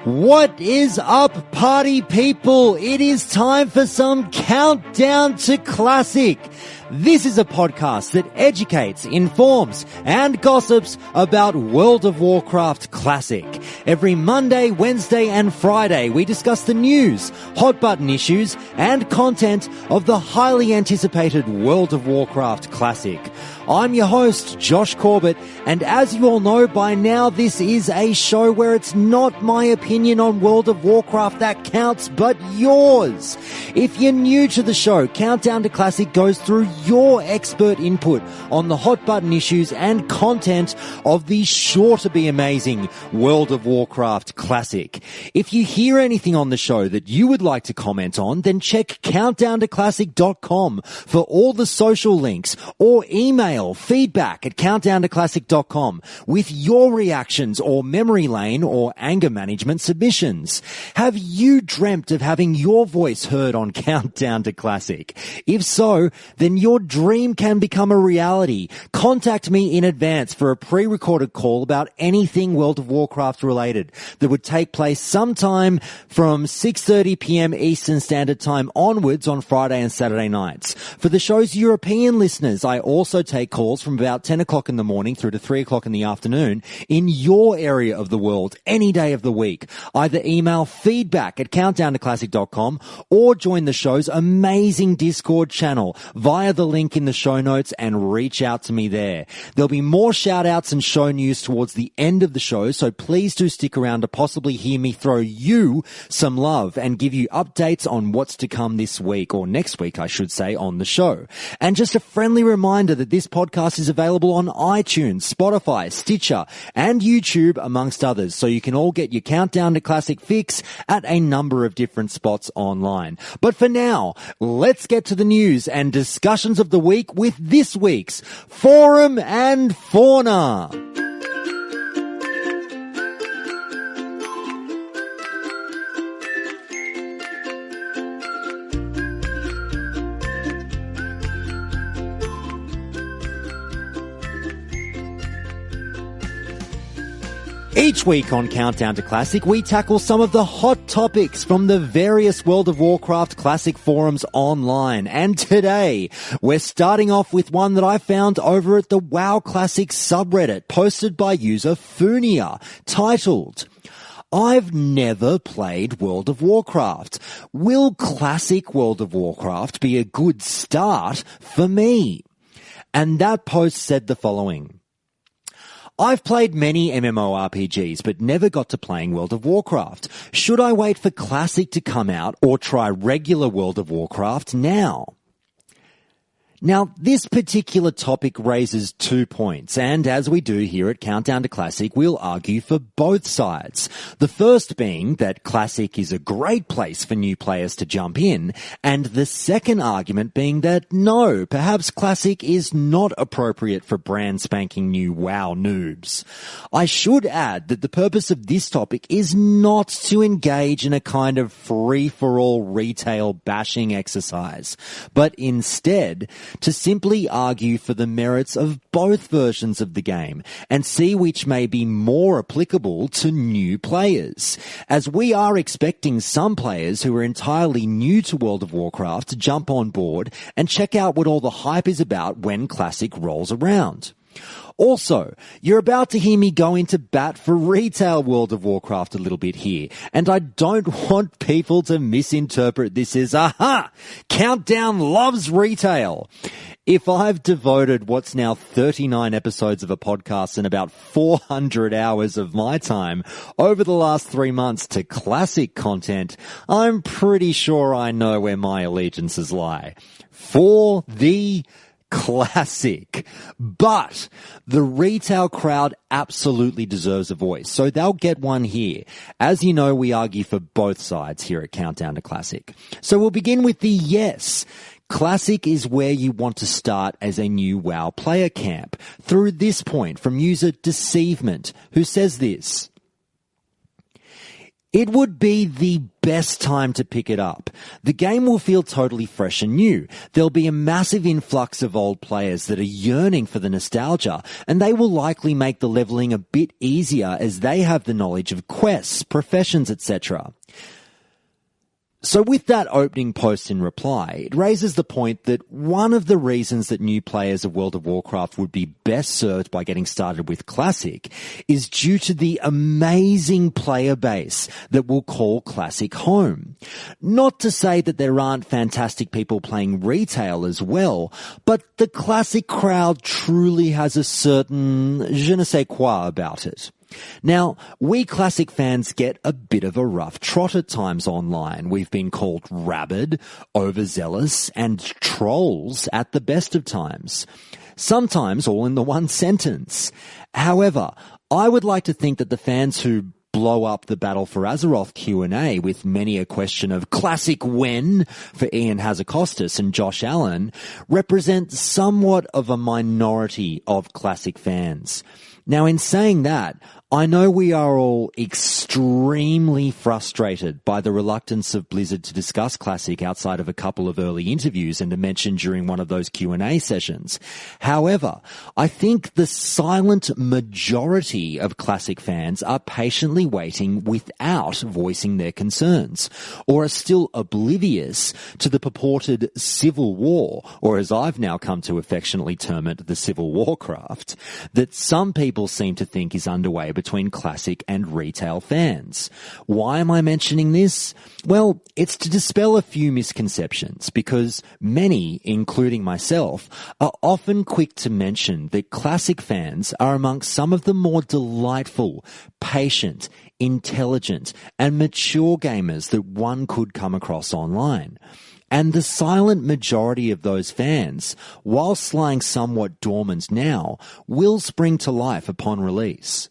What is up, party people? It is time for some Countdown to Classic. This is a podcast that educates, informs, and gossips about World of Warcraft Classic. Every Monday, Wednesday, and Friday, we discuss the news, hot button issues, and content of the highly anticipated World of Warcraft Classic. I'm your host, Josh Corbett, and as you all know by now, this is a show where it's not my opinion on World of Warcraft that counts, but yours. If you're new to the show, Countdown to Classic goes through your expert input on the hot button issues and content of the sure to be amazing World of Warcraft Classic. If you hear anything on the show that you would like to comment on, then check countdowntoclassic.com for all the social links, or email feedback@countdowntoclassic.com with your reactions or memory lane or anger management submissions. Have you dreamt of having your voice heard on Countdown to Classic? If so, then your dream can become a reality. Contact me in advance for a pre-recorded call about anything World of Warcraft related that would take place sometime from 6:30 p.m. Eastern Standard Time onwards on Friday and Saturday nights. For the show's European listeners, I also take calls from about 10 o'clock in the morning through to 3 o'clock in the afternoon in your area of the world any day of the week. Either email feedback@countdowntoclassic.com or join the show's amazing Discord channel via the link in the show notes and reach out to me there. There'll be more shout outs and show news towards the end of the show, so please do stick around to possibly hear me throw you some love and give you updates on what's to come this week, or next week I should say, on the show. And just a friendly reminder that this podcast is available on iTunes, Spotify, Stitcher, and YouTube, amongst others, so you can all get your Countdown to Classic fix at a number of different spots online. But for now, let's get to the news and discussions of the week with this week's Forum and Fauna. Each week on Countdown to Classic, we tackle some of the hot topics from the various World of Warcraft Classic forums online. And today, we're starting off with one that I found over at the WoW Classic subreddit, posted by user Fauna, titled, "I've never played World of Warcraft. Will Classic World of Warcraft be a good start for me?" And that post said the following: "I've played many MMORPGs, but never got to playing World of Warcraft. Should I wait for Classic to come out or try regular World of Warcraft now?" Now, this particular topic raises 2 points, and as we do here at Countdown to Classic, we'll argue for both sides. The first being that Classic is a great place for new players to jump in, and the second argument being that no, perhaps Classic is not appropriate for brand spanking new WoW noobs. I should add that the purpose of this topic is not to engage in a kind of free-for-all retail bashing exercise, but instead to simply argue for the merits of both versions of the game and see which may be more applicable to new players, as we are expecting some players who are entirely new to World of Warcraft to jump on board and check out what all the hype is about when Classic rolls around. Also, you're about to hear me go into bat for retail World of Warcraft a little bit here, and I don't want people to misinterpret this as, aha, Countdown loves retail. If I've devoted what's now 39 episodes of a podcast and about 400 hours of my time over the last 3 months to Classic content, I'm pretty sure I know where my allegiances lie. For the Classic. But the retail crowd absolutely deserves a voice, so they'll get one here. As you know, we argue for both sides here at Countdown to Classic. So we'll begin with the yes. Classic is where you want to start as a new WoW player camp. Through this point from user Deceivement, who says this: It would be the best time to pick it up. The game will feel totally fresh and new. There'll be a massive influx of old players that are yearning for the nostalgia, and they will likely make the leveling a bit easier as they have the knowledge of quests, professions, etc. So with that opening post in reply, it raises the point that one of the reasons that new players of World of Warcraft would be best served by getting started with Classic is due to the amazing player base that will call Classic home. Not to say that there aren't fantastic people playing retail as well, but the Classic crowd truly has a certain je ne sais quoi about it. Now, we Classic fans get a bit of a rough trot at times online. We've been called rabid, overzealous, and trolls at the best of times. Sometimes all in the one sentence. However, I would like to think that the fans who blow up the Battle for Azeroth Q&A with many a question of classic when for Ian Hazakostas and Josh Allen represent somewhat of a minority of Classic fans. Now, in saying that, I know we are all extremely frustrated by the reluctance of Blizzard to discuss Classic outside of a couple of early interviews and to mention during one of those Q&A sessions. However, I think the silent majority of Classic fans are patiently waiting without voicing their concerns, or are still oblivious to the purported civil war, or as I've now come to affectionately term it, the Civil Warcraft, that some people seem to think is underway between Classic and retail fans. Why am I mentioning this? Well, it's to dispel a few misconceptions, because many, including myself, are often quick to mention that Classic fans are amongst some of the more delightful, patient, intelligent, and mature gamers that one could come across online. And the silent majority of those fans, whilst lying somewhat dormant now, will spring to life upon release.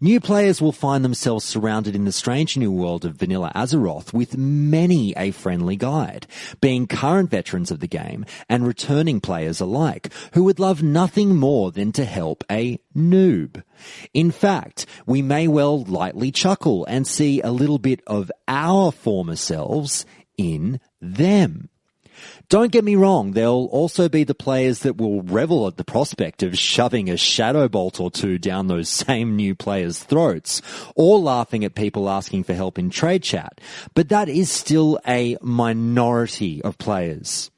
New players will find themselves surrounded in the strange new world of vanilla Azeroth with many a friendly guide, being current veterans of the game and returning players alike, who would love nothing more than to help a noob. In fact, we may well lightly chuckle and see a little bit of our former selves in them. Don't get me wrong, there'll also be the players that will revel at the prospect of shoving a shadow bolt or two down those same new players' throats, or laughing at people asking for help in trade chat, but that is still a minority of players.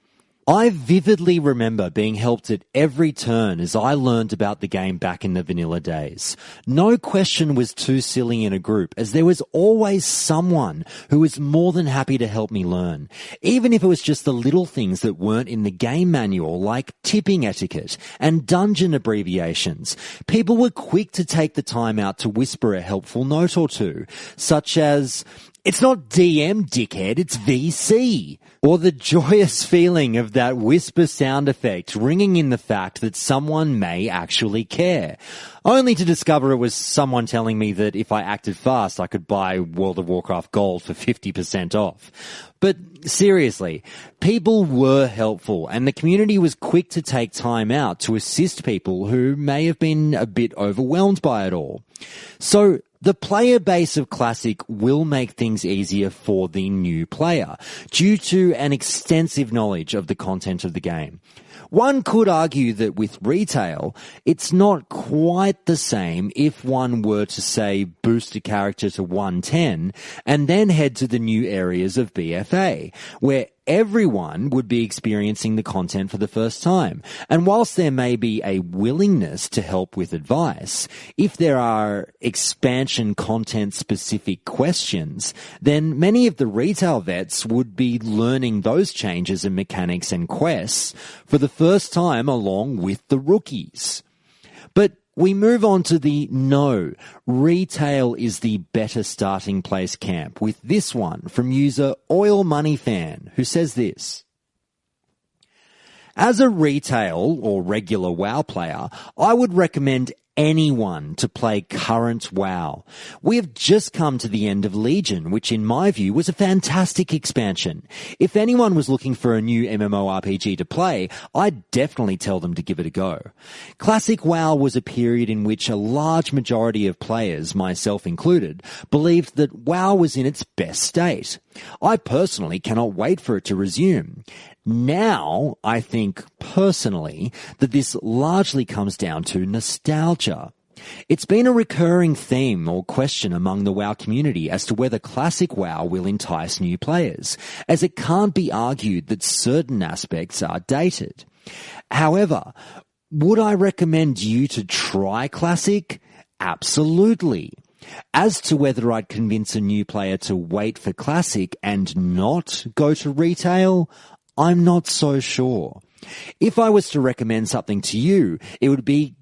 I vividly remember being helped at every turn as I learned about the game back in the vanilla days. No question was too silly in a group, as there was always someone who was more than happy to help me learn, even if it was just the little things that weren't in the game manual, like tipping etiquette and dungeon abbreviations. People were quick to take the time out to whisper a helpful note or two, such as, "It's not DM, dickhead, it's VC." Or the joyous feeling of that whisper sound effect ringing in the fact that someone may actually care. Only to discover it was someone telling me that if I acted fast, I could buy World of Warcraft Gold for 50% off. But seriously, people were helpful, and the community was quick to take time out to assist people who may have been a bit overwhelmed by it all. So, the player base of Classic will make things easier for the new player, due to an extensive knowledge of the content of the game. One could argue that with retail, it's not quite the same if one were to, say, boost a character to 110 and then head to the new areas of BFA, where everyone would be experiencing the content for the first time. And whilst there may be a willingness to help with advice, if there are expansion content specific questions, then many of the retail vets would be learning those changes in mechanics and quests for the first time along with the rookies. But we move on to the no, retail is the better starting place camp, with this one from user Oil Money Fan, who says this: "As a retail or regular WoW player, I would recommend anyone to play current WoW. We have just come to the end of Legion, which in my view was a fantastic expansion. If anyone was looking for a new MMORPG to play, I'd definitely tell them to give it a go. Classic WoW was a period in which a large majority of players, myself included, believed that WoW was in its best state. I personally cannot wait for it to resume. Now, I think, personally, that this largely comes down to nostalgia. It's been a recurring theme or question among the WoW community as to whether classic WoW will entice new players, as it can't be argued that certain aspects are dated. However, would I recommend you to try classic? Absolutely. As to whether I'd convince a new player to wait for classic and not go to retail, I'm not so sure. If I was to recommend something to you, it would be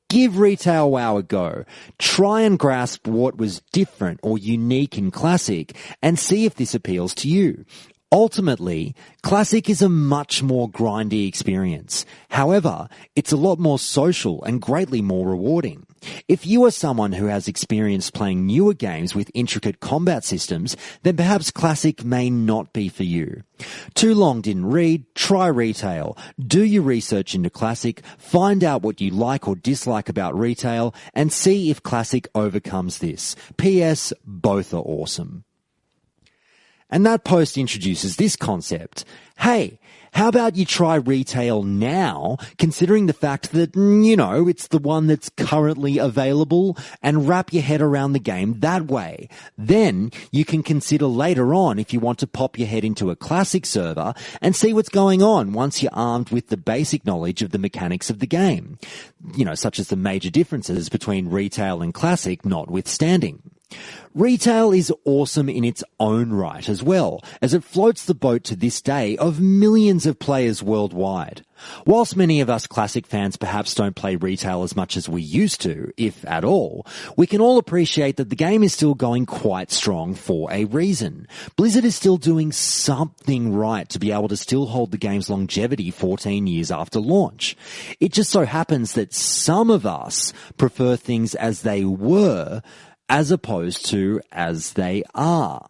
give retail WoW a go. Try and grasp what was different or unique in classic and see if this appeals to you. Ultimately, classic is a much more grindy experience. However, it's a lot more social and greatly more rewarding. If you are someone who has experience playing newer games with intricate combat systems, then perhaps classic may not be for you. Too long didn't read? Try retail. Do your research into classic, find out what you like or dislike about retail, and see if classic overcomes this. P.S. Both are awesome. And that post introduces this concept. Hey, how about you try retail now, considering the fact that, it's the one that's currently available, and wrap your head around the game that way. Then you can consider later on if you want to pop your head into a classic server and see what's going on once you're armed with the basic knowledge of the mechanics of the game. Such as the major differences between retail and classic notwithstanding. Retail is awesome in its own right as well, as it floats the boat to this day of millions of players worldwide. Whilst many of us classic fans perhaps don't play retail as much as we used to, if at all, we can all appreciate that the game is still going quite strong for a reason. Blizzard is still doing something right to be able to still hold the game's longevity 14 years after launch. It just so happens that some of us prefer things as they were as opposed to as they are.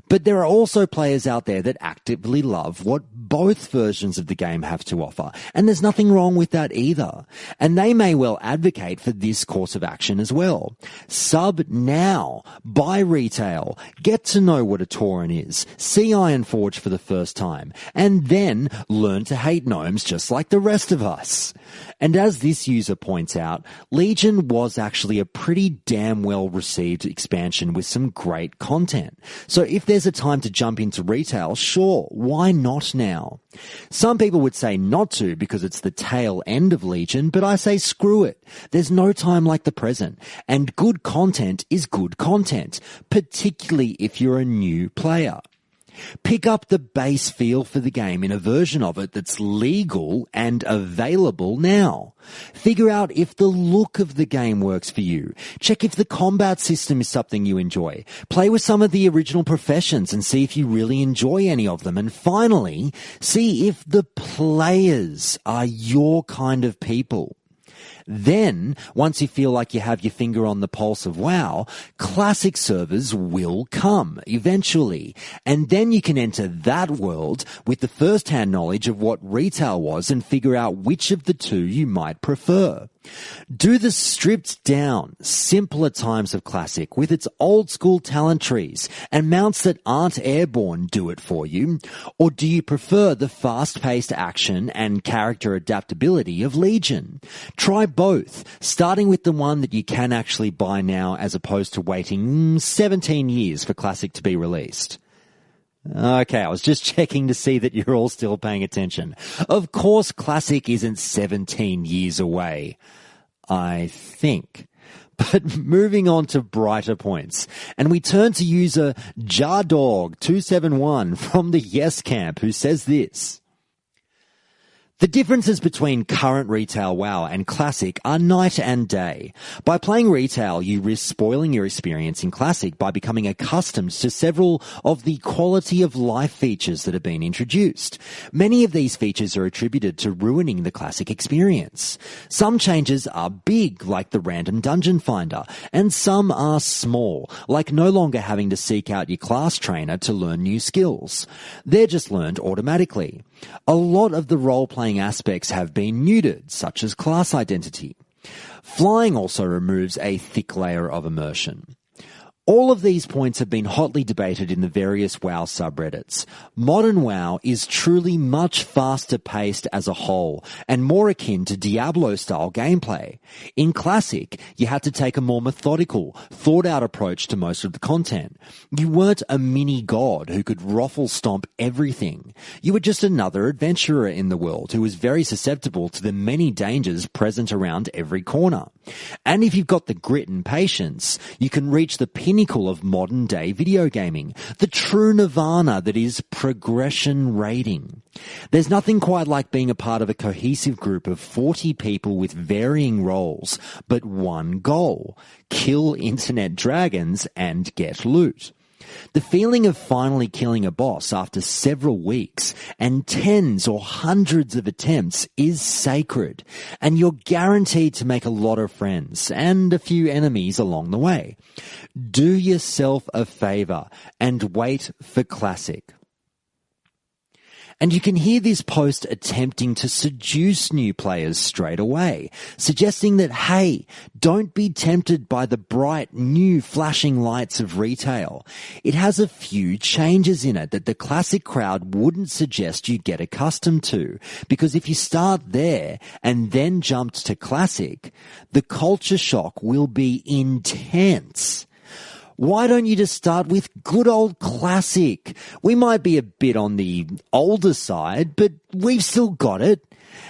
But there are also players out there that actively love what both versions of the game have to offer, and there's nothing wrong with that either. And they may well advocate for this course of action as well. Sub now, buy retail, get to know what a Tauren is, see Ironforge for the first time, and then learn to hate gnomes just like the rest of us. And as this user points out, Legion was actually a pretty damn well received expansion with some great content. So if there's a time to jump into retail, sure, why not now? Some people would say not to because it's the tail end of Legion, but I say screw it. There's no time like the present, and good content is good content, particularly if you're a new player. Pick up the base feel for the game in a version of it that's legal and available now. Figure out if the look of the game works for you. Check if the combat system is something you enjoy. Play with some of the original professions and see if you really enjoy any of them. And finally, see if the players are your kind of people. Then, once you feel like you have your finger on the pulse of WoW, classic servers will come eventually. And then you can enter that world with the first-hand knowledge of what retail was and figure out which of the two you might prefer. Do the stripped down, simpler times of classic with its old school talent trees and mounts that aren't airborne do it for you? Or do you prefer the fast-paced action and character adaptability of Legion? Try both, starting with the one that you can actually buy now as opposed to waiting 17 years for classic to be released. Okay, I was just checking to see that you're all still paying attention. Of course, classic isn't 17 years away, I think. But moving on to brighter points, and we turn to user Jardog271 from the Yes Camp, who says this. The differences between current retail WoW and Classic are night and day. By playing retail, you risk spoiling your experience in Classic by becoming accustomed to several of the quality of life features that have been introduced. Many of these features are attributed to ruining the Classic experience. Some changes are big, like the random dungeon finder, and some are small, like no longer having to seek out your class trainer to learn new skills. They're just learned automatically. A lot of the role-playing aspects have been neutered, such as class identity. Flying also removes a thick layer of immersion. All of these points have been hotly debated in the various WoW subreddits. Modern WoW is truly much faster paced as a whole and more akin to Diablo-style gameplay. In Classic, you had to take a more methodical, thought-out approach to most of the content. You weren't a mini-god who could ruffle-stomp everything. You were just another adventurer in the world who was very susceptible to the many dangers present around every corner. And if you've got the grit and patience, you can reach the pinnacle of modern-day video gaming, the true nirvana that is progression rating. There's nothing quite like being a part of a cohesive group of 40 people with varying roles, but one goal: kill internet dragons and get loot. The feeling of finally killing a boss after several weeks and tens or hundreds of attempts is sacred, and you're guaranteed to make a lot of friends and a few enemies along the way. Do yourself a favor and wait for Classic. And you can hear this post attempting to seduce new players straight away, suggesting that, hey, don't be tempted by the bright, new flashing lights of retail. It has a few changes in it that the Classic crowd wouldn't suggest you get accustomed to, because if you start there and then jumped to Classic, the culture shock will be intense. Why don't you just start with good old Classic? We might be a bit on the older side, but we've still got it.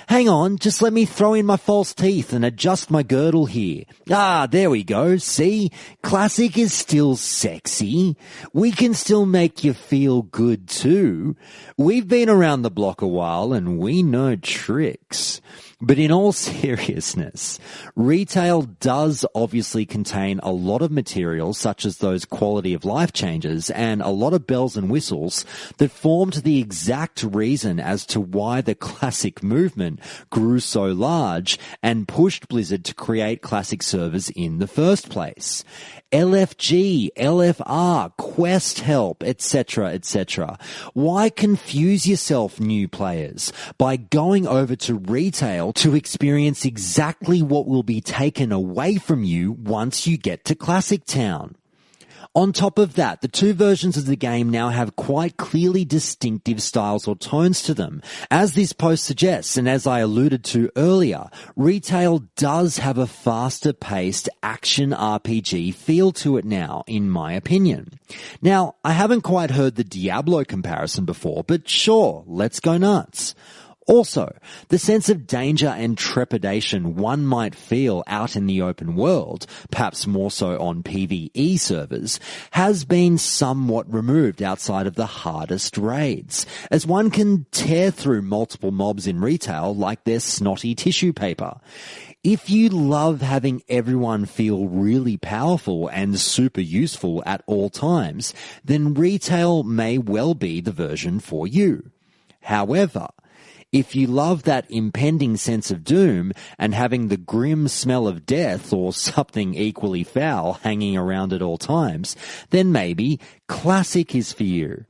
Hang on, just let me throw in my false teeth and adjust my girdle here. Ah, there we go. See? Classic is still sexy. We can still make you feel good too. We've been around the block a while and we know tricks. But in all seriousness, retail does obviously contain a lot of material such as those quality of life changes and a lot of bells and whistles that formed the exact reason as to why the Classic movement grew so large and pushed Blizzard to create Classic servers in the first place. LFG, LFR, quest help, etc., etc. Why confuse yourself, new players, by going over to retail to experience exactly what will be taken away from you once you get to Classic Town? On top of that, the two versions of the game now have quite clearly distinctive styles or tones to them. As this post suggests, and as I alluded to earlier, retail does have a faster-paced action RPG feel to it now, in my opinion. Now, I haven't quite heard the Diablo comparison before, but sure, let's go nuts. Also, the sense of danger and trepidation one might feel out in the open world, perhaps more so on PvE servers, has been somewhat removed outside of the hardest raids, as one can tear through multiple mobs in retail like they're snotty tissue paper. If you love having everyone feel really powerful and super useful at all times, then retail may well be the version for you. However, if you love that impending sense of doom and having the grim smell of death or something equally foul hanging around at all times, then maybe Classic is for you.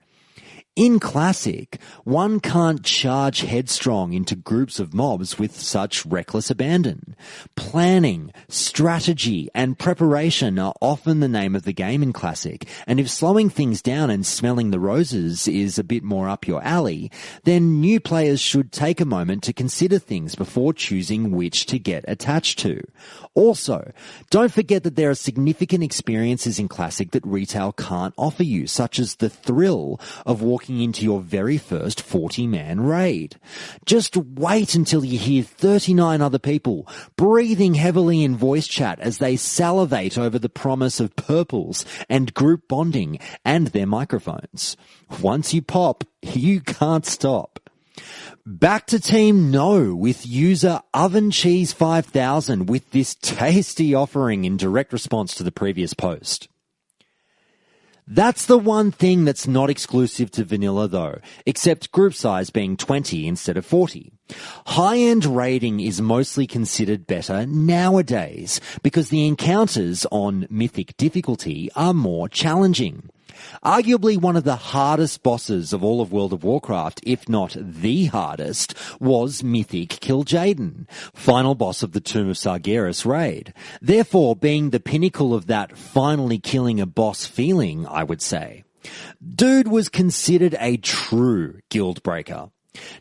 In Classic, one can't charge headstrong into groups of mobs with such reckless abandon. Planning, strategy, and preparation are often the name of the game in Classic, and if slowing things down and smelling the roses is a bit more up your alley, then new players should take a moment to consider things before choosing which to get attached to. Also, don't forget that there are significant experiences in Classic that retail can't offer you, such as the thrill of walking into your very first 40-man raid. Just wait until you hear 39 other people breathing heavily in voice chat as they salivate over the promise of purples and group bonding and their microphones. Once you pop, you can't stop. Back to Team No with user OvenCheese5000 with this tasty offering in direct response to the previous post. That's the one thing that's not exclusive to vanilla though, except group size being 20 instead of 40. High-end raiding is mostly considered better nowadays because the encounters on Mythic difficulty are more challenging. Arguably one of the hardest bosses of all of World of Warcraft, if not the hardest, was Mythic Kil'jaeden, final boss of the Tomb of Sargeras raid. Therefore, being the pinnacle of that finally killing a boss feeling, I would say. Dude was considered a true guild breaker.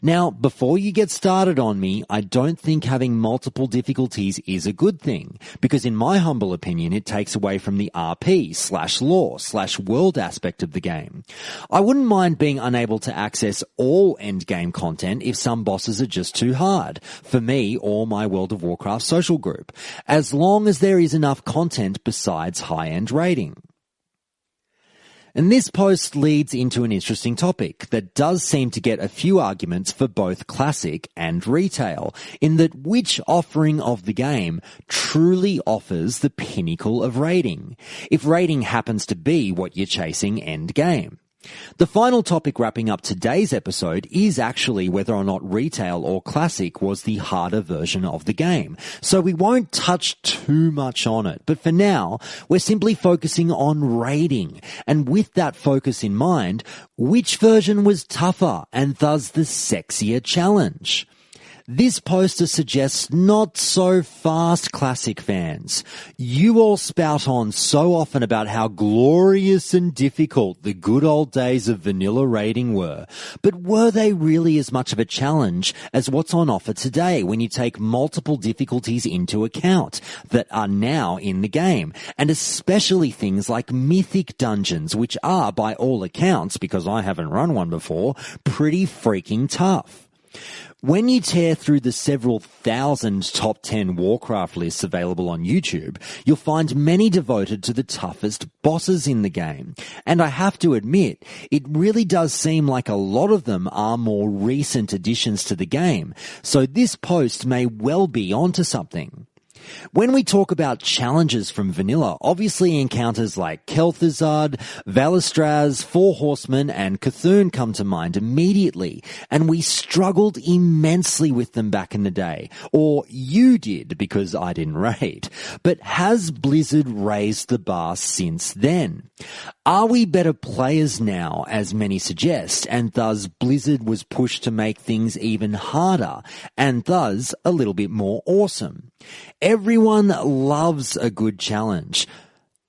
Now, before you get started on me, I don't think having multiple difficulties is a good thing, because in my humble opinion, it takes away from the RP/lore/world aspect of the game. I wouldn't mind being unable to access all endgame content if some bosses are just too hard, for me or my World of Warcraft social group, as long as there is enough content besides high-end raiding. And this post leads into an interesting topic that does seem to get a few arguments for both classic and retail, in that which offering of the game truly offers the pinnacle of raiding, if raiding happens to be what you're chasing end game. The final topic wrapping up today's episode is actually whether or not retail or classic was the harder version of the game, so we won't touch too much on it, but for now, we're simply focusing on raiding, and with that focus in mind, which version was tougher and thus the sexier challenge? This poster suggests not so fast classic fans. You all spout on so often about how glorious and difficult the good old days of vanilla raiding were. But were they really as much of a challenge as what's on offer today when you take multiple difficulties into account that are now in the game? And especially things like mythic dungeons, which are, by all accounts, because I haven't run one before, pretty freaking tough. When you tear through the several thousand top 10 Warcraft lists available on YouTube, you'll find many devoted to the toughest bosses in the game. And I have to admit, it really does seem like a lot of them are more recent additions to the game, so this post may well be onto something. When we talk about challenges from vanilla, obviously encounters like Kel'Thuzad, Valistraz, Four Horsemen, and Cthulhu come to mind immediately, and we struggled immensely with them back in the day. Or you did, because I didn't raid. But has Blizzard raised the bar since then? Are we better players now, as many suggest, and thus Blizzard was pushed to make things even harder, and thus a little bit more awesome? Everyone loves a good challenge.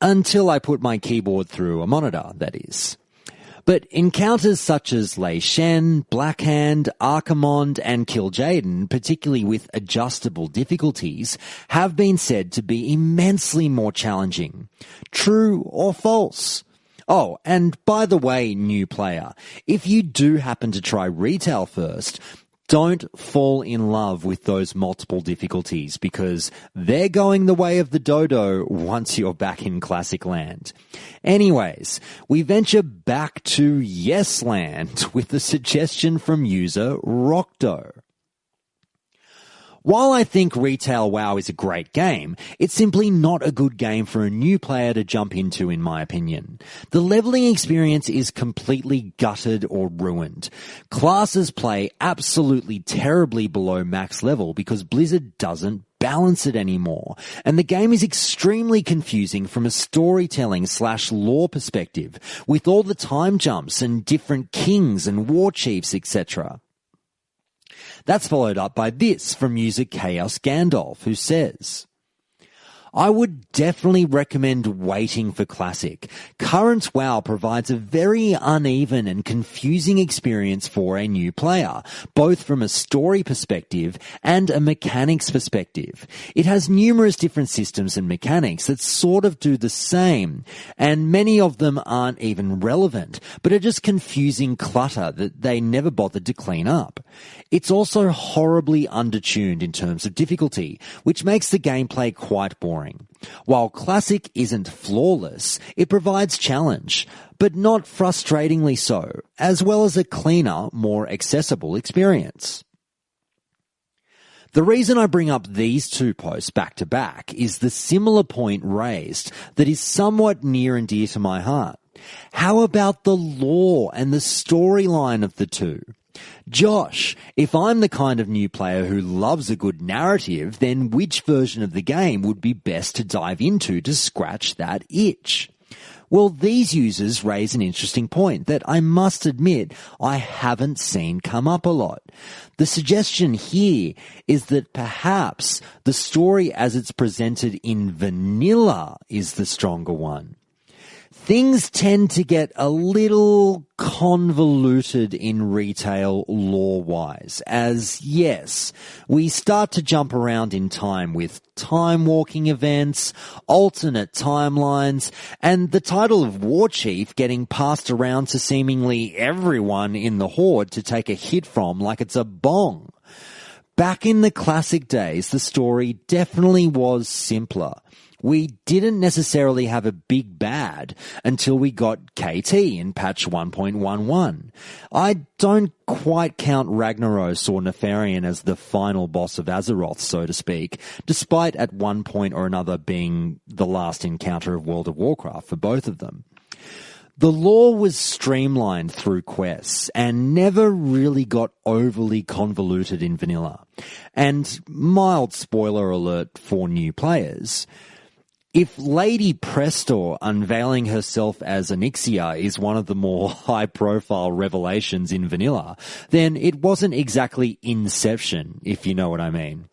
Until I put my keyboard through a monitor, that is. But encounters such as Lei Shen, Blackhand, Archimonde, and Kil'jaeden, particularly with adjustable difficulties, have been said to be immensely more challenging. True or false? Oh, and by the way, new player, if you do happen to try retail first, don't fall in love with those multiple difficulties, because they're going the way of the dodo once you're back in classic land. Anyways, we venture back to Yes Land with a suggestion from user Rockdo. While I think Retail WoW is a great game, it's simply not a good game for a new player to jump into, in my opinion. The leveling experience is completely gutted or ruined. Classes play absolutely terribly below max level because Blizzard doesn't balance it anymore, and the game is extremely confusing from a storytelling/lore perspective, with all the time jumps and different kings and war chiefs, etc. That's followed up by this from user Chaos Gandalf, who says, I would definitely recommend waiting for Classic. Current WoW provides a very uneven and confusing experience for a new player, both from a story perspective and a mechanics perspective. It has numerous different systems and mechanics that sort of do the same, and many of them aren't even relevant, but are just confusing clutter that they never bothered to clean up. It's also horribly undertuned in terms of difficulty, which makes the gameplay quite boring. While Classic isn't flawless, it provides challenge, but not frustratingly so, as well as a cleaner, more accessible experience. The reason I bring up these two posts back to back is the similar point raised that is somewhat near and dear to my heart. How about the lore and the storyline of the two? Josh, if I'm the kind of new player who loves a good narrative, then which version of the game would be best to dive into to scratch that itch? Well, these users raise an interesting point that I must admit I haven't seen come up a lot. The suggestion here is that perhaps the story as it's presented in vanilla is the stronger one. Things tend to get a little convoluted in retail lore-wise, as yes, we start to jump around in time with time-walking events, alternate timelines, and the title of War Chief getting passed around to seemingly everyone in the Horde to take a hit from like it's a bong. Back in the classic days, the story definitely was simpler. We didn't necessarily have a big bad until we got KT in patch 1.11. I don't quite count Ragnaros or Nefarian as the final boss of Azeroth, so to speak, despite at one point or another being the last encounter of World of Warcraft for both of them. The lore was streamlined through quests and never really got overly convoluted in vanilla. And mild spoiler alert for new players, if Lady Prestor unveiling herself as Onyxia is one of the more high-profile revelations in vanilla, then it wasn't exactly Inception, if you know what I mean.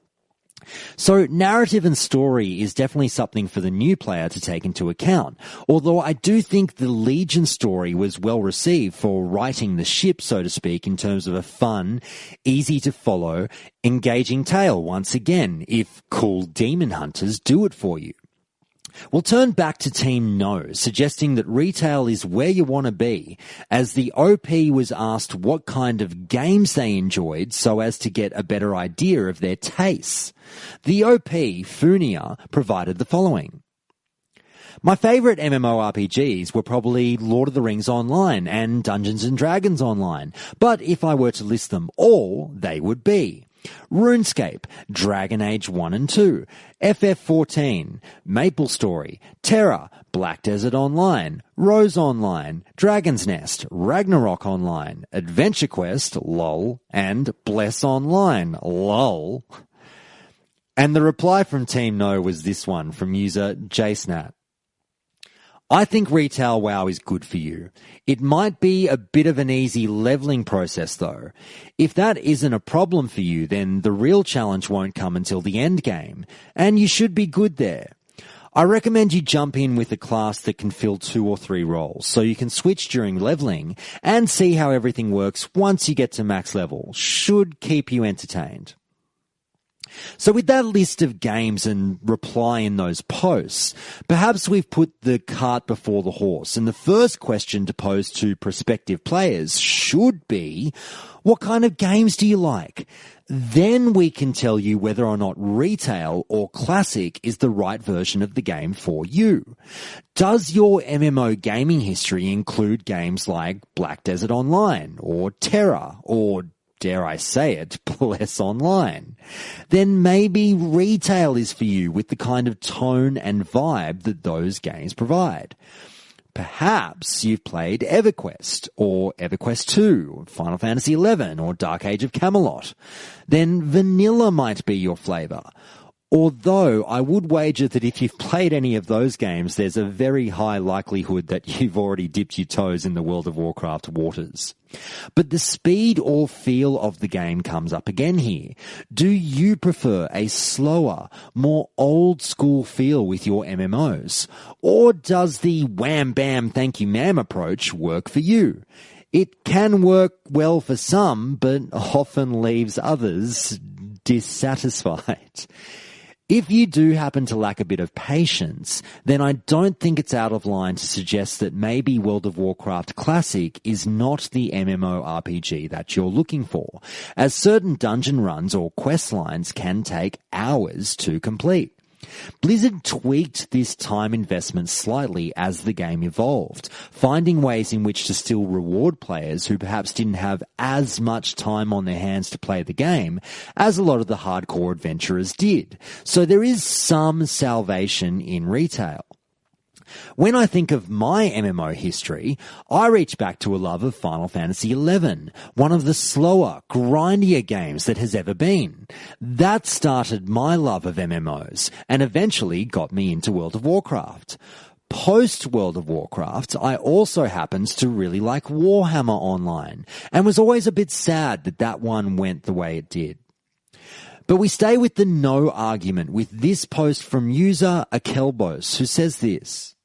So narrative and story is definitely something for the new player to take into account, although I do think the Legion story was well received for writing the ship, so to speak, in terms of a fun, easy to follow, engaging tale once again, if cool demon hunters do it for you. We'll turn back to Team No, suggesting that retail is where you want to be, as the OP was asked what kind of games they enjoyed so as to get a better idea of their tastes. The OP, Funia, provided the following. My favourite MMORPGs were probably Lord of the Rings Online and Dungeons & Dragons Online, but if I were to list them all, they would be RuneScape, Dragon Age 1 and 2, FF14, MapleStory, Terra, Black Desert Online, Rose Online, Dragon's Nest, Ragnarok Online, Adventure Quest, lol, and Bless Online, lol. And the reply from Team No was this one from user JSnat. I think retail WoW is good for you. It might be a bit of an easy leveling process though. If that isn't a problem for you, then the real challenge won't come until the end game, and you should be good there. I recommend you jump in with a class that can fill 2 or 3 roles, so you can switch during leveling and see how everything works once you get to max level. Should keep you entertained. So with that list of games and reply in those posts, perhaps we've put the cart before the horse, and the first question to pose to prospective players should be, what kind of games do you like? Then we can tell you whether or not retail or classic is the right version of the game for you. Does your MMO gaming history include games like Black Desert Online or Terra or dare I say it, Bless Online? Then maybe retail is for you with the kind of tone and vibe that those games provide. Perhaps you've played EverQuest or EverQuest 2, Final Fantasy XI or Dark Age of Camelot. Then vanilla might be your flavor. Although I would wager that if you've played any of those games, there's a very high likelihood that you've already dipped your toes in the World of Warcraft waters. But the speed or feel of the game comes up again here. Do you prefer a slower, more old school feel with your MMOs? Or does the wham bam thank you ma'am approach work for you? It can work well for some, but often leaves others dissatisfied. If you do happen to lack a bit of patience, then I don't think it's out of line to suggest that maybe World of Warcraft Classic is not the MMORPG that you're looking for, as certain dungeon runs or quest lines can take hours to complete. Blizzard tweaked this time investment slightly as the game evolved, finding ways in which to still reward players who perhaps didn't have as much time on their hands to play the game as a lot of the hardcore adventurers did. So there is some salvation in retail. When I think of my MMO history, I reach back to a love of Final Fantasy XI, one of the slower, grindier games that has ever been. That started my love of MMOs and eventually got me into World of Warcraft. Post World of Warcraft, I also happened to really like Warhammer Online and was always a bit sad that that one went the way it did. But we stay with the no argument with this post from user Akelbos, who says this.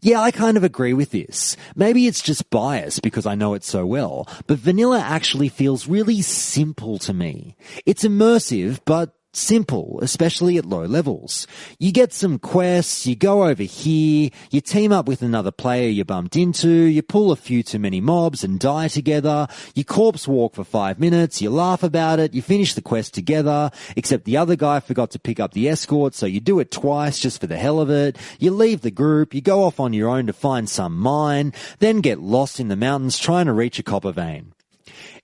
Yeah, I kind of agree with this. Maybe it's just bias because I know it so well, but vanilla actually feels really simple to me. It's immersive, but simple, especially at low levels. You get some quests, you go over here, you team up with another player you bumped into, you pull a few too many mobs and die together, you corpse walk for 5 minutes, you laugh about it, you finish the quest together, except the other guy forgot to pick up the escort, so you do it twice just for the hell of it, you leave the group, you go off on your own to find some mine, then get lost in the mountains trying to reach a copper vein.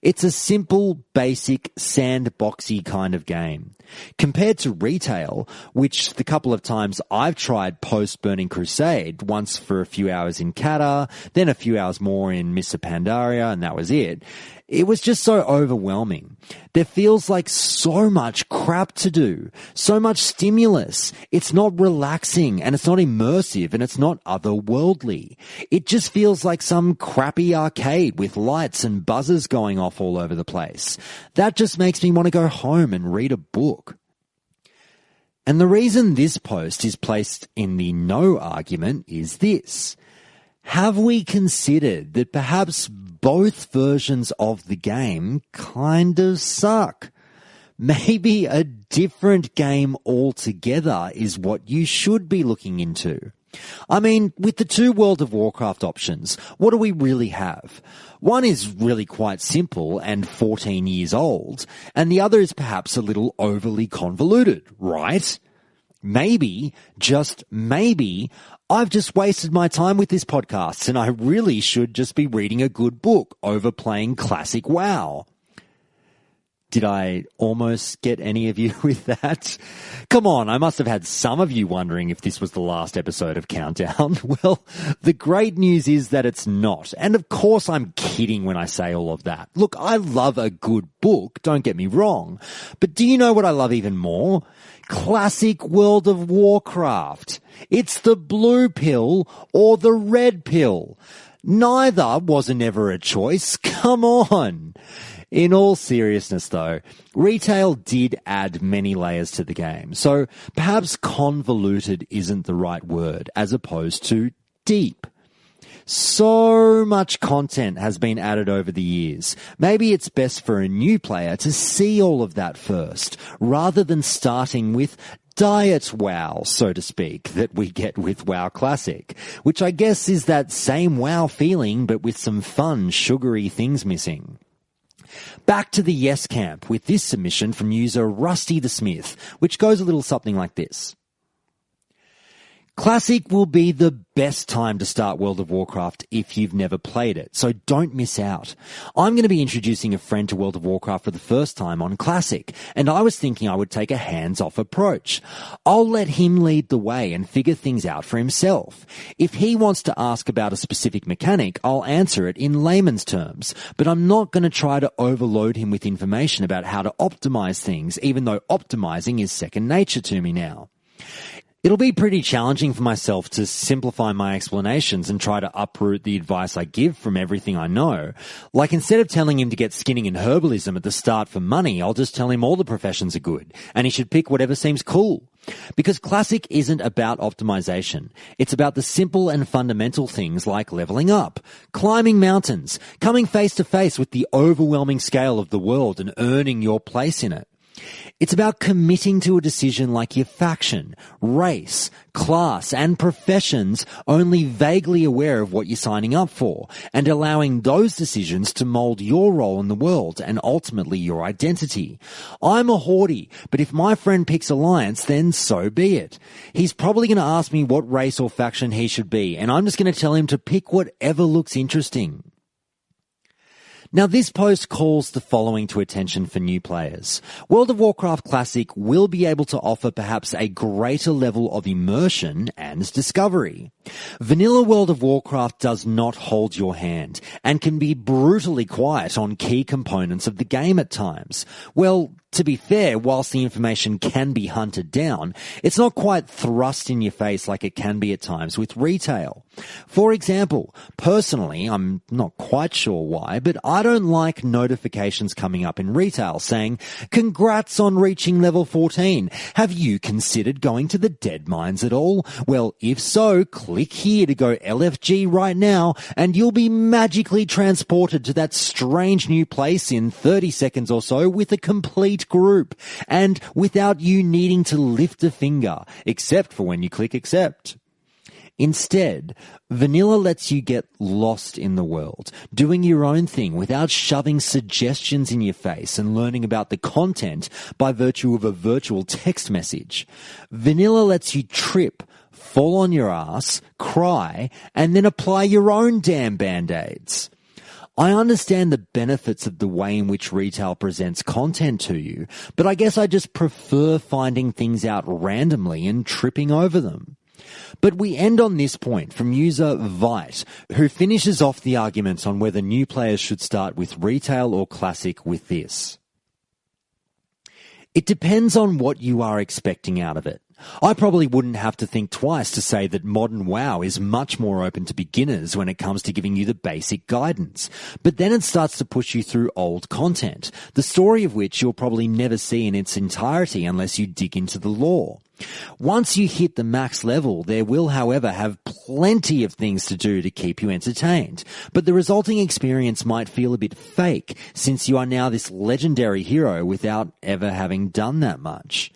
It's a simple, basic, sandboxy kind of game. Compared to retail, which the couple of times I've tried post-Burning Crusade, once for a few hours in Kata, then a few hours more in Missa Pandaria, and that was it, it was just so overwhelming. There feels like so much crap to do, so much stimulus. It's not relaxing, and it's not immersive, and it's not otherworldly. It just feels like some crappy arcade with lights and buzzers going off all over the place. That just makes me want to go home and read a book. And the reason this post is placed in the no argument is this. Have we considered that perhaps both versions of the game kind of suck? Maybe a different game altogether is what you should be looking into. I mean, with the two World of Warcraft options, what do we really have? One is really quite simple and 14 years old, and the other is perhaps a little overly convoluted, right? Maybe, just maybe, I've just wasted my time with this podcast and I really should just be reading a good book over playing classic WoW. Did I almost get any of you with that? Come on, I must have had some of you wondering if this was the last episode of Countdown. Well, the great news is that it's not. And of course I'm kidding when I say all of that. Look, I love a good book, don't get me wrong. But do you know what I love even more? Classic World of Warcraft. It's the blue pill or the red pill. Neither wasn't ever a choice. Come on. In all seriousness, though, retail did add many layers to the game, so perhaps convoluted isn't the right word, as opposed to deep. So much content has been added over the years. Maybe it's best for a new player to see all of that first, rather than starting with Diet WoW, so to speak, that we get with WoW Classic, which I guess is that same WoW feeling, but with some fun, sugary things missing. Back to the yes camp with this submission from user Rusty the Smith, which goes a little something like this. Classic will be the best time to start World of Warcraft if you've never played it, so don't miss out. I'm going to be introducing a friend to World of Warcraft for the first time on Classic, and I was thinking I would take a hands-off approach. I'll let him lead the way and figure things out for himself. If he wants to ask about a specific mechanic, I'll answer it in layman's terms, but I'm not going to try to overload him with information about how to optimize things, even though optimizing is second nature to me now. It'll be pretty challenging for myself to simplify my explanations and try to uproot the advice I give from everything I know. Like, instead of telling him to get skinning and herbalism at the start for money, I'll just tell him all the professions are good and he should pick whatever seems cool. Because Classic isn't about optimization. It's about the simple and fundamental things like leveling up, climbing mountains, coming face to face with the overwhelming scale of the world and earning your place in it. It's about committing to a decision like your faction, race, class, and professions only vaguely aware of what you're signing up for, and allowing those decisions to mold your role in the world and ultimately your identity. I'm a Hordey, but if my friend picks Alliance, then so be it. He's probably going to ask me what race or faction he should be, and I'm just going to tell him to pick whatever looks interesting. Now, this post calls the following to attention for new players. World of Warcraft Classic will be able to offer perhaps a greater level of immersion and discovery. Vanilla World of Warcraft does not hold your hand and can be brutally quiet on key components of the game at times. Well, to be fair, whilst the information can be hunted down, it's not quite thrust in your face like it can be at times with retail. For example, personally, I'm not quite sure why, but I don't like notifications coming up in retail saying, "Congrats on reaching level 14. Have you considered going to the Dead Mines at all? Well, if so, click here to go LFG right now, and you'll be magically transported to that strange new place in 30 seconds or so with a complete group, and without you needing to lift a finger, except for when you click accept." Instead, vanilla lets you get lost in the world, doing your own thing without shoving suggestions in your face and learning about the content by virtue of a virtual text message. Vanilla lets you trip, fall on your ass, cry, and then apply your own damn band-aids. I understand the benefits of the way in which retail presents content to you, but I guess I just prefer finding things out randomly and tripping over them. But we end on this point from user Vite, who finishes off the argument on whether new players should start with retail or classic with this. It depends on what you are expecting out of it. I probably wouldn't have to think twice to say that modern WoW is much more open to beginners when it comes to giving you the basic guidance. But then it starts to push you through old content, the story of which you'll probably never see in its entirety unless you dig into the lore. Once you hit the max level, there will, however, have plenty of things to do to keep you entertained. But the resulting experience might feel a bit fake, since you are now this legendary hero without ever having done that much.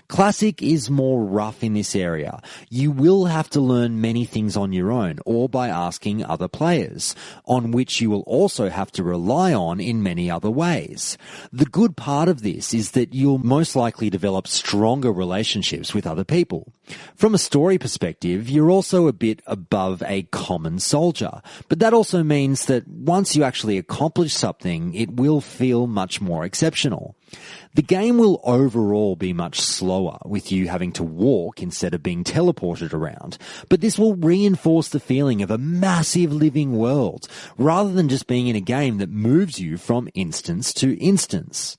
Classic is more rough in this area. You will have to learn many things on your own or by asking other players, on which you will also have to rely on in many other ways. The good part of this is that you'll most likely develop stronger relationships with other people. From a story perspective, you're also a bit above a common soldier, but that also means that once you actually accomplish something, it will feel much more exceptional. The game will overall be much slower, with you having to walk instead of being teleported around, but this will reinforce the feeling of a massive living world, rather than just being in a game that moves you from instance to instance.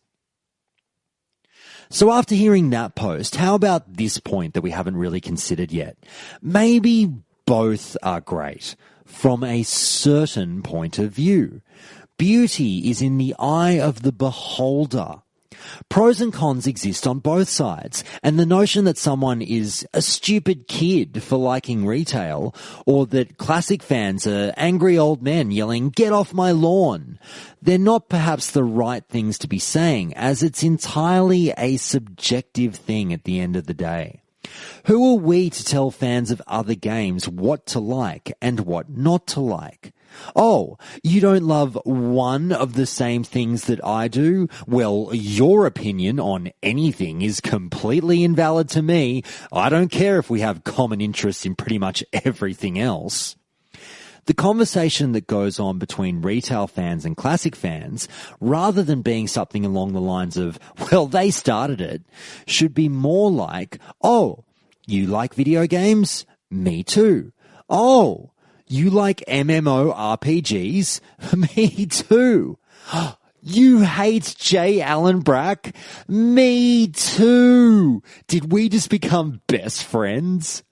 So after hearing that post, how about this point that we haven't really considered yet? Maybe both are great, from a certain point of view. Beauty is in the eye of the beholder. Pros and cons exist on both sides, and the notion that someone is a stupid kid for liking retail, or that classic fans are angry old men yelling, "Get off my lawn," they're not perhaps the right things to be saying, as it's entirely a subjective thing at the end of the day. Who are we to tell fans of other games what to like and what not to like? Oh, you don't love one of the same things that I do? Well, your opinion on anything is completely invalid to me. I don't care if we have common interests in pretty much everything else. The conversation that goes on between retail fans and classic fans, rather than being something along the lines of, well, they started it, should be more like, oh, you like video games? Me too. Oh, you like MMORPGs? Me too. You hate J. Allen Brack? Me too. Did we just become best friends?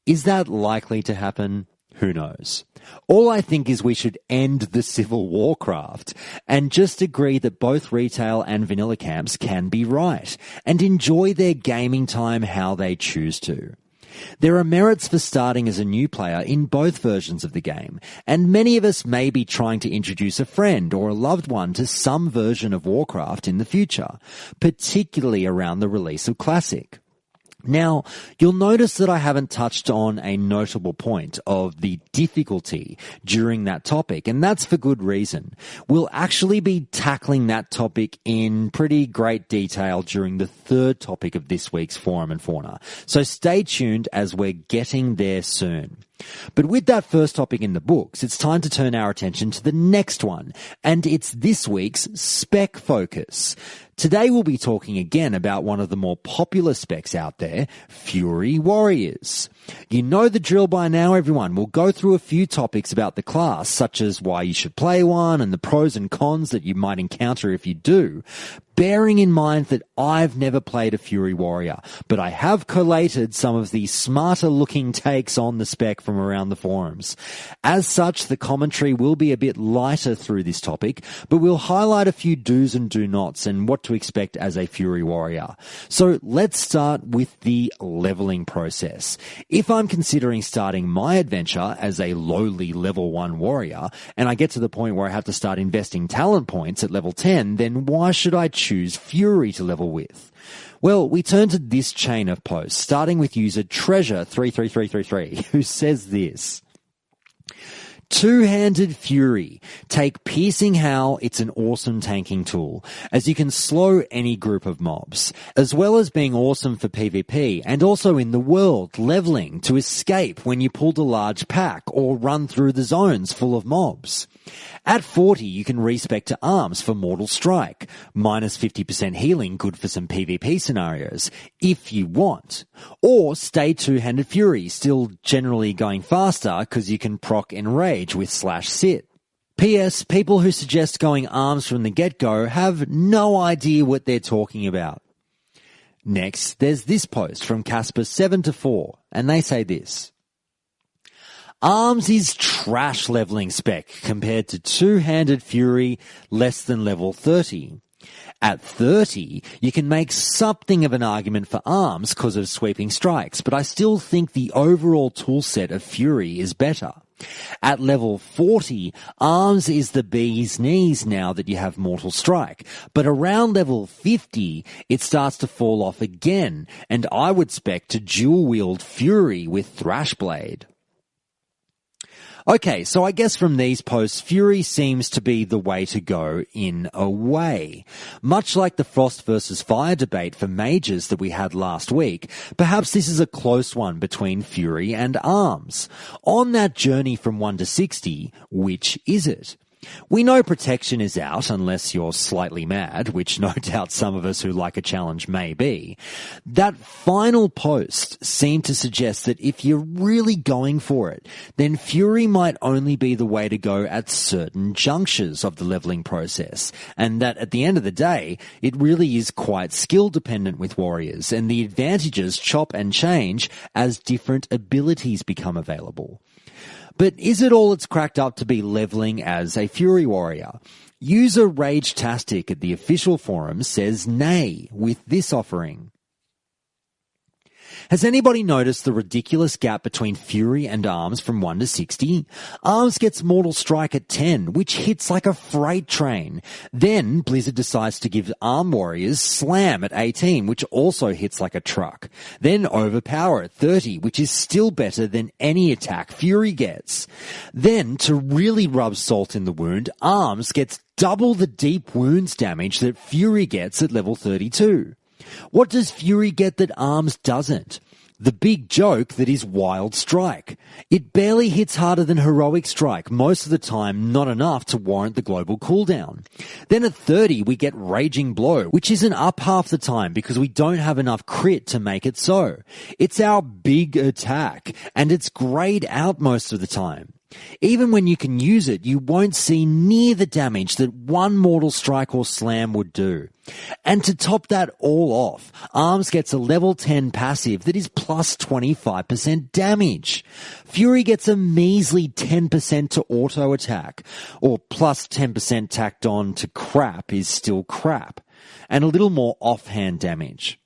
Is that likely to happen? Who knows? All I think is we should end the civil warcraft and just agree that both retail and vanilla camps can be right and enjoy their gaming time how they choose to. There are merits for starting as a new player in both versions of the game, and many of us may be trying to introduce a friend or a loved one to some version of Warcraft in the future, particularly around the release of Classic. Now, you'll notice that I haven't touched on a notable point of the difficulty during that topic, and that's for good reason. We'll actually be tackling that topic in pretty great detail during the third topic of this week's Forum and Fauna, so stay tuned as we're getting there soon. But with that first topic in the books, it's time to turn our attention to the next one, and it's this week's spec focus. Today we'll be talking again about one of the more popular specs out there, Fury Warriors. You know the drill by now, everyone. We'll go through a few topics about the class, such as why you should play one and the pros and cons that you might encounter if you do, bearing in mind that I've never played a Fury Warrior, but I have collated some of the smarter looking takes on the spec from around the forums. As such, the commentary will be a bit lighter through this topic, but we'll highlight a few do's and do nots and what to expect as a Fury Warrior. So let's start with the leveling process. If I'm considering starting my adventure as a lowly level 1 warrior, and I get to the point where I have to start investing talent points at level 10, then why should I choose Fury to level with? Well, we turn to this chain of posts, starting with user Treasure33333, who says this: Two-handed Fury. Take Piercing Howl, it's an awesome tanking tool, as you can slow any group of mobs, as well as being awesome for PvP and also in the world, leveling to escape when you pulled a large pack or run through the zones full of mobs. At 40, you can respec to arms for Mortal Strike, minus 50% healing, good for some PvP scenarios, if you want. Or stay Two-handed Fury, still generally going faster because you can proc Enrage with /sit. P.S. People who suggest going arms from the get-go have no idea what they're talking about. Next, there's this post from Casper7-4, and they say this: Arms is trash leveling spec compared to Two-handed Fury less than level 30. At 30, you can make something of an argument for arms because of sweeping strikes, but I still think the overall toolset of Fury is better. At level 40, arms is the bee's knees now that you have Mortal Strike, but around level 50, it starts to fall off again, and I would spec to dual-wield Fury with Thrashblade. Okay, so I guess from these posts, Fury seems to be the way to go in a way. Much like the Frost versus Fire debate for mages that we had last week, perhaps this is a close one between Fury and Arms. On that journey from 1 to 60, which is it? We know protection is out unless you're slightly mad, which no doubt some of us who like a challenge may be. That final post seemed to suggest that if you're really going for it, then Fury might only be the way to go at certain junctures of the leveling process, and that at the end of the day, it really is quite skill dependent with warriors, and the advantages chop and change as different abilities become available. But is it all it's cracked up to be leveling as a Fury Warrior? User Rage-tastic at the official forum says nay with this offering. Has anybody noticed the ridiculous gap between Fury and Arms from 1 to 60? Arms gets Mortal Strike at 10, which hits like a freight train. Then Blizzard decides to give Arm Warriors Slam at 18, which also hits like a truck. Then Overpower at 30, which is still better than any attack Fury gets. Then, to really rub salt in the wound, Arms gets double the deep wounds damage that Fury gets at level 32. What does Fury get that Arms doesn't? The big joke that is Wild Strike. It barely hits harder than Heroic Strike, most of the time not enough to warrant the global cooldown. Then at 30 we get Raging Blow, which isn't up half the time because we don't have enough crit to make it so. It's our big attack, and it's grayed out most of the time. Even when you can use it, you won't see near the damage that one Mortal Strike or Slam would do. And to top that all off, Arms gets a level 10 passive that is plus 25% damage. Fury gets a measly 10% to auto attack, or plus 10% tacked on to crap is still crap, and a little more offhand damage.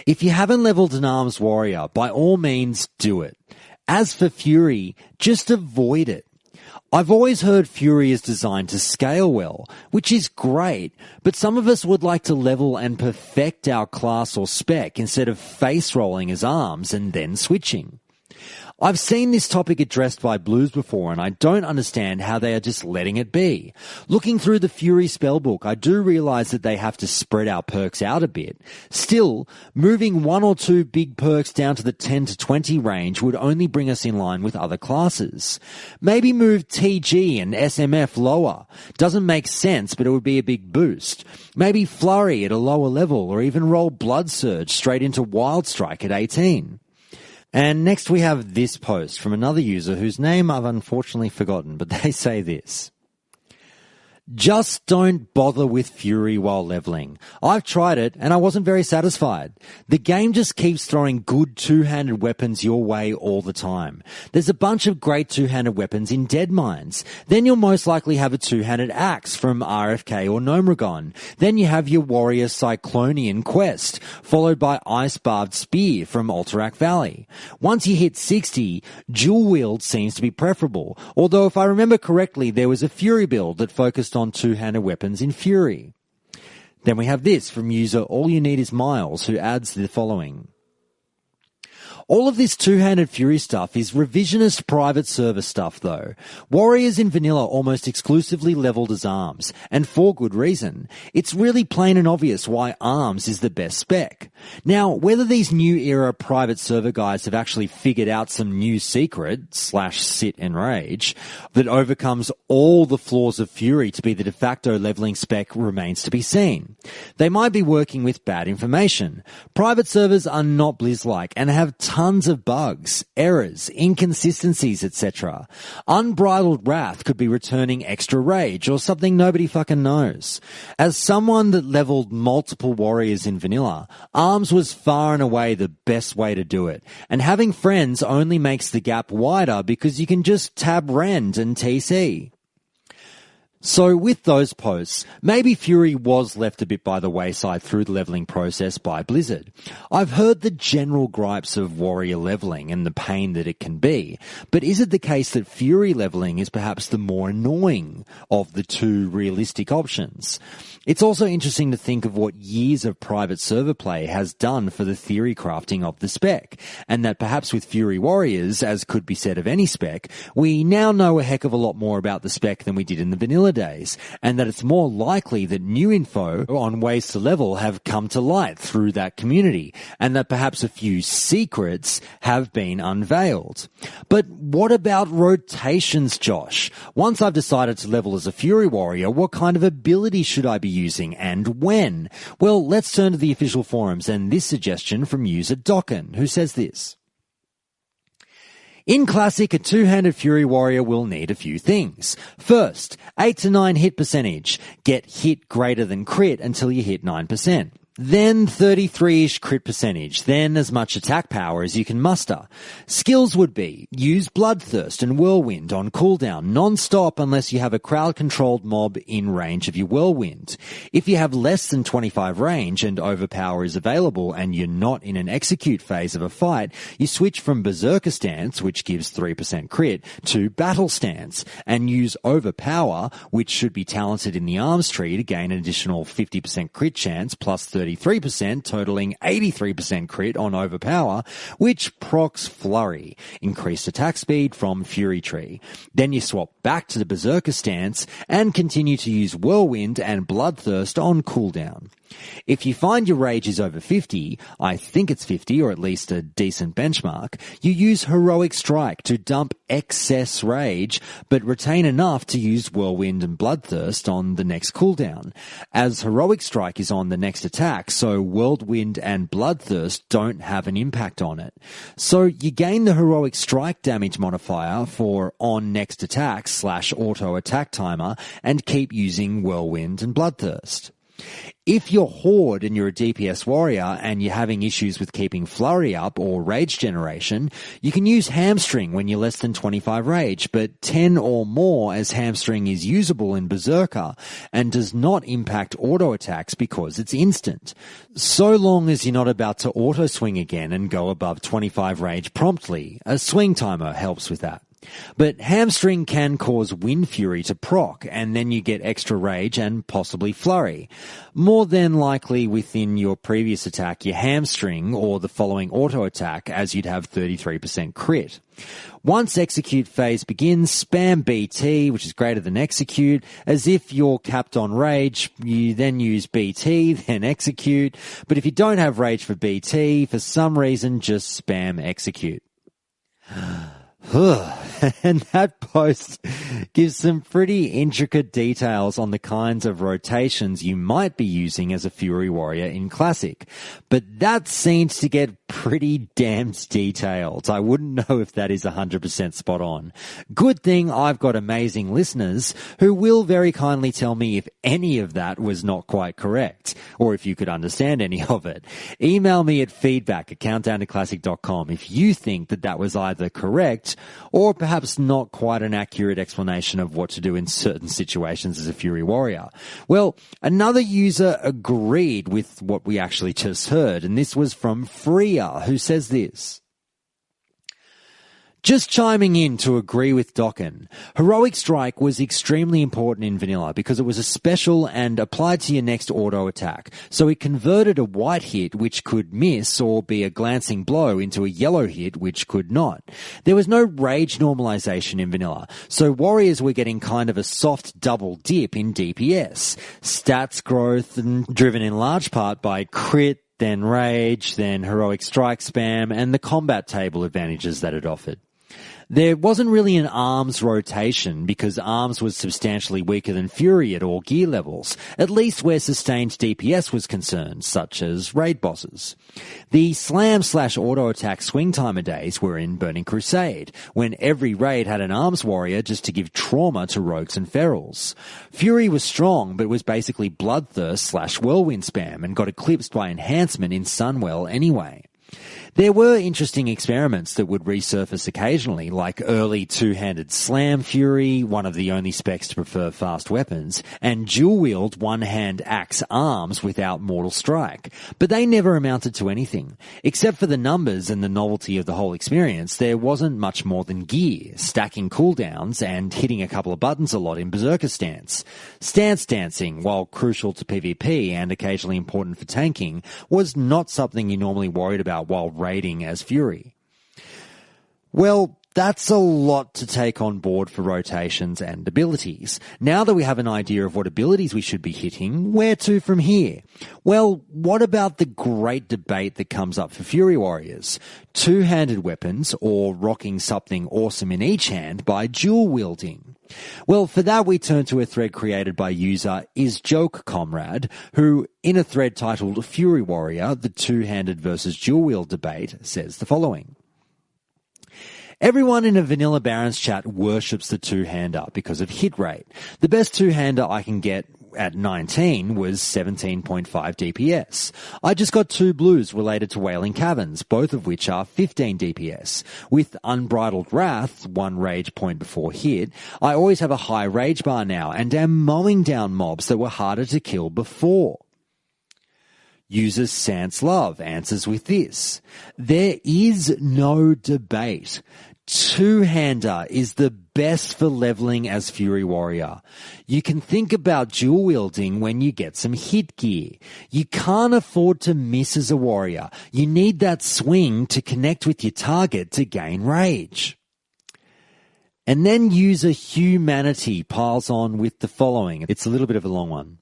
If you haven't leveled an arms warrior, by all means do it. As for Fury, just avoid it. I've always heard Fury is designed to scale well, which is great, but some of us would like to level and perfect our class or spec instead of face rolling as arms and then switching. I've seen this topic addressed by Blues before, and I don't understand how they are just letting it be. Looking through the Fury spellbook, I do realise that they have to spread our perks out a bit. Still, moving one or two big perks down to the 10 to 20 range would only bring us in line with other classes. Maybe move TG and SMF lower. Doesn't make sense, but it would be a big boost. Maybe Flurry at a lower level, or even roll Blood Surge straight into Wild Strike at 18. And next we have this post from another user whose name I've unfortunately forgotten, but they say this. Just don't bother with Fury while leveling. I've tried it and I wasn't very satisfied. The game just keeps throwing good two-handed weapons your way all the time. There's a bunch of great two-handed weapons in Dead Mines. Then you'll most likely have a two-handed axe from RFK or Gnomragon. Then you have your Warrior Cyclonian Quest, followed by Ice-Barbed Spear from Alterac Valley. Once you hit 60, dual wield seems to be preferable, although if I remember correctly there was a Fury build that focused on two-handed weapons in Fury. Then we have this from user All You Need Is Miles, who adds the following. All of this two-handed Fury stuff is revisionist private server stuff though. Warriors in vanilla almost exclusively leveled as arms, and for good reason. It's really plain and obvious why arms is the best spec. Now, whether these new era private server guys have actually figured out some new secret, /sit and rage, that overcomes all the flaws of Fury to be the de facto leveling spec remains to be seen. They might be working with bad information. Private servers are not Blizz-like and have tons of bugs, errors, inconsistencies, etc. Unbridled Wrath could be returning extra rage or something nobody fucking knows. As someone that leveled multiple warriors in vanilla, arms was far and away the best way to do it, and having friends only makes the gap wider because you can just tab rend and TC. So with those posts, maybe Fury was left a bit by the wayside through the leveling process by Blizzard. I've heard the general gripes of warrior leveling and the pain that it can be, but is it the case that Fury leveling is perhaps the more annoying of the two realistic options? It's also interesting to think of what years of private server play has done for the theory crafting of the spec, and that perhaps with Fury Warriors, as could be said of any spec, we now know a heck of a lot more about the spec than we did in the vanilla days, and that it's more likely that new info on ways to level have come to light through that community, and that perhaps a few secrets have been unveiled. But what about rotations, Josh? Once I've decided to level as a Fury Warrior, what kind of ability should I be using and when? Well, let's turn to the official forums and this suggestion from user Dokken, who says this. In Classic, a two-handed Fury Warrior will need a few things. First, 8 to 9 hit percentage. Get hit greater than crit until you hit 9%. Then 33-ish crit percentage, then as much attack power as you can muster. Skills would be, use Bloodthirst and Whirlwind on cooldown non-stop unless you have a crowd-controlled mob in range of your Whirlwind. If you have less than 25 range and Overpower is available and you're not in an execute phase of a fight, you switch from Berserker Stance, which gives 3% crit, to Battle Stance, and use Overpower, which should be talented in the arms tree to gain an additional 50% crit chance plus 33%, totaling 83% crit on Overpower, which procs Flurry, increased attack speed from Fury Tree. Then you swap back to the Berserker Stance and continue to use Whirlwind and Bloodthirst on cooldown. If you find your rage is over 50, I think it's 50 or at least a decent benchmark, you use Heroic Strike to dump excess rage but retain enough to use Whirlwind and Bloodthirst on the next cooldown. As Heroic Strike is on the next attack, so Whirlwind and Bloodthirst don't have an impact on it. So you gain the Heroic Strike damage modifier for on next attack /auto attack timer and keep using Whirlwind and Bloodthirst. If you're Horde and you're a DPS warrior and you're having issues with keeping flurry up or rage generation, you can use hamstring when you're less than 25 rage, but 10 or more as hamstring is usable in Berserker and does not impact auto attacks because it's instant. So long as you're not about to auto swing again and go above 25 rage promptly, a swing timer helps with that. But hamstring can cause Wind Fury to proc, and then you get extra rage and possibly flurry. More than likely within your previous attack, you hamstring or the following auto attack, as you'd have 33% crit. Once execute phase begins, spam BT, which is greater than execute. As if you're capped on rage, you then use BT, then execute. But if you don't have rage for BT, for some reason, just spam execute. And that post gives some pretty intricate details on the kinds of rotations you might be using as a Fury Warrior in Classic. But that seems to get pretty damned detailed. I wouldn't know if that is 100% spot on. Good thing I've got amazing listeners who will very kindly tell me if any of that was not quite correct, or if you could understand any of it. Email me at feedback@countdowntoclassic.com if you think that that was either correct or perhaps not quite an accurate explanation of what to do in certain situations as a Fury Warrior. Well, another user agreed with what we actually just heard, and this was from Freya, who says this. Just chiming in to agree with Dokken. Heroic Strike was extremely important in vanilla because it was a special and applied to your next auto attack. So it converted a white hit which could miss or be a glancing blow into a yellow hit which could not. There was no rage normalization in vanilla, so warriors were getting kind of a soft double dip in DPS. Stats growth driven in large part by crit, then rage, then heroic strike spam, and the combat table advantages that it offered. There wasn't really an arms rotation because arms was substantially weaker than Fury at all gear levels, at least where sustained DPS was concerned, such as raid bosses. The slam/auto attack swing timer days were in Burning Crusade, when every raid had an arms warrior just to give trauma to rogues and ferals. Fury was strong, but was basically bloodthirst/whirlwind spam and got eclipsed by enhancement in Sunwell anyway. There were interesting experiments that would resurface occasionally, like early two-handed Slam Fury, one of the only specs to prefer fast weapons, and dual-wield one-hand axe arms without Mortal Strike. But they never amounted to anything. Except for the numbers and the novelty of the whole experience, there wasn't much more than gear, stacking cooldowns, and hitting a couple of buttons a lot in Berserker stance. Stance dancing, while crucial to PvP and occasionally important for tanking, was not something you normally worried about while raiding as Fury. Well, that's a lot to take on board for rotations and abilities. Now that we have an idea of what abilities we should be hitting, where to from here? Well, what about the great debate that comes up for Fury Warriors? Two-handed weapons or rocking something awesome in each hand by dual-wielding? Well, for that we turn to a thread created by user IsJokeComrade, who, in a thread titled Fury Warrior, the two-handed versus dual-wield debate, says the following. Everyone in a vanilla Barons chat worships the two-hander because of hit rate. The best two-hander I can get at 19 was 17.5 DPS. I just got 2 blues related to Wailing Caverns, both of which are 15 DPS. With Unbridled Wrath, 1 rage point before hit, I always have a high rage bar now and am mowing down mobs that were harder to kill before. User Sans Love answers with this. There is no debate. Two-hander is the best for leveling as Fury Warrior. You can think about dual wielding when you get some hit gear. You can't afford to miss as a warrior. You need that swing to connect with your target to gain rage. And then user Humanity piles on with the following. It's a little bit of a long one.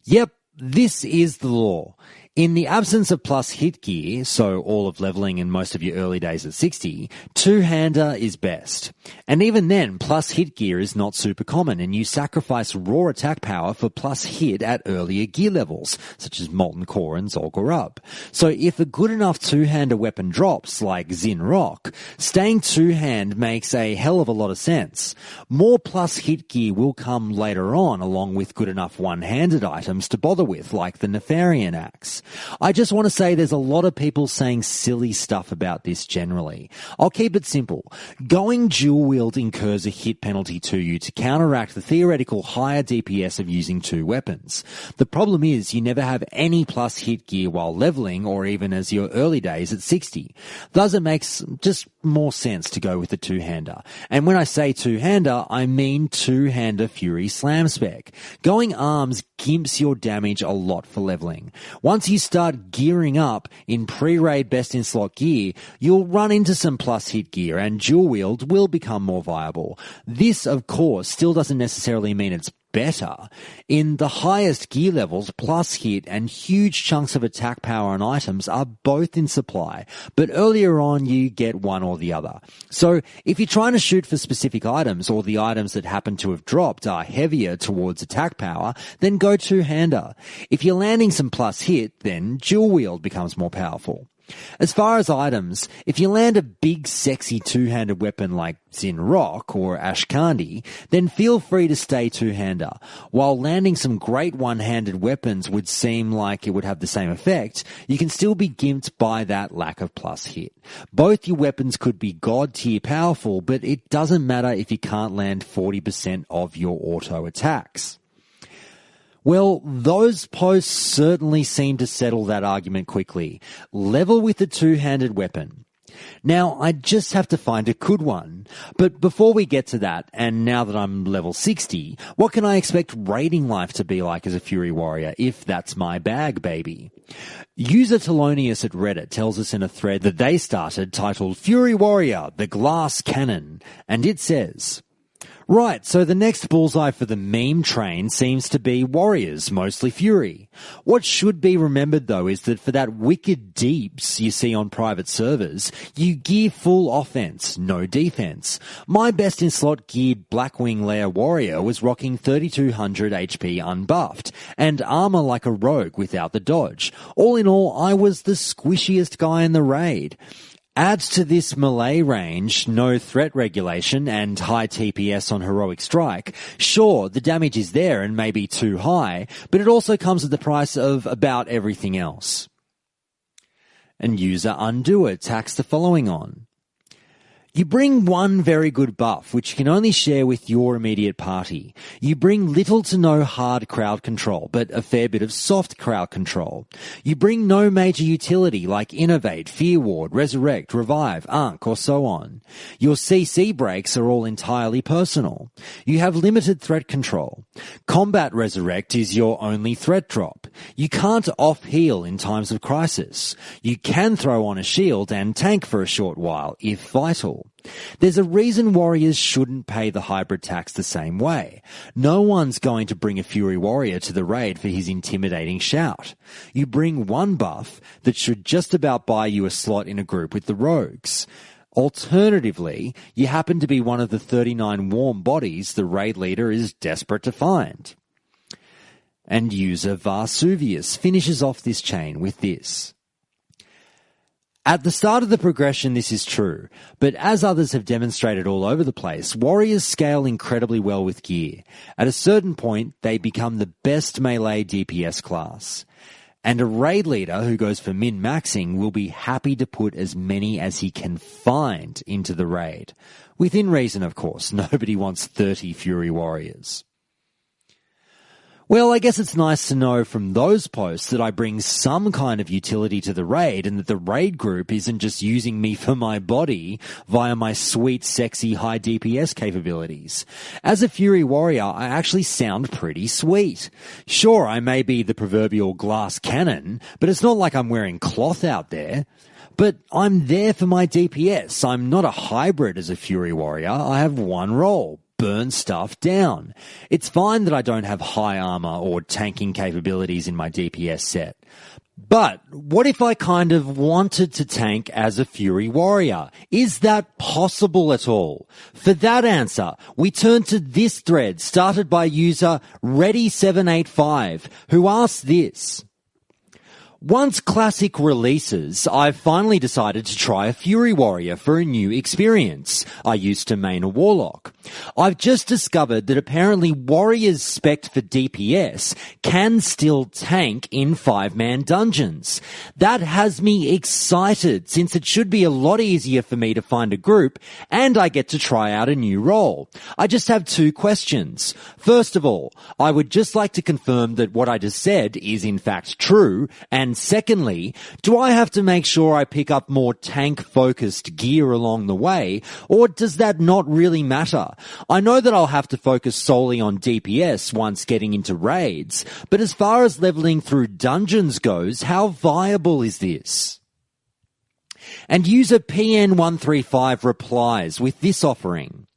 Yep. This is the law. In the absence of plus hit gear, so all of leveling in most of your early days at 60, two-hander is best. And even then, plus hit gear is not super common, and you sacrifice raw attack power for plus hit at earlier gear levels, such as Molten Core and Zolgar Up. So if a good enough two-hander weapon drops, like Zin Rock, staying two-hand makes a hell of a lot of sense. More plus hit gear will come later on, along with good enough one-handed items to bother with, like the Nefarian Axe. I just want to say there's a lot of people saying silly stuff about this generally. I'll keep it simple. Going dual wield incurs a hit penalty to you to counteract the theoretical higher DPS of using two weapons. The problem is you never have any plus hit gear while leveling or even as your early days at 60. Thus it makes just more sense to go with the two-hander. And when I say two-hander, I mean two-hander Fury Slam Spec. Going arms gimps your damage a lot for leveling. Once you start gearing up in pre-raid best-in-slot gear, you'll run into some plus hit gear and dual wield will become more viable. This, of course, still doesn't necessarily mean it's better. In the highest gear levels, plus hit and huge chunks of attack power and items are both in supply, but earlier on you get one or the other. So if you're trying to shoot for specific items or the items that happen to have dropped are heavier towards attack power, then go two-hander. If you're landing some plus hit, then dual wield becomes more powerful. As far as items, if you land a big sexy two-handed weapon like Zin Rock or Ashkandi, then feel free to stay two-hander. While landing some great one-handed weapons would seem like it would have the same effect, you can still be gimped by that lack of plus hit. Both your weapons could be god tier powerful, but it doesn't matter if you can't land 40% of your auto attacks. Well, those posts certainly seem to settle that argument quickly. Level with a two-handed weapon. Now, I just have to find a good one. But before we get to that, and now that I'm level 60, what can I expect raiding life to be like as a Fury Warrior, if that's my bag, baby? User Telonius at Reddit tells us in a thread that they started titled Fury Warrior, the Glass Cannon, and it says, right, so the next bullseye for the meme train seems to be warriors, mostly Fury. What should be remembered, though, is that for that wicked deeps you see on private servers, you gear full offense, no defense. My best-in-slot geared Blackwing Lair warrior was rocking 3200 HP unbuffed, and armor like a rogue without the dodge. All in all, I was the squishiest guy in the raid. Add to this melee range, no threat regulation, and high TPS on Heroic Strike. Sure, the damage is there and maybe too high, but it also comes at the price of about everything else. And user Undoer tacks the following on. You bring one very good buff, which you can only share with your immediate party. You bring little to no hard crowd control, but a fair bit of soft crowd control. You bring no major utility like Innovate, Fear Ward, Resurrect, Revive, Ankh, or so on. Your CC breaks are all entirely personal. You have limited threat control. Combat Resurrect is your only threat drop. You can't off-heal in times of crisis. You can throw on a shield and tank for a short while, if vital. There's a reason warriors shouldn't pay the hybrid tax the same way. No one's going to bring a Fury Warrior to the raid for his intimidating shout. You bring one buff that should just about buy you a slot in a group with the rogues. Alternatively, you happen to be one of the 39 warm bodies the raid leader is desperate to find. And user Varsuvius finishes off this chain with this. At the start of the progression, this is true, but as others have demonstrated all over the place, warriors scale incredibly well with gear. At a certain point, they become the best melee DPS class. And a raid leader who goes for min-maxing will be happy to put as many as he can find into the raid. Within reason, of course. Nobody wants 30 Fury Warriors. Well, I guess it's nice to know from those posts that I bring some kind of utility to the raid and that the raid group isn't just using me for my body via my sweet, sexy, high DPS capabilities. As a Fury Warrior, I actually sound pretty sweet. Sure, I may be the proverbial glass cannon, but it's not like I'm wearing cloth out there. But I'm there for my DPS. I'm not a hybrid as a Fury Warrior. I have one role. burn stuff down. It's fine that I don't have high armor or tanking capabilities in my DPS set. But what if I kind of wanted to tank as a Fury Warrior? Is that possible at all? For that answer, we turn to this thread started by user Ready785, who asks this. Once Classic releases, I've finally decided to try a Fury Warrior for a new experience. I used to main a Warlock. I've just discovered that apparently Warriors spec'd for DPS can still tank in 5-man dungeons. That has me excited since it should be a lot easier for me to find a group and I get to try out a new role. I just have 2 questions. First of all, I would just like to confirm that what I just said is in fact true, and secondly, do I have to make sure I pick up more tank-focused gear along the way, or does that not really matter? I know that I'll have to focus solely on DPS once getting into raids, but as far as leveling through dungeons goes, how viable is this? And user PN135 replies with this offering.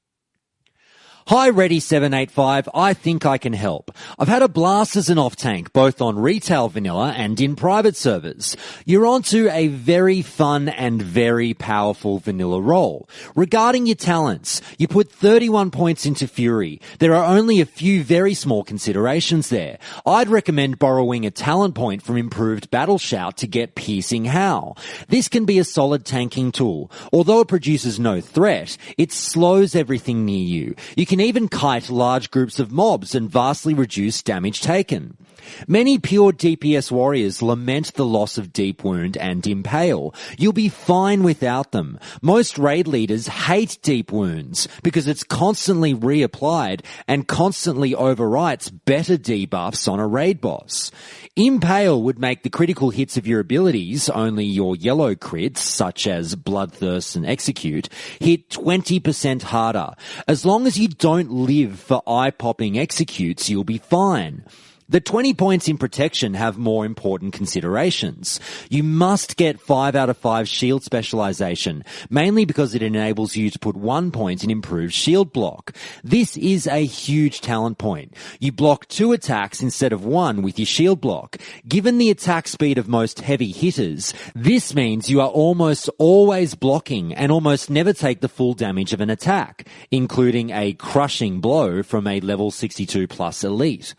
Hi Ready785, I think I can help. I've had a blast as an off-tank, both on retail vanilla and in private servers. You're onto a very fun and very powerful vanilla role. Regarding your talents, you put 31 points into Fury. There are only a few very small considerations there. I'd recommend borrowing a talent point from Improved Battle Shout to get Piercing Howl. This can be a solid tanking tool. Although it produces no threat, it slows everything near you. You can even kite large groups of mobs and vastly reduce damage taken. Many pure DPS warriors lament the loss of Deep Wound and Impale. You'll be fine without them. Most raid leaders hate Deep Wounds because it's constantly reapplied and constantly overwrites better debuffs on a raid boss. Impale would make the critical hits of your abilities, only your yellow crits, such as Bloodthirst and Execute, hit 20% harder. As long as you don't live for eye-popping executes, you'll be fine. The 20 points in protection have more important considerations. You must get 5 out of 5 shield specialization, mainly because it enables you to put 1 point in improved shield block. This is a huge talent point. You block 2 attacks instead of 1 with your shield block. Given the attack speed of most heavy hitters, this means you are almost always blocking and almost never take the full damage of an attack, including a crushing blow from a level 62 plus elite.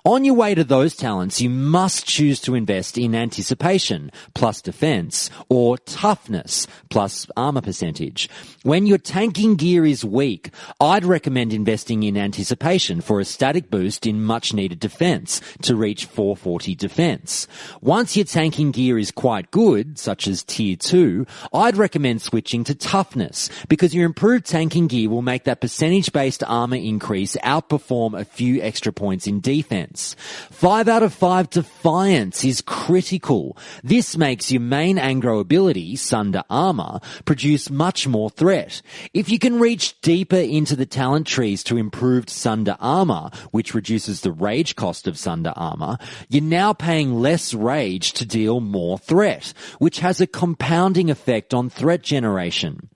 On your way to those talents, you must choose to invest in Anticipation plus Defense or Toughness plus armor percentage. When your tanking gear is weak, I'd recommend investing in Anticipation for a static boost in much needed defense to reach 440 defense. Once your tanking gear is quite good, such as tier 2, I'd recommend switching to Toughness because your improved tanking gear will make that percentage-based armor increase outperform a few extra points in defense. 5 out of 5 Defiance is critical. This makes your main aggro ability, Sunder Armor, produce much more threat. If you can reach deeper into the talent trees to improved Sunder Armor, which reduces the rage cost of Sunder Armor, you're now paying less rage to deal more threat, which has a compounding effect on threat generation.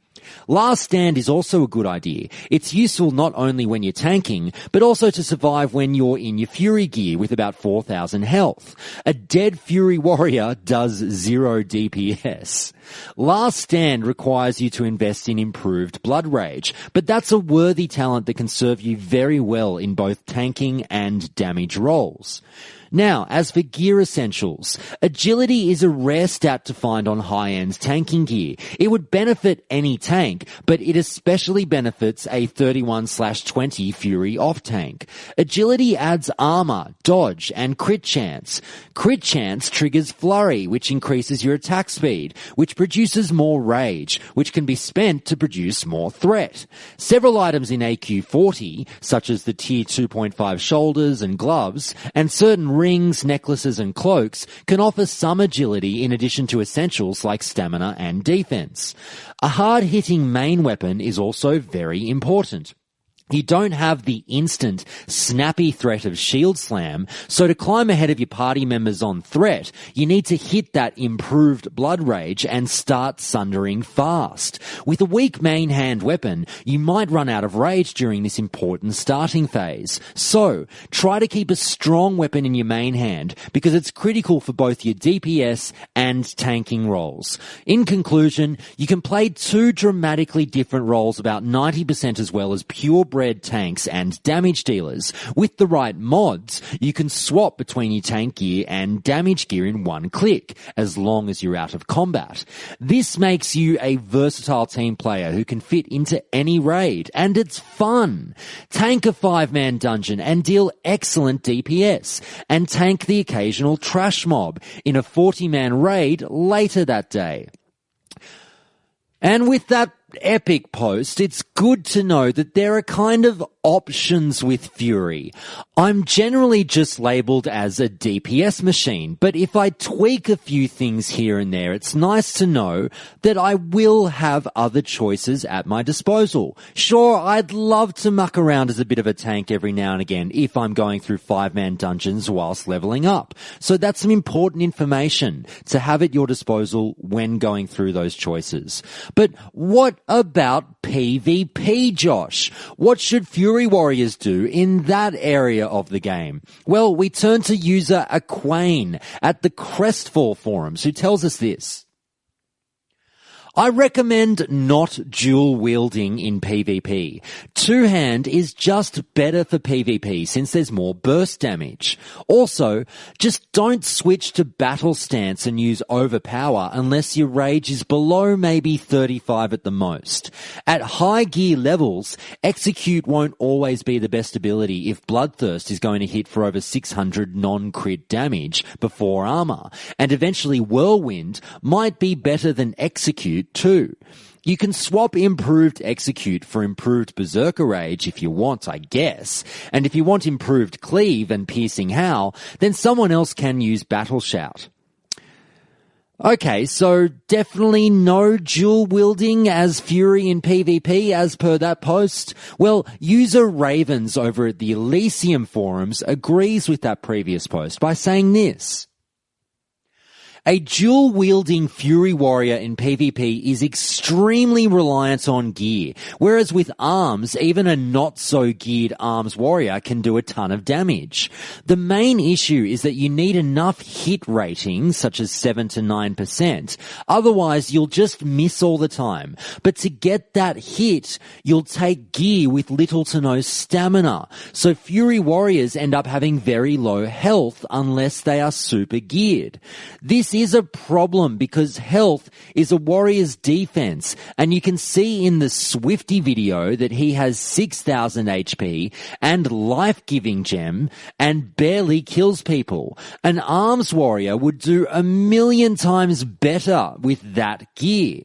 Last Stand is also a good idea. It's useful not only when you're tanking, but also to survive when you're in your Fury gear with about 4,000 health. A dead Fury Warrior does 0 DPS. Last Stand requires you to invest in improved Blood Rage, but that's a worthy talent that can serve you very well in both tanking and damage roles. Now, as for gear essentials, agility is a rare stat to find on high-end tanking gear. It would benefit any tank, but it especially benefits a 31/20 Fury off-tank. Agility adds armor, dodge, and crit chance. Crit chance triggers flurry, which increases your attack speed, which produces more rage, which can be spent to produce more threat. Several items in AQ40, such as the tier 2.5 shoulders and gloves, and certain rings, necklaces, and cloaks can offer some agility in addition to essentials like stamina and defense. A hard-hitting main weapon is also very important. You don't have the instant, snappy threat of shield slam, so to climb ahead of your party members on threat, you need to hit that improved blood rage and start sundering fast. With a weak main hand weapon, you might run out of rage during this important starting phase. So, try to keep a strong weapon in your main hand, because it's critical for both your DPS and tanking roles. In conclusion, you can play two dramatically different roles about 90% as well as purebred tanks and damage dealers. With the right mods, you can swap between your tank gear and damage gear in one click, as long as you're out of combat. This makes you a versatile team player who can fit into any raid, and it's fun. Tank a 5-man dungeon and deal excellent DPS, and tank the occasional trash mob in a 40-man raid later that day. And with that epic post, it's good to know that there are kind of options with Fury. I'm generally just labelled as a DPS machine, but if I tweak a few things here and there, it's nice to know that I will have other choices at my disposal. Sure, I'd love to muck around as a bit of a tank every now and again if I'm going through 5-man dungeons whilst levelling up. So that's some important information to have at your disposal when going through those choices. But what about PvP, Josh? What should Fury Warriors do in that area of the game? Well, we turn to user Aquane at the Crestfall forums, who tells us this. I recommend not dual wielding in PvP. Two-hand is just better for PvP since there's more burst damage. Also, just don't switch to battle stance and use overpower unless your rage is below maybe 35 at the most. At high gear levels, execute won't always be the best ability if Bloodthirst is going to hit for over 600 non-crit damage before armor, and eventually Whirlwind might be better than execute too. You can swap improved execute for improved berserker rage if you want, I guess. And if you want improved cleave and piercing howl, then someone else can use battle shout. Okay, so definitely no dual wielding as Fury in PvP as per that post. Well, user Ravens over at the Elysium forums agrees with that previous post by saying this. A dual-wielding Fury Warrior in PvP is extremely reliant on gear, whereas with arms, even a not-so-geared arms warrior can do a ton of damage. The main issue is that you need enough hit ratings, such as 7 to 9%, otherwise you'll just miss all the time. But to get that hit, you'll take gear with little to no stamina, so Fury Warriors end up having very low health unless they are super geared. This is a problem because health is a warrior's defense, and you can see in the Swifty video that he has 6,000 HP and life-giving gem and barely kills people. An arms warrior would do 1,000,000 times better with that gear.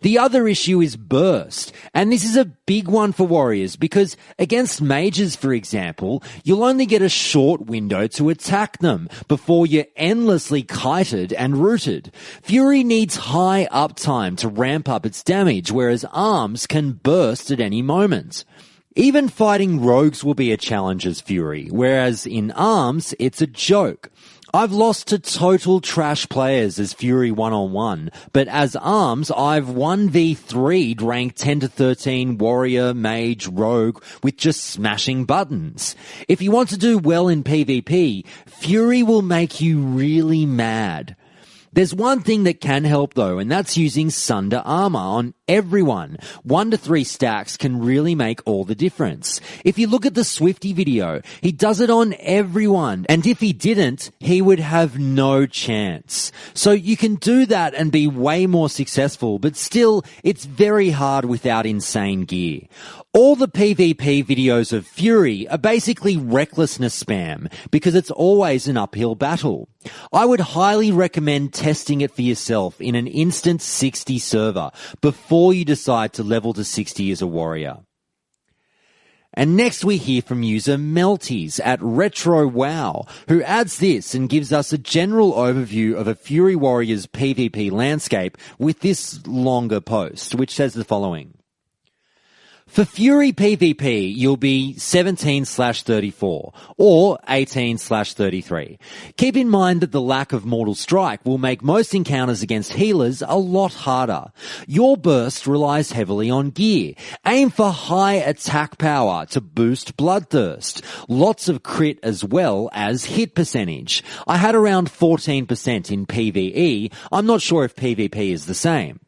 The other issue is burst, and this is a big one for warriors because against mages, for example, you'll only get a short window to attack them before you're endlessly kited and rooted. Fury needs high uptime to ramp up its damage, whereas arms can burst at any moment. Even fighting rogues will be a challenge as Fury, whereas in arms, it's a joke. I've lost to total trash players as Fury 1-on-1, but as arms, I've 1v3'd ranked 10 to 13 warrior, mage, rogue with just smashing buttons. If you want to do well in PvP, Fury will make you really mad. There's one thing that can help though, and that's using Sunder armor on everyone. 1 to 3 stacks can really make all the difference. If you look at the Swifty video, he does it on everyone, and if he didn't, he would have no chance. So you can do that and be way more successful, but still, it's very hard without insane gear. All the PvP videos of Fury are basically recklessness spam because it's always an uphill battle. I would highly recommend testing it for yourself in an instant 60 server before you decide to level to 60 as a warrior. And next we hear from user Melties at Retro WoW, who adds this and gives us a general overview of a Fury Warrior's PvP landscape with this longer post, which says the following. For Fury PvP, you'll be 17/34 or 18/33. Keep in mind that the lack of Mortal Strike will make most encounters against healers a lot harder. Your burst relies heavily on gear. Aim for high attack power to boost Bloodthirst. Lots of crit as well as hit percentage. I had around 14% in PvE. I'm not sure if PvP is the same.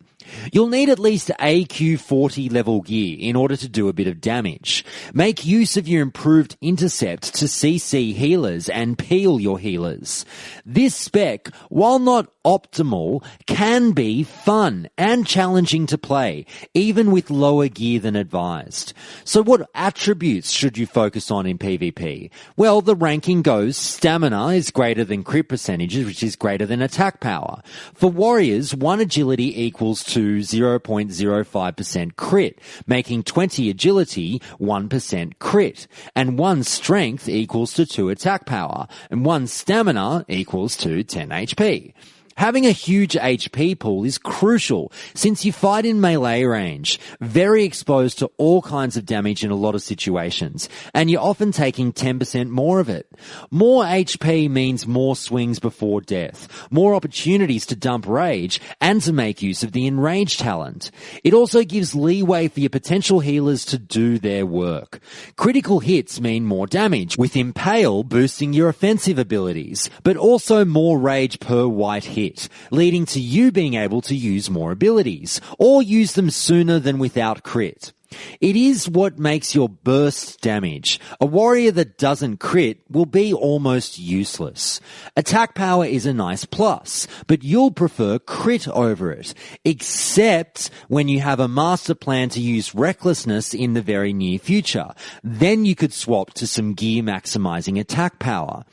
You'll need at least AQ40 level gear in order to do a bit of damage. Make use of your improved intercept to CC healers and peel your healers. This spec, while not optimal, can be fun and challenging to play, even with lower gear than advised. So what attributes should you focus on in PvP? Well, the ranking goes stamina is greater than crit percentages, which is greater than attack power. For warriors, 1 agility equals to 0.05% crit, making 20 agility 1% crit, and 1 strength equals to 2 attack power, and 1 stamina equals to 10 HP. Having a huge HP pool is crucial since you fight in melee range, very exposed to all kinds of damage in a lot of situations, and you're often taking 10% more of it. More HP means more swings before death, more opportunities to dump rage, and to make use of the enrage talent. It also gives leeway for your potential healers to do their work. Critical hits mean more damage, with Impale boosting your offensive abilities, but also more rage per white hit, leading to you being able to use more abilities, or use them sooner than without crit. It is what makes your burst damage. A warrior that doesn't crit will be almost useless. Attack power is a nice plus, but you'll prefer crit over it, except when you have a master plan to use recklessness in the very near future. Then you could swap to some gear maximizing attack power.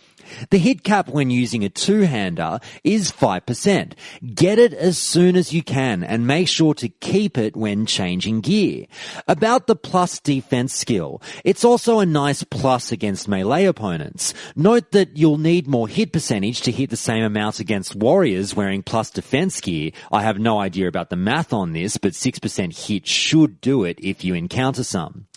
The hit cap when using a two-hander is 5%. Get it as soon as you can and make sure to keep it when changing gear. About the plus defense skill, it's also a nice plus against melee opponents. Note that you'll need more hit percentage to hit the same amount against warriors wearing plus defense gear. I have no idea about the math on this, but 6% hit should do it if you encounter some.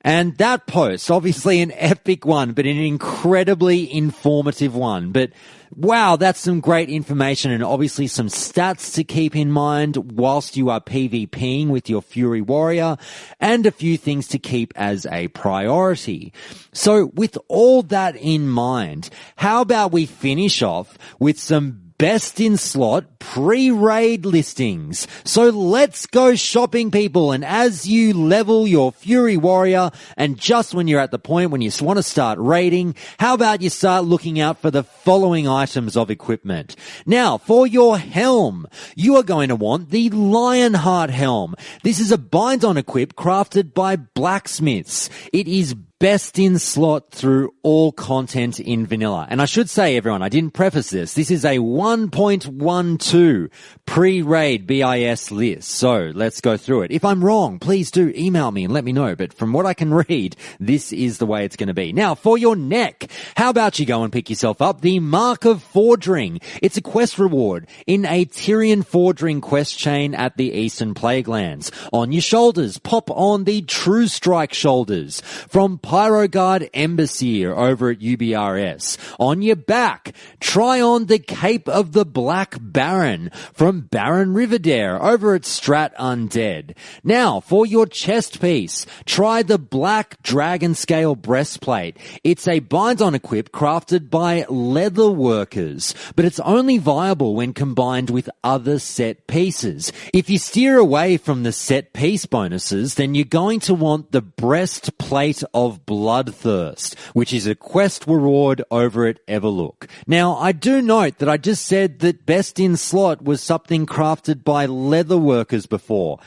And that post, obviously an epic one, but an incredibly informative one. But wow, that's some great information and obviously some stats to keep in mind whilst you are PvPing with your Fury Warrior, and a few things to keep as a priority. So with all that in mind, how about we finish off with some best in slot pre-raid listings. So let's go shopping, people. And as you level your Fury Warrior, and just when you're at the point when you want to start raiding, how about you start looking out for the following items of equipment? Now, for your helm, you are going to want the Lionheart helm. This is a bind-on equip crafted by blacksmiths. It is best in slot through all content in vanilla. And I should say, everyone, I didn't preface this. This is a 1.12 pre-raid BIS list. So let's go through it. If I'm wrong, please do email me and let me know. But from what I can read, this is the way it's going to be. Now, for your neck, how about you go and pick yourself up the Mark of Fordring? It's a quest reward in a Tyrian Fordring quest chain at the Eastern Plaguelands. On your shoulders, pop on the True Strike shoulders from Pyroguard Embassy over at UBRS. On your back, try on the Cape of the Black Baron from Baron Riverdare over at Strat Undead. Now, for your chest piece, try the Black Dragon Scale Breastplate. It's a bind-on equip crafted by leather workers, but it's only viable when combined with other set pieces. If you steer away from the set piece bonuses, then you're going to want the Breastplate of Bloodthirst, which is a quest reward over at Everlook. Now, I do note that I just said that best in slot was something crafted by leather workers before.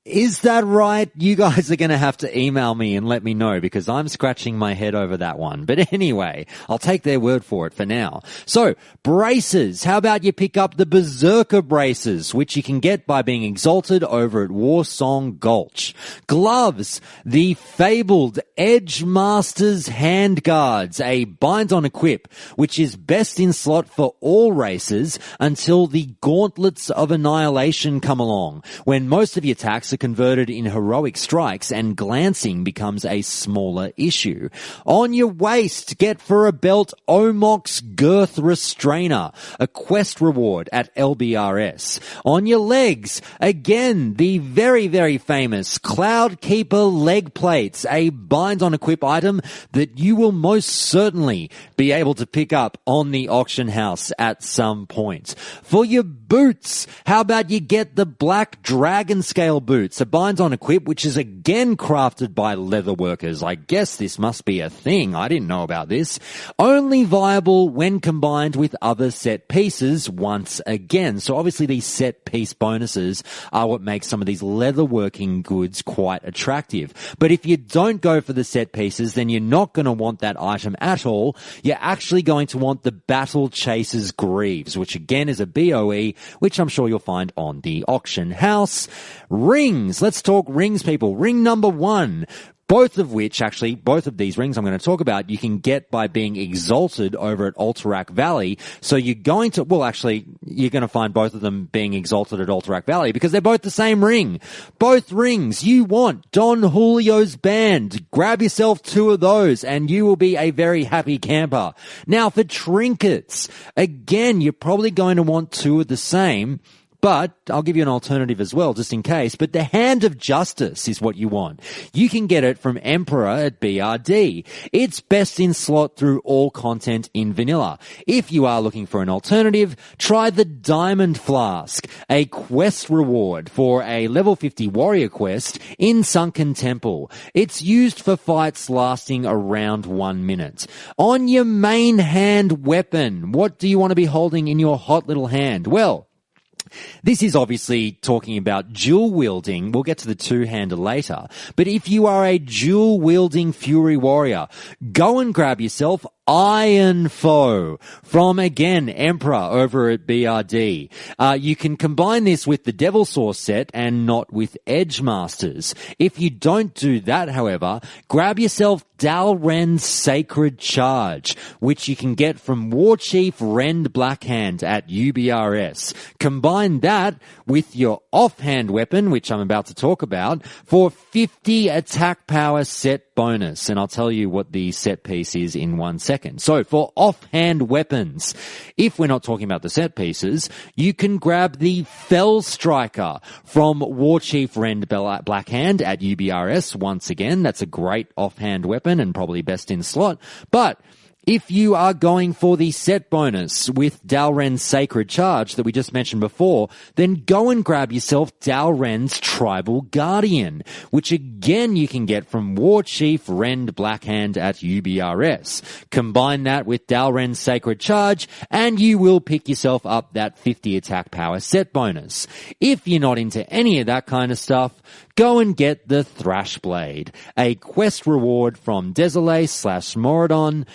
Is that right? You guys are going to have to email me and let me know, because I'm scratching my head over that one. But anyway, I'll take their word for it for now. So, braces. How about you pick up the Berserker braces, which you can get by being exalted over at Warsong Gulch. Gloves. The fabled Edge Masters handguards, a bind-on equip, which is best in slot for all races until the Gauntlets of Annihilation come along, when most of your attacks are converted in heroic strikes and glancing becomes a smaller issue. On your waist, get for a belt Omok's Girth Restrainer, a quest reward at LBRS. On your legs, again, the very, very famous Cloud Keeper leg plates, a bind-on-equip item that you will most certainly be able to pick up on the auction house at some point. For your boots, how about you get the Black Dragon Scale boots, a bind-on-equip which is again crafted by leatherworkers. I guess this must be a thing. I didn't know about this. Only viable when combined with other set pieces once again. So obviously these set piece bonuses are what makes some of these leatherworking goods quite attractive. But if you don't go for the set pieces, then you're not going to want that item at all. You're actually going to want the Battle Chasers Greaves, which again is a BOE, which I'm sure you'll find on the auction house. Rings. Let's talk rings, people. Ring number 1. Both of these rings I'm going to talk about, you can get by being exalted over at Alterac Valley. So you're going to find both of them being exalted at Alterac Valley because they're both the same ring. Both rings you want. Don Julio's band. Grab yourself 2 of those and you will be a very happy camper. Now for trinkets, again, you're probably going to want 2 of the same. But I'll give you an alternative as well, just in case. But the Hand of Justice is what you want. You can get it from Emperor at BRD. It's best in slot through all content in vanilla. If you are looking for an alternative, try the Diamond Flask, a quest reward for a level 50 warrior quest in Sunken Temple. It's used for fights lasting around 1 minute. On your main hand weapon, what do you want to be holding in your hot little hand? Well, this is obviously talking about dual wielding. We'll get to the two-hander later. But if you are a dual wielding Fury Warrior, go and grab yourself Iron Foe from, again, Emperor over at BRD. You can combine this with the Devil Source set and not with Edge Masters. If you don't do that, however, grab yourself Dalren's Sacred Charge, which you can get from War Chief Rend Blackhand at UBRS. Combine that with your offhand weapon, which I'm about to talk about, for 50 attack power set bonus. And I'll tell you what the set piece is in 1 second. So for offhand weapons, if we're not talking about the set pieces, you can grab the Fell Striker from War Chief Rend Blackhand at UBRS. Once again, that's a great offhand weapon and probably best in slot. But if you are going for the set bonus with Dalren's Sacred Charge that we just mentioned before, then go and grab yourself Dalren's Tribal Guardian, which again you can get from War Chief Rend Blackhand at UBRS. Combine that with Dalren's Sacred Charge and you will pick yourself up that 50 attack power set bonus. If you're not into any of that kind of stuff, go and get the Thrashblade, a quest reward from Desolate/Moradon,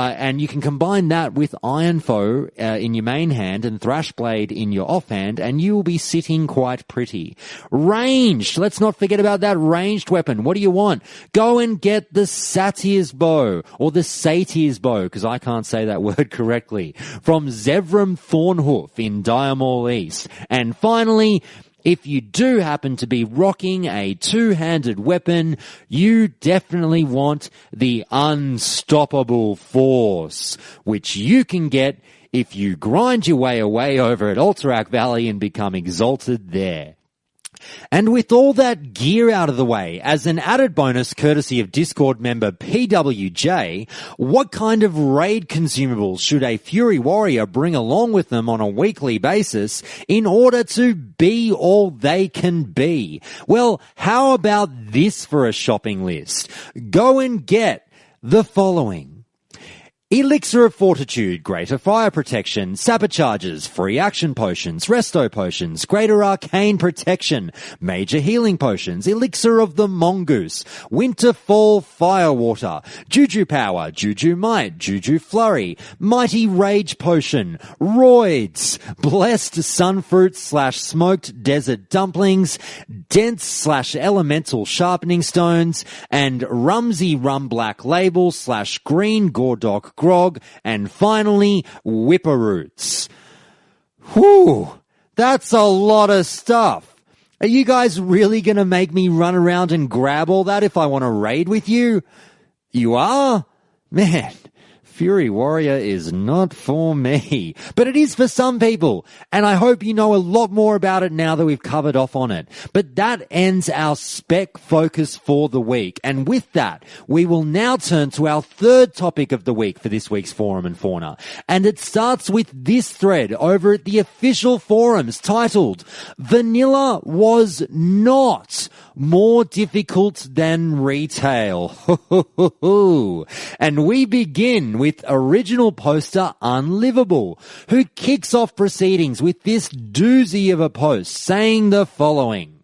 and you can combine that with Iron Foe in your main hand and Thrashblade in your offhand, and you will be sitting quite pretty. Ranged, let's not forget about that ranged weapon. What do you want? Go and get the Satyr's Bow, or the Satyr's Bow, because I can't say that word correctly, from Zevram Thornhoof in Diamol East. And finally, if you do happen to be rocking a two-handed weapon, you definitely want the Unstoppable Force, which you can get if you grind your way away over at Alterac Valley and become exalted there. And with all that gear out of the way, as an added bonus courtesy of Discord member PWJ, what kind of raid consumables should a Fury Warrior bring along with them on a weekly basis in order to be all they can be? Well, how about this for a shopping list? Go and get the following. Elixir of Fortitude, greater fire protection, sapper charges, free action potions, resto potions, greater arcane protection, major healing potions, elixir of the mongoose, winterfall firewater, juju power, juju might, juju flurry, mighty rage potion, roids, blessed sunfruit/smoked desert dumplings, dense/elemental sharpening stones, and rumsy rum black label/green Gordok grog, and finally, Whipper Roots. Whew, that's a lot of stuff. Are you guys really gonna make me run around and grab all that if I want to raid with you? You are? Man, Fury Warrior is not for me, but it is for some people, and I hope you know a lot more about it now that we've covered off on it. But that ends our spec focus for the week, and with that, we will now turn to our third topic of the week for this week's Forum and Fauna, and it starts with this thread over at the official forums titled, "Vanilla was not more difficult than retail." And we begin with original poster Unlivable, who kicks off proceedings with this doozy of a post saying the following.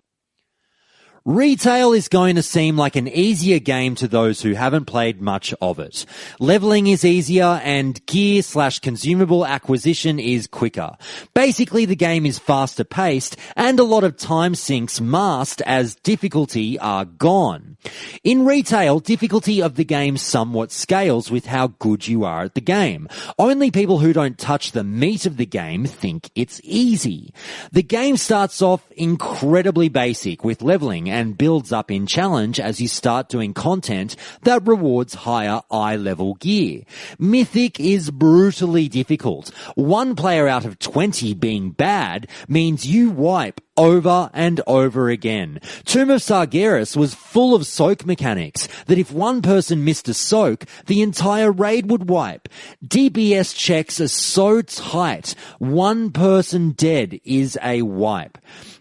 Retail is going to seem like an easier game to those who haven't played much of it. Leveling is easier and gear/consumable acquisition is quicker. Basically, the game is faster paced and a lot of time sinks masked as difficulty are gone. In retail, difficulty of the game somewhat scales with how good you are at the game. Only people who don't touch the meat of the game think it's easy. The game starts off incredibly basic with leveling and builds up in challenge as you start doing content that rewards higher eye-level gear. Mythic is brutally difficult. One player out of 20 being bad means you wipe over and over again. Tomb of Sargeras was full of soak mechanics that if one person missed a soak, the entire raid would wipe. DPS checks are so tight, one person dead is a wipe.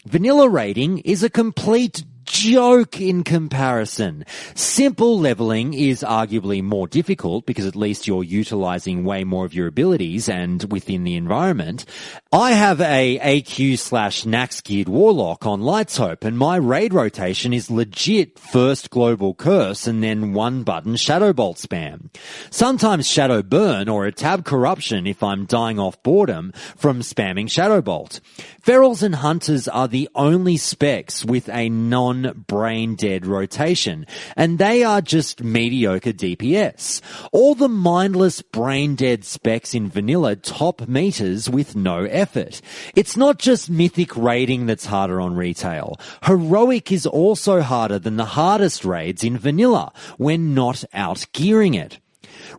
Vanilla raiding is a complete joke in comparison. Simple leveling is arguably more difficult because at least you're utilizing way more of your abilities and within the environment. I have a AQ/Nax geared Warlock on Light's Hope, and my raid rotation is legit first Global Curse and then one button Shadow Bolt spam. Sometimes Shadow Burn or a Tab Corruption if I'm dying off boredom from spamming Shadow Bolt. Ferals and Hunters are the only specs with a non-brain dead rotation, and they are just mediocre DPS. All the mindless brain dead specs in vanilla top meters with no effort. It's not just mythic raiding that's harder on retail. Heroic is also harder than the hardest raids in vanilla when not out gearing it.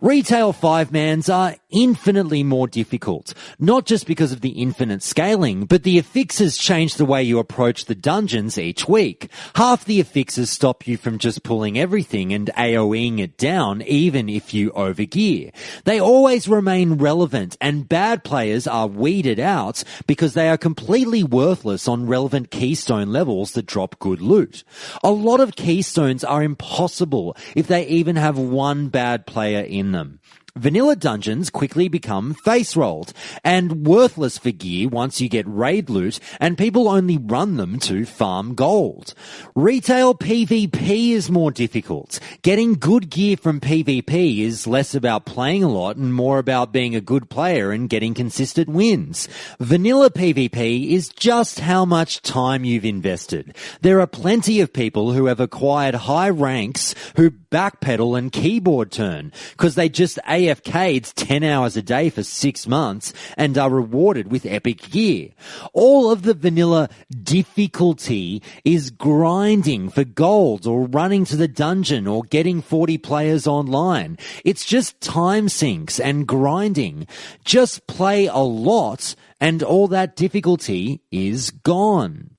Retail 5-mans are infinitely more difficult, not just because of the infinite scaling, but the affixes change the way you approach the dungeons each week. Half the affixes stop you from just pulling everything and AoEing it down even if you overgear. They always remain relevant, and bad players are weeded out because they are completely worthless on relevant keystone levels that drop good loot. A lot of keystones are impossible if they even have one bad player in them. Vanilla dungeons quickly become face-rolled and worthless for gear once you get raid loot, and people only run them to farm gold. Retail PvP is more difficult. Getting good gear from PvP is less about playing a lot and more about being a good player and getting consistent wins. Vanilla PvP is just how much time you've invested. There are plenty of people who have acquired high ranks who backpedal and keyboard turn because they just AFK'd 10 hours a day for 6 months and are rewarded with epic gear. All of the vanilla difficulty is grinding for gold or running to the dungeon or getting 40 players online. It's just time sinks and grinding. Just play a lot and all that difficulty is gone.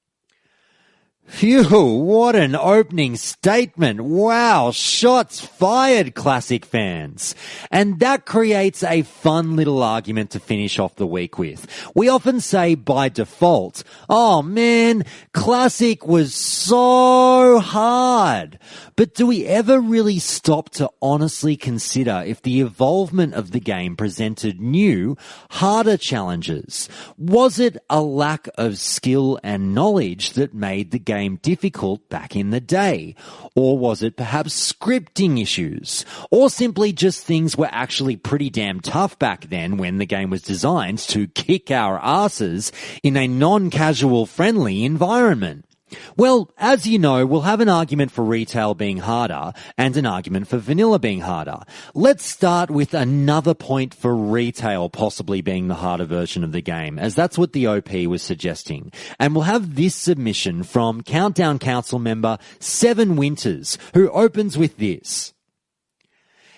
Phew, what an opening statement. Wow, shots fired, Classic fans. And that creates a fun little argument to finish off the week with. We often say by default, oh man, Classic was so hard. But do we ever really stop to honestly consider if the evolvement of the game presented new, harder challenges? Was it a lack of skill and knowledge that made the game difficult back in the day? Or was it perhaps scripting issues? Or simply just things were actually pretty damn tough back then when the game was designed to kick our asses in a non-casual friendly environment? Well, as you know, we'll have an argument for retail being harder and an argument for vanilla being harder. Let's start with another point for retail possibly being the harder version of the game, as that's what the OP was suggesting. And we'll have this submission from Countdown Council member Seven Winters, who opens with this.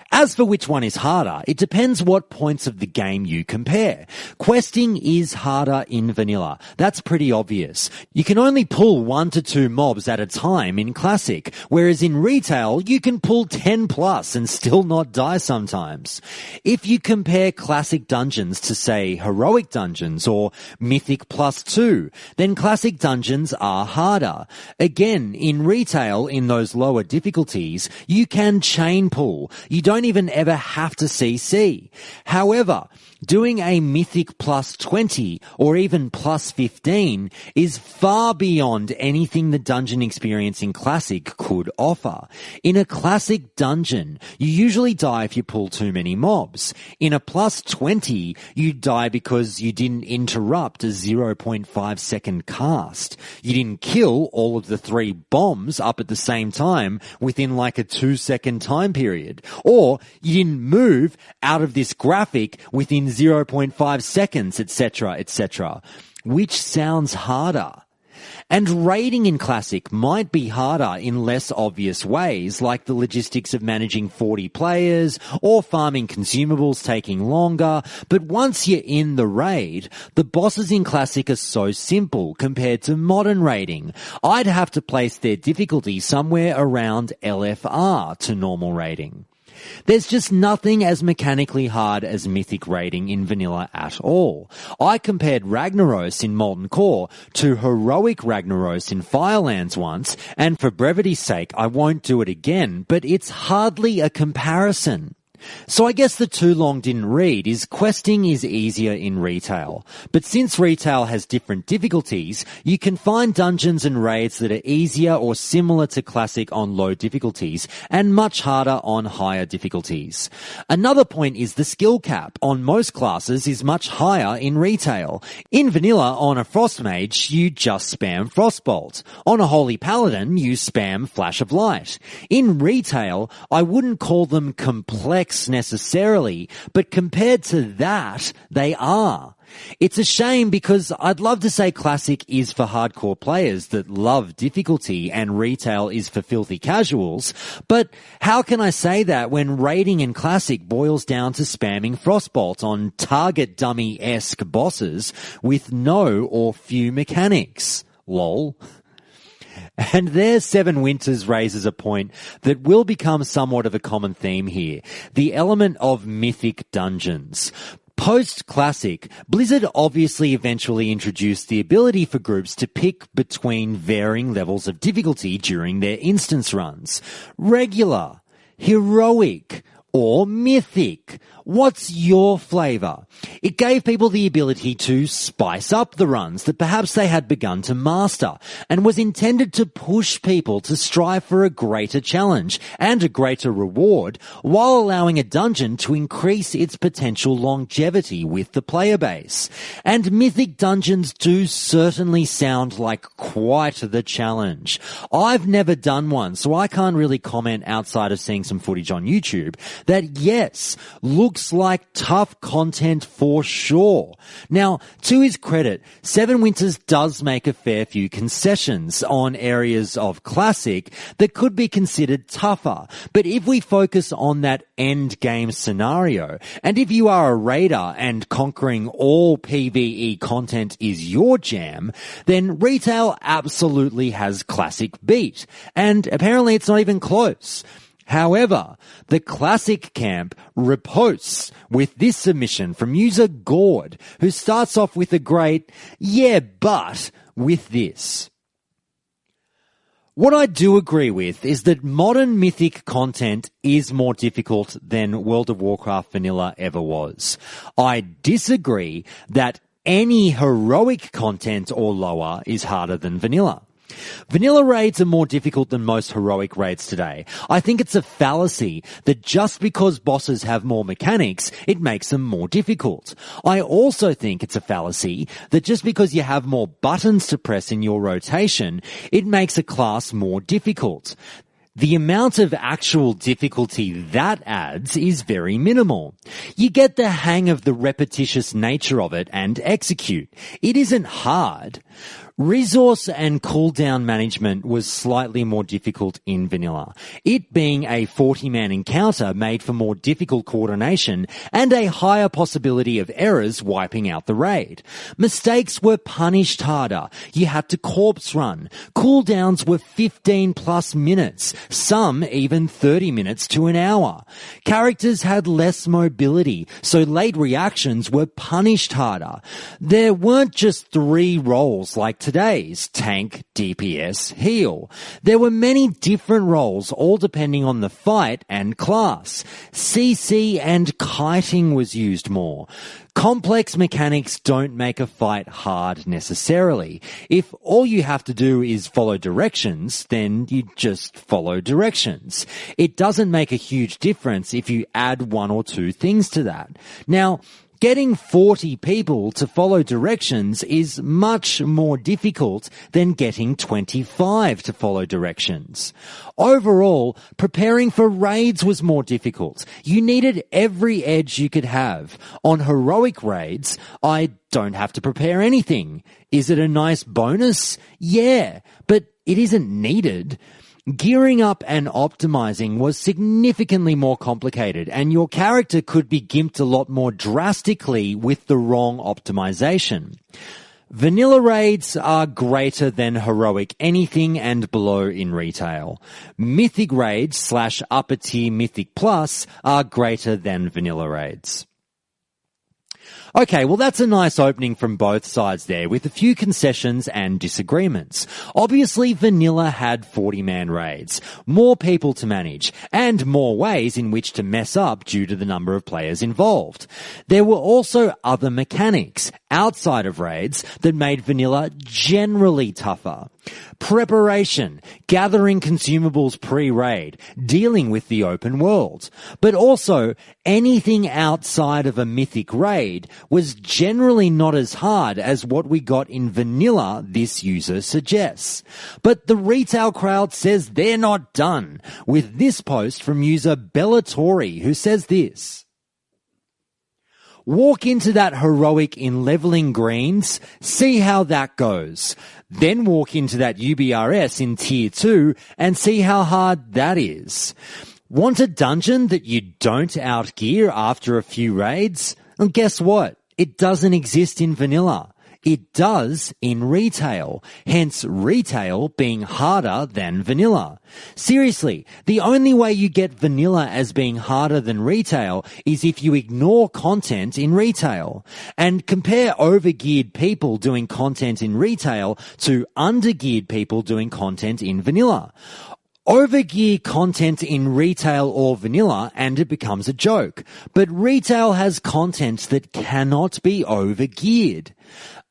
As for which one is harder, it depends what points of the game you compare. Questing is harder in vanilla. That's pretty obvious. You can only pull 1 to 2 mobs at a time in Classic, whereas in retail, you can pull 10 plus and still not die sometimes. If you compare Classic dungeons to, say, Heroic dungeons or Mythic +2, then Classic dungeons are harder. Again, in retail, in those lower difficulties, you can chain pull. You don't even ever have to CC. However, doing a Mythic +20 or even +15 is far beyond anything the dungeon experience in Classic could offer. In a Classic dungeon, you usually die if you pull too many mobs. In a +20, you die because you didn't interrupt a 0.5 second cast. You didn't kill all of the 3 bombs up at the same time within like a 2-second time period. Or you didn't move out of this graphic within 0.5 seconds, etc., etc. Which sounds harder? And raiding in Classic might be harder in less obvious ways, like the logistics of managing 40 players or farming consumables taking longer, but once you're in the raid, the bosses in Classic are so simple compared to modern raiding. I'd have to place their difficulty somewhere around LFR to normal raiding. There's just nothing as mechanically hard as Mythic raiding in vanilla at all. I compared Ragnaros in Molten Core to Heroic Ragnaros in Firelands once, and for brevity's sake I won't do it again, but it's hardly a comparison. So I guess the too long didn't read is questing is easier in retail. But since retail has different difficulties, you can find dungeons and raids that are easier or similar to Classic on low difficulties and much harder on higher difficulties. Another point is the skill cap on most classes is much higher in retail. In vanilla, on a Frost Mage, you just spam Frostbolt. On a Holy Paladin, you spam Flash of Light. In retail, I wouldn't call them complex necessarily, but compared to that, they are. It's a shame because I'd love to say Classic is for hardcore players that love difficulty and retail is for filthy casuals, but how can I say that when raiding in Classic boils down to spamming Frostbolt on target dummy-esque bosses with no or few mechanics? Lol. And there Seven Winters raises a point that will become somewhat of a common theme here, the element of mythic dungeons. Post-Classic, Blizzard obviously eventually introduced the ability for groups to pick between varying levels of difficulty during their instance runs. Regular, heroic, or mythic. What's your flavor? It gave people the ability to spice up the runs that perhaps they had begun to master and was intended to push people to strive for a greater challenge and a greater reward while allowing a dungeon to increase its potential longevity with the player base. And mythic dungeons do certainly sound like quite the challenge. I've never done one, so I can't really comment outside of seeing some footage on YouTube that, yes, looks like tough content for sure. Now, to his credit, Seven Winters does make a fair few concessions on areas of Classic that could be considered tougher. But if we focus on that end game scenario, and if you are a raider and conquering all PvE content is your jam, then retail absolutely has Classic beat. And apparently it's not even close. However, the Classic camp riposts with this submission from user Gord, who starts off with a great, yeah, but with this. What I do agree with is that modern mythic content is more difficult than World of Warcraft vanilla ever was. I disagree that any heroic content or lower is harder than vanilla. Vanilla raids are more difficult than most heroic raids today. I think it's a fallacy that just because bosses have more mechanics, it makes them more difficult. I also think it's a fallacy that just because you have more buttons to press in your rotation, it makes a class more difficult. The amount of actual difficulty that adds is very minimal. You get the hang of the repetitious nature of it and execute. It isn't hard. Resource and cooldown management was slightly more difficult in vanilla. It being a 40-man encounter made for more difficult coordination and a higher possibility of errors wiping out the raid. Mistakes were punished harder. You had to corpse run. Cooldowns were 15 plus minutes, some even 30 minutes to an hour. Characters had less mobility, so late reactions were punished harder. There weren't just 3 roles like today's: tank, DPS, heal. There were many different roles, all depending on the fight and class. CC and kiting was used more. Complex mechanics don't make a fight hard necessarily. If all you have to do is follow directions, then you just follow directions. It doesn't make a huge difference if you add 1 or 2 things to that. Now, getting 40 people to follow directions is much more difficult than getting 25 to follow directions. Overall, preparing for raids was more difficult. You needed every edge you could have. On heroic raids, I don't have to prepare anything. Is it a nice bonus? Yeah, but it isn't needed. Gearing up and optimizing was significantly more complicated, and your character could be gimped a lot more drastically with the wrong optimization. Vanilla raids are greater than heroic anything and below in retail. Mythic raids / upper tier Mythic Plus are greater than vanilla raids. Okay, well that's a nice opening from both sides there, with a few concessions and disagreements. Obviously, vanilla had 40-man raids, more people to manage, and more ways in which to mess up due to the number of players involved. There were also other mechanics outside of raids that made vanilla generally tougher. Preparation, gathering consumables pre-raid, dealing with the open world. But also, anything outside of a mythic raid was generally not as hard as what we got in vanilla, this user suggests. But the retail crowd says they're not done, with this post from user Bellatori, who says this: walk into that heroic in leveling greens, see how that goes. Then walk into that UBRS in tier 2 and see how hard that is. Want a dungeon that you don't outgear after a few raids? Well, guess what? It doesn't exist in vanilla. It does in retail, hence retail being harder than vanilla. Seriously, the only way you get vanilla as being harder than retail is if you ignore content in retail. And compare overgeared people doing content in retail to undergeared people doing content in vanilla. Overgear content in retail or vanilla and it becomes a joke. But retail has content that cannot be overgeared.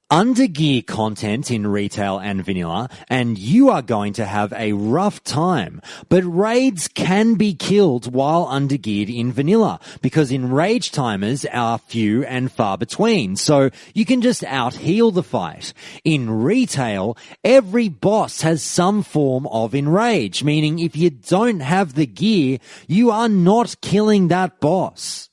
Undergear content in retail and vanilla, and you are going to have a rough time. But raids can be killed while undergeared in vanilla, because in rage timers are few and far between, so you can just out-heal the fight. In retail, every boss has some form of enrage, meaning if you don't have the gear, you are not killing that boss.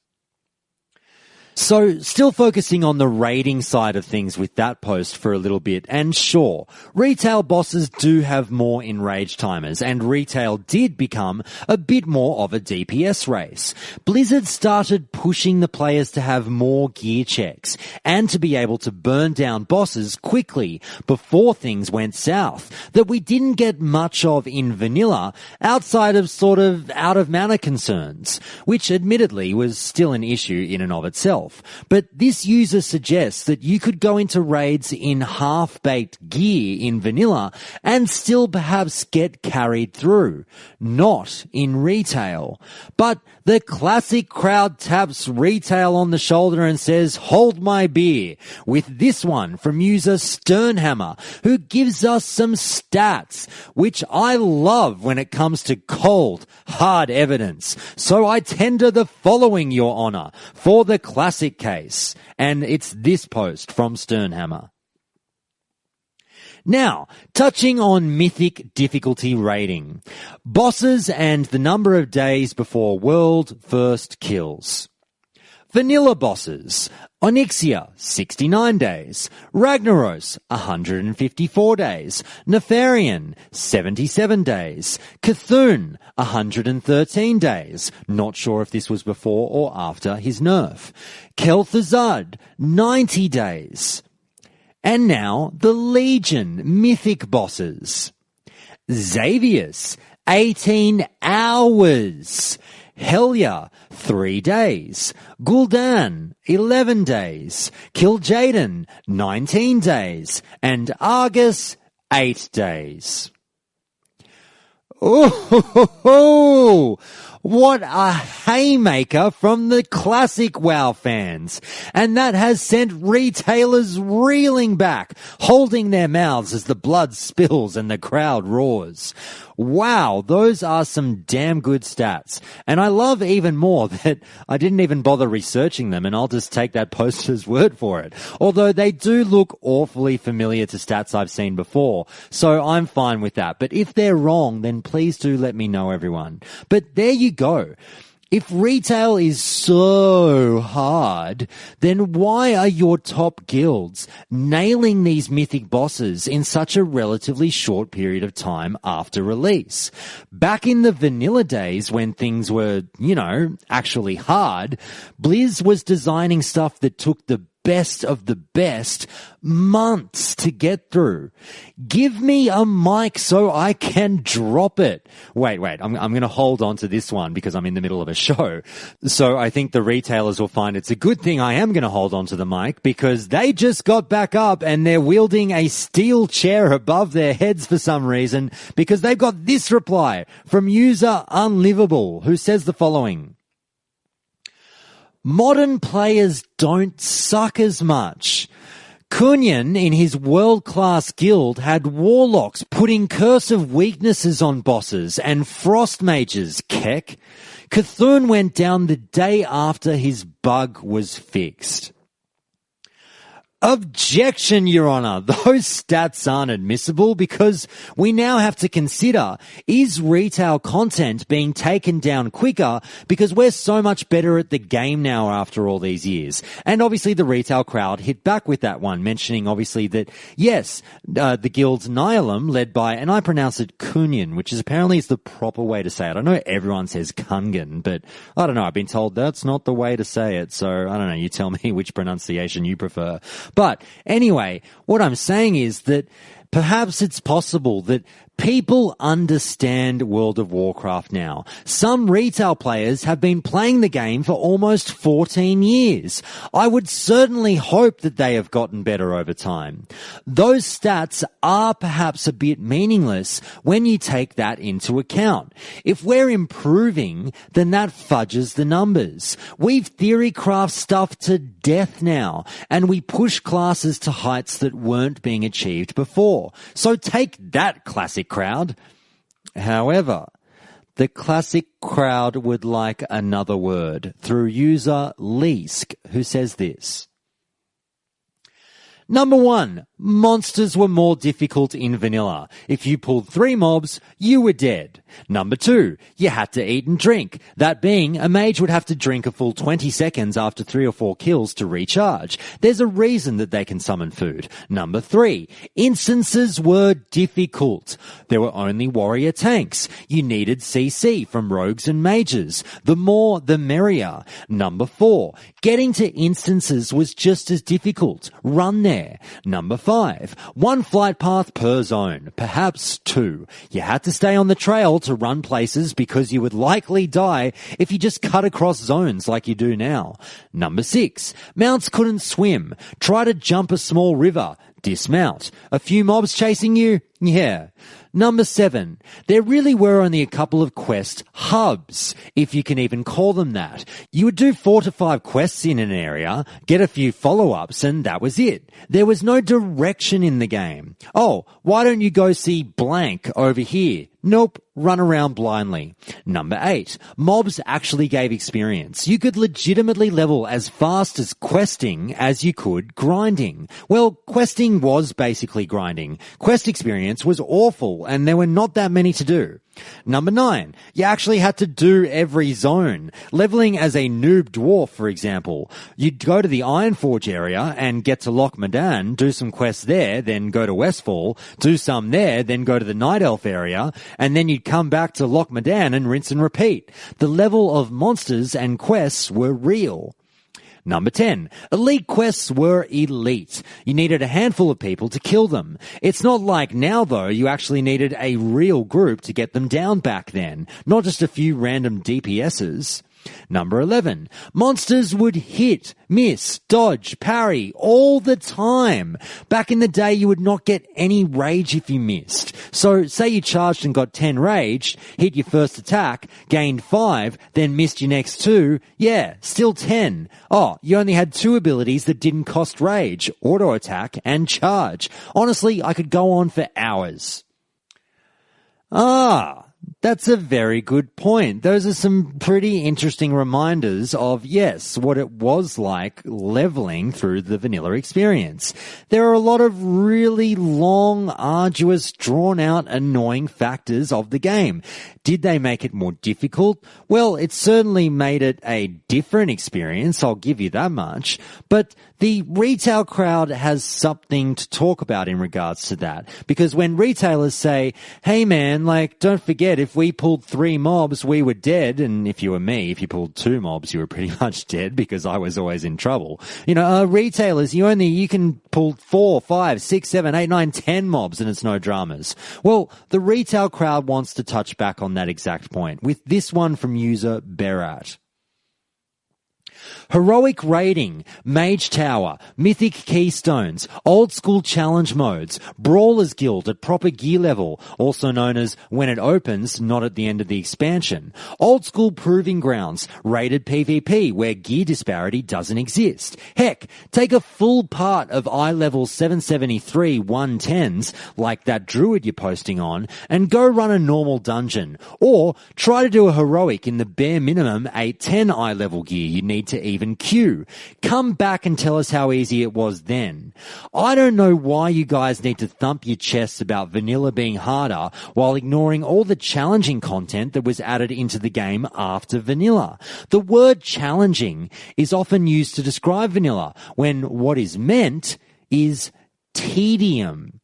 So, still focusing on the raiding side of things with that post for a little bit, and sure, retail bosses do have more enrage timers, and retail did become a bit more of a DPS race. Blizzard started pushing the players to have more gear checks, and to be able to burn down bosses quickly before things went south, that we didn't get much of in vanilla, outside of sort of out-of-mana concerns, which admittedly was still an issue in and of itself. But this user suggests that you could go into raids in half-baked gear in vanilla and still perhaps get carried through. Not in retail. But The classic crowd taps Retail on the shoulder and says, "Hold my beer," with this one from user Sternhammer, who gives us some stats, which I love when it comes to cold, hard evidence. So I tender the following, Your Honor, for the classic case. And it's this post from Sternhammer. Now, touching on mythic difficulty rating. Bosses and the number of days before world first kills. Vanilla bosses. Onyxia, 69 days. Ragnaros, 154 days. Nefarian, 77 days. Cthulhu, 113 days. Not sure if this was before or after his nerf. Kel'Thuzad, 90 days. And now, the Legion mythic bosses. Xavius, 18 hours. Helya, 3 days. Gul'dan, 11 days. Kil'jaeden, 19 days. And Argus, 8 days. Oh, what a haymaker from the classic WoW fans. And that has sent retailers reeling back, holding their mouths as the blood spills and the crowd roars. Wow, those are some damn good stats. And I love even more that I didn't even bother researching them, and I'll just take that poster's word for it. Although they do look awfully familiar to stats I've seen before, so I'm fine with that. But if they're wrong, then please do let me know, everyone. But there you go. If retail is so hard, then why are your top guilds nailing these mythic bosses in such a relatively short period of time after release? Back in the vanilla days when things were, actually hard, Blizz was designing stuff that took the best of the best months to get through. Give me a mic so I can drop it. Wait, I'm going to hold on to this one because I'm in the middle of a show. So I think the retailers will find it's a good thing I am going to hold on to the mic because they just got back up and they're wielding a steel chair above their heads for some reason because they've got this reply from user Unlivable, who says the following. Modern players don't suck as much. Kunyan in his world-class guild had warlocks putting curse of weaknesses on bosses and frost mages, Keck. Cthulhu went down the day after his bug was fixed. Objection, Your Honor. Those stats aren't admissible because we now have to consider, is retail content being taken down quicker because we're so much better at the game now after all these years? And obviously the retail crowd hit back with that one, mentioning obviously that, yes, the guild's Nihilum, led by, and I pronounce it Kunyan, which is apparently is the proper way to say it. I know everyone says Kungan, but I don't know. I've been told that's not the way to say it. So I don't know. You tell me which pronunciation you prefer. But anyway, what I'm saying is that perhaps it's possible that people understand World of Warcraft now. Some retail players have been playing the game for almost 14 years. I would certainly hope that they have gotten better over time. Those stats are perhaps a bit meaningless when you take that into account. If we're improving, then that fudges the numbers. We've theorycraft stuff to death now, and we push classes to heights that weren't being achieved before. So take that, classic crowd. However, the classic crowd would like another word through user Leesk, who says this. Number 1, monsters were more difficult in vanilla. If you pulled 3 mobs, you were dead. Number 2, you had to eat and drink. That being, a mage would have to drink a full 20 seconds after 3 or 4 kills to recharge. There's a reason that they can summon food. Number 3, instances were difficult. There were only warrior tanks. You needed CC from rogues and mages. The more, the merrier. Number 4, getting to instances was just as difficult. Run there. Number 5, 1 flight path per zone, perhaps 2. You had to stay on the trail to run places because you would likely die if you just cut across zones like you do now. Number 6, mounts couldn't swim. Try to jump a small river. Dismount. A few mobs chasing you? Yeah. Number 7. There really were only a couple of quest hubs, if you can even call them that. You would do 4 to 5 quests in an area, get a few follow-ups, and that was it. There was no direction in the game. Oh, why don't you go see blank over here? Nope, run around blindly. Number 8. Mobs actually gave experience. You could legitimately level as fast as questing as you could grinding. Well, questing was basically grinding. Quest experience was awful, and there were not that many to do. Number 9. You actually had to do every zone. Leveling as a noob dwarf, for example. You'd go to the Ironforge area and get to Loch Modan, do some quests there, then go to Westfall, do some there, then go to the Night Elf area, and then you'd come back to Loch Modan and rinse and repeat. The level of monsters and quests were real. Number 10. Elite quests were elite. You needed a handful of people to kill them. It's not like now, though, you actually needed a real group to get them down back then, not just a few random DPSs. Number 11. Monsters would hit, miss, dodge, parry all the time. Back in the day, you would not get any rage if you missed. So say you charged and got 10 rage, hit your first attack, gained 5, then missed your next 2. Yeah, still 10. Oh, you only had 2 abilities that didn't cost rage, auto attack and charge. Honestly, I could go on for hours. That's a very good point. Those are some pretty interesting reminders of, yes, what it was like leveling through the vanilla experience. There are a lot of really long, arduous, drawn-out, annoying factors of the game. Did they make it more difficult? Well, it certainly made it a different experience, I'll give you that much. But the retail crowd has something to talk about in regards to that. Because when retailers say, hey man, don't forget, if we pulled 3 mobs, we were dead. And if you were me, if you pulled 2 mobs, you were pretty much dead because I was always in trouble. Retailers, you can pull 4, 5, 6, 7, 8, 9, 10 mobs and it's no dramas. Well, the retail crowd wants to touch back on that exact point with this one from user Berat. Heroic raiding, mage tower, mythic keystones, old school challenge modes, brawlers guild at proper gear level, also known as when it opens, not at the end of the expansion, old school proving grounds, raided PvP where gear disparity doesn't exist. Heck, take a full part of eye level 773 110s, like that druid you're posting on, and go run a normal dungeon, or try to do a heroic in the bare minimum 810 eye level gear you need to even queue. Come back and tell us how easy it was then. I don't know why you guys need to thump your chests about vanilla being harder while ignoring all the challenging content that was added into the game after vanilla. The word challenging is often used to describe vanilla when what is meant is tedium.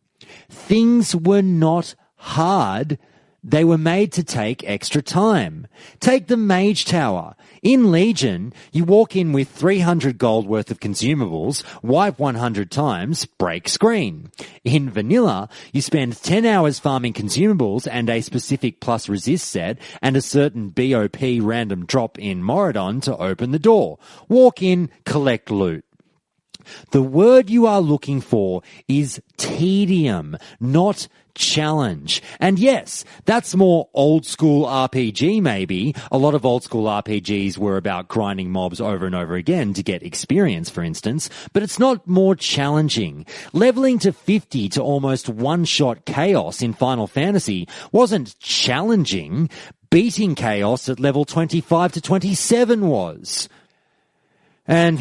Things were not hard. They were made to take extra time. Take the Mage Tower. In Legion, you walk in with 300 gold worth of consumables, wipe 100 times, break screen. In Vanilla, you spend 10 hours farming consumables and a specific plus resist set and a certain BOP random drop in Moradon to open the door. Walk in, collect loot. The word you are looking for is tedium, not challenge. And yes, that's more old school RPG maybe. A lot of old school RPGs were about grinding mobs over and over again to get experience, for instance, but it's not more challenging. Leveling to 50 to almost one-shot chaos in Final Fantasy wasn't challenging. Beating chaos at level 25 to 27 was. And,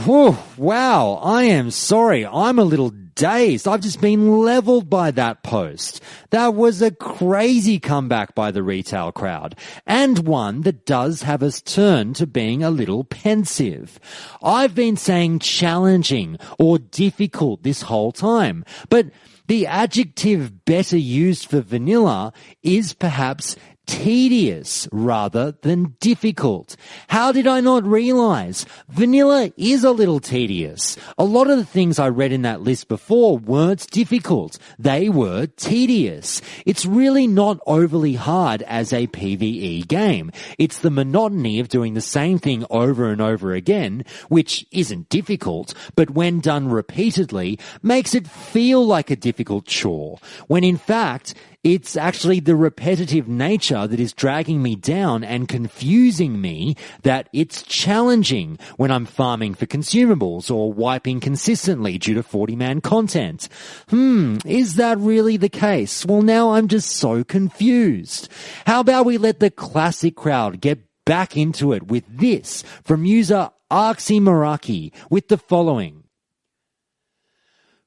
wow, I am sorry. I'm a little dazed. I've just been leveled by that post. That was a crazy comeback by the retail crowd, and one that does have us turn to being a little pensive. I've been saying challenging or difficult this whole time, but the adjective better used for vanilla is perhaps tedious rather than difficult. How did I not realize? Vanilla is a little tedious. A lot of the things I read in that list before weren't difficult. They were tedious. It's really not overly hard as a PvE game. It's the monotony of doing the same thing over and over again, which isn't difficult, but when done repeatedly, makes it feel like a difficult chore, when in fact, it's actually the repetitive nature that is dragging me down and confusing me that it's challenging when I'm farming for consumables or wiping consistently due to 40-man content. Is that really the case? Well, now I'm just so confused. How about we let the classic crowd get back into it with this from user Arxie Maraki with the following.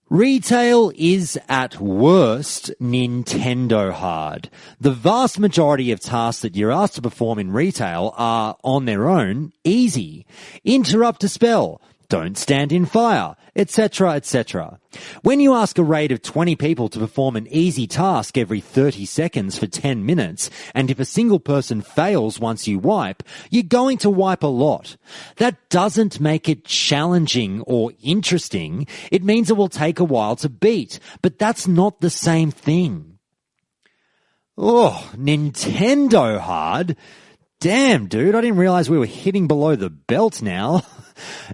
Retail is at worst Nintendo hard. The vast majority of tasks that you're asked to perform in retail are, on their own, easy. Interrupt a spell. Don't stand in fire, etc., etc. When you ask a raid of 20 people to perform an easy task every 30 seconds for 10 minutes, and if a single person fails once you wipe, you're going to wipe a lot. That doesn't make it challenging or interesting. It means it will take a while to beat, but that's not the same thing. Oh, Nintendo hard? Damn, dude, I didn't realize we were hitting below the belt now.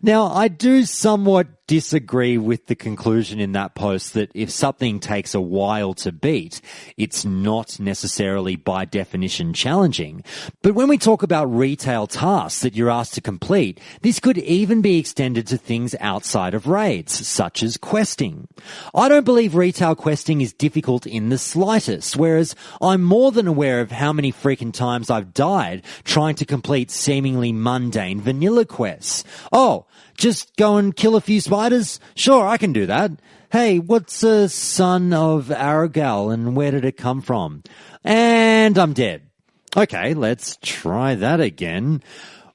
Now, I do somewhat disagree with the conclusion in that post that if something takes a while to beat, it's not necessarily by definition challenging. But when we talk about retail tasks that you're asked to complete, this could even be extended to things outside of raids, such as questing. I don't believe retail questing is difficult in the slightest, whereas I'm more than aware of how many freaking times I've died trying to complete seemingly mundane vanilla quests. Oh, just go and kill a few spiders? Sure, I can do that. Hey, what's a son of Aragal and where did it come from? And I'm dead. Okay, let's try that again.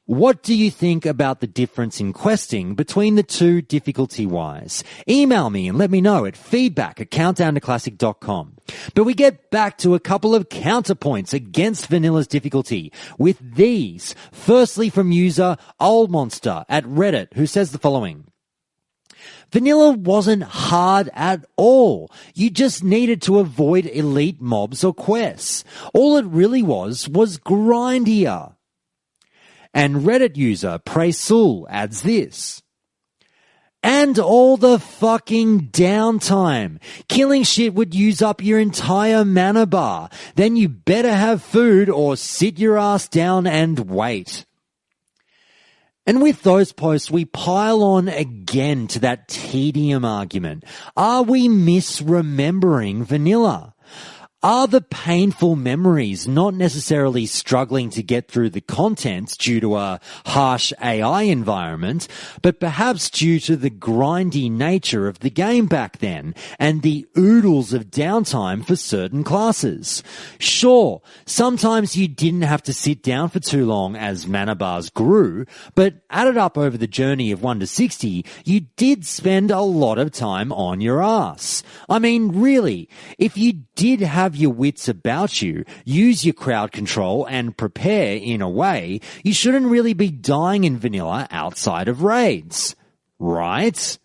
What do you think about the difference in questing between the two difficulty-wise? Email me and let me know at feedback@countdowntoclassic.com. But we get back to a couple of counterpoints against Vanilla's difficulty with these. Firstly, from user Old Monster at Reddit, who says the following. Vanilla wasn't hard at all. You just needed to avoid elite mobs or quests. All it really was grindier. And Reddit user Presul adds this. And all the fucking downtime. Killing shit would use up your entire mana bar. Then you better have food or sit your ass down and wait. And with those posts, we pile on again to that tedium argument. Are we misremembering vanilla? Are the painful memories not necessarily struggling to get through the content due to a harsh AI environment, but perhaps due to the grindy nature of the game back then and the oodles of downtime for certain classes? Sure, sometimes you didn't have to sit down for too long as mana bars grew, but added up over the journey of 1 to 60, you did spend a lot of time on your ass. I mean, really, if you did have your wits about you, use your crowd control and prepare in a way, you shouldn't really be dying in vanilla outside of raids. Right?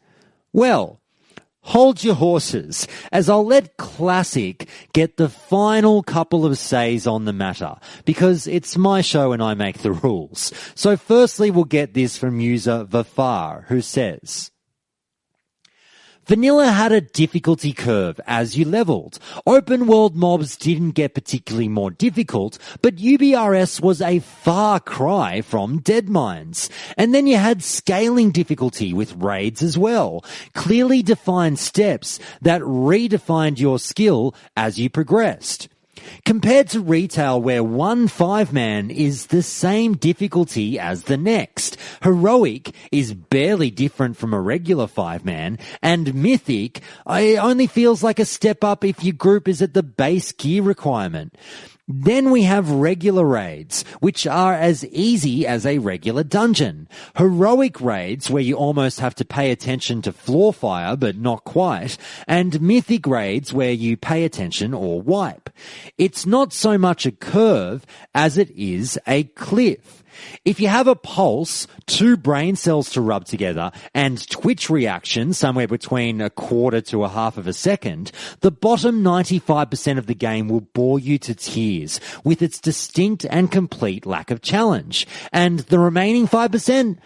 Well, hold your horses, as I'll let Classic get the final couple of says on the matter, because it's my show and I make the rules. So firstly, we'll get this from user Vafar, who says, Vanilla had a difficulty curve as you leveled. Open world mobs didn't get particularly more difficult, but UBRS was a far cry from Deadmines. And then you had scaling difficulty with raids as well. Clearly defined steps that redefined your skill as you progressed. Compared to retail where one 5-man is the same difficulty as the next, heroic is barely different from a regular 5-man, and mythic only feels like a step up if your group is at the base gear requirement. Then we have regular raids, which are as easy as a regular dungeon. Heroic raids, where you almost have to pay attention to floor fire, but not quite. And mythic raids, where you pay attention or wipe. It's not so much a curve as it is a cliff. If you have a pulse, 2 brain cells to rub together, and twitch reaction somewhere between a quarter to a half of a second, the bottom 95% of the game will bore you to tears with its distinct and complete lack of challenge. And the remaining 5%?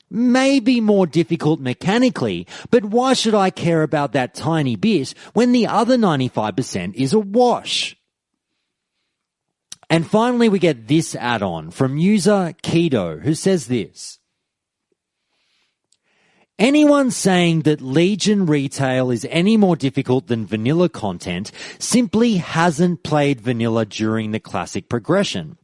May be more difficult mechanically, but why should I care about that tiny bit when the other 95% is a wash? And finally, we get this add-on from user Kido, who says this. Anyone saying that Legion retail is any more difficult than vanilla content simply hasn't played vanilla during the classic progression.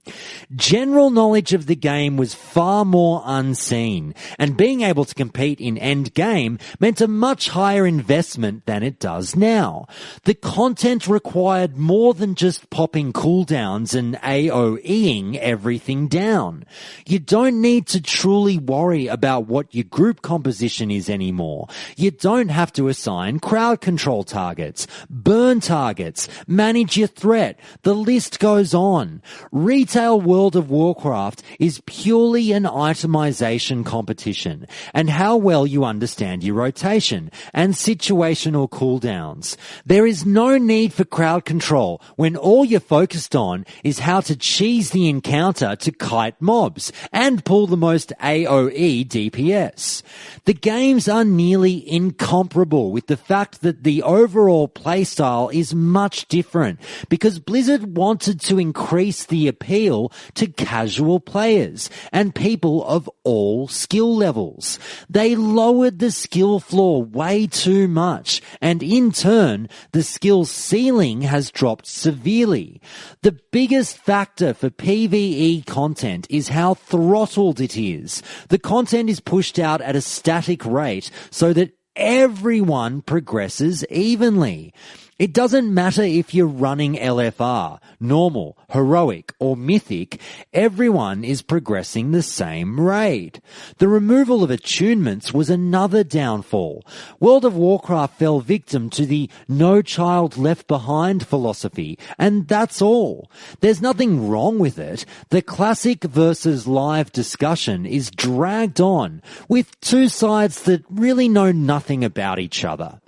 General knowledge of the game was far more unseen, and being able to compete in end game meant a much higher investment than it does now. The content required more than just popping cooldowns and AoEing everything down. You don't need to truly worry about what your group composition is anymore. You don't have to assign crowd control targets, burn targets, manage your threat. The list goes on. Retail World of Warcraft is purely an itemization competition and how well you understand your rotation and situational cooldowns. There is no need for crowd control when all you're focused on is how to cheese the encounter to kite mobs and pull the most AoE DPS. The games are nearly incomparable, with the fact that the overall playstyle is much different because Blizzard wanted to increase the appeal to casual players and people of all skill levels. They lowered the skill floor way too much, and in turn, the skill ceiling has dropped severely. The biggest factor for PvE content is how throttled it is. The content is pushed out at a static rate so that everyone progresses evenly. It doesn't matter if you're running LFR, normal, heroic, or mythic, everyone is progressing the same rate. The removal of attunements was another downfall. World of Warcraft fell victim to the no child left behind philosophy, and that's all. There's nothing wrong with it. The classic versus live discussion is dragged on, with two sides that really know nothing about each other.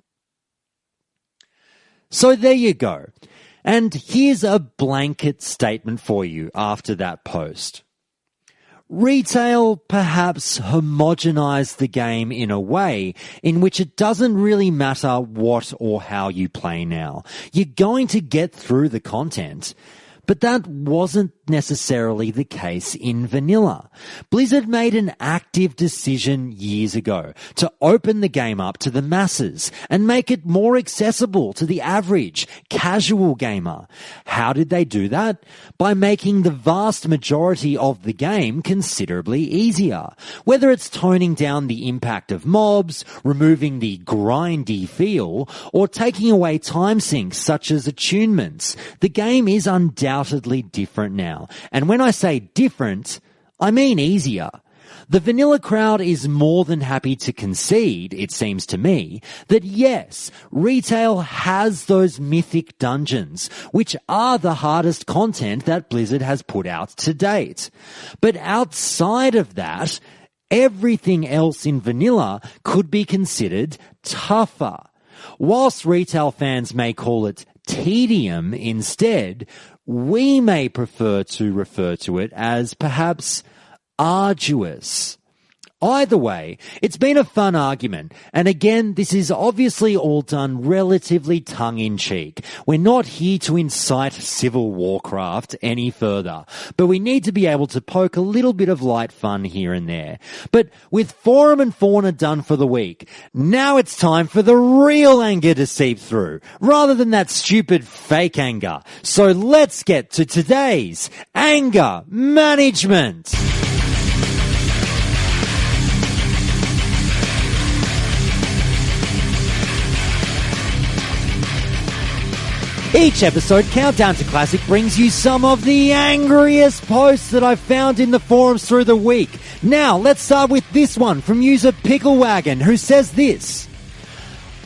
So there you go. And here's a blanket statement for you after that post. Retail perhaps homogenized the game in a way in which it doesn't really matter what or how you play now. You're going to get through the content. But that wasn't necessarily the case in vanilla. Blizzard made an active decision years ago to open the game up to the masses and make it more accessible to the average, casual gamer. How did they do that? By making the vast majority of the game considerably easier. Whether it's toning down the impact of mobs, removing the grindy feel, or taking away time sinks such as attunements, the game is undoubtedly different now. And when I say different, I mean easier. The vanilla crowd is more than happy to concede, it seems to me, that yes, retail has those mythic dungeons, which are the hardest content that Blizzard has put out to date. But outside of that, everything else in vanilla could be considered tougher. Whilst retail fans may call it tedium instead, we may prefer to refer to it as perhaps arduous. Either way, it's been a fun argument, and again, this is obviously all done relatively tongue-in-cheek. We're not here to incite civil warcraft any further, but we need to be able to poke a little bit of light fun here and there. But with Forum and Fauna done for the week, now it's time for the real anger to seep through, rather than that stupid fake anger. So let's get to today's anger management. Each episode, Countdown to Classic brings you some of the angriest posts that I've found in the forums through the week. Now, let's start with this one from user Picklewagon, who says this: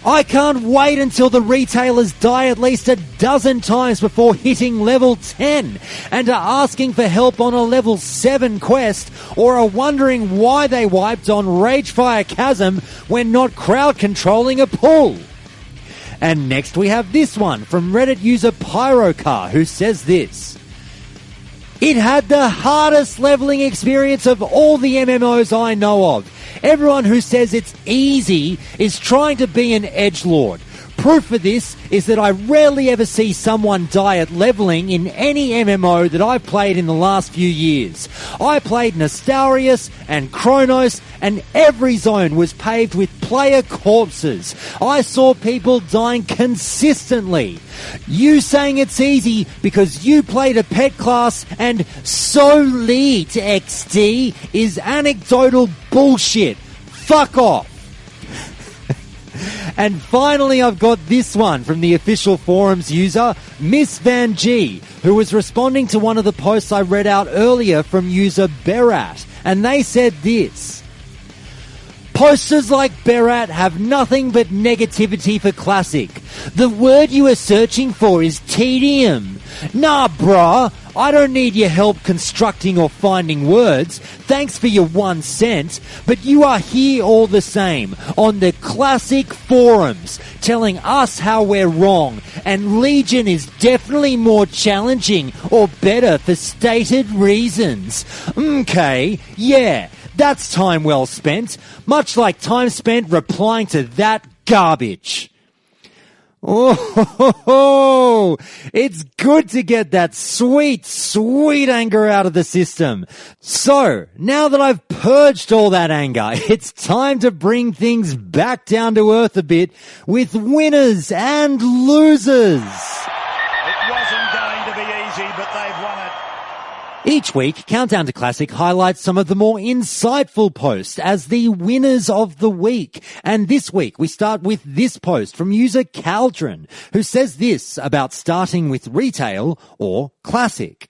I can't wait until the retailers die at least a dozen times before hitting level 10 and are asking for help on a level 7 quest, or are wondering why they wiped on Ragefire Chasm when not crowd controlling a pool. And next we have this one from Reddit user Pyrocar, who says this: it had the hardest leveling experience of all the MMOs I know of. Everyone who says it's easy is trying to be an edgelord. Proof of this is that I rarely ever see someone die at leveling in any MMO that I've played in the last few years. I played Nostarius and Chronos, and every zone was paved with player corpses. I saw people dying consistently. You saying it's easy because you played a pet class and so lead XD is anecdotal bullshit. Fuck off. And finally, I've got this one from the official forums user, Miss Van G, who was responding to one of the posts I read out earlier from user Berat. And they said this: posters like Berat have nothing but negativity for Classic. The word you are searching for is tedium. Nah, brah, I don't need your help constructing or finding words. Thanks for your 1 cent. But you are here all the same, on the Classic forums, telling us how we're wrong, and Legion is definitely more challenging or better for stated reasons. Okay, yeah, that's time well spent. Much like time spent replying to that garbage. Oh, it's good to get that sweet, sweet anger out of the system. So, now that I've purged all that anger, it's time to bring things back down to earth a bit with winners and losers. It wasn't going to be easy, but they've won it. Each week, Countdown to Classic highlights some of the more insightful posts as the winners of the week. And this week, we start with this post from user Caldron, who says this about starting with retail or classic.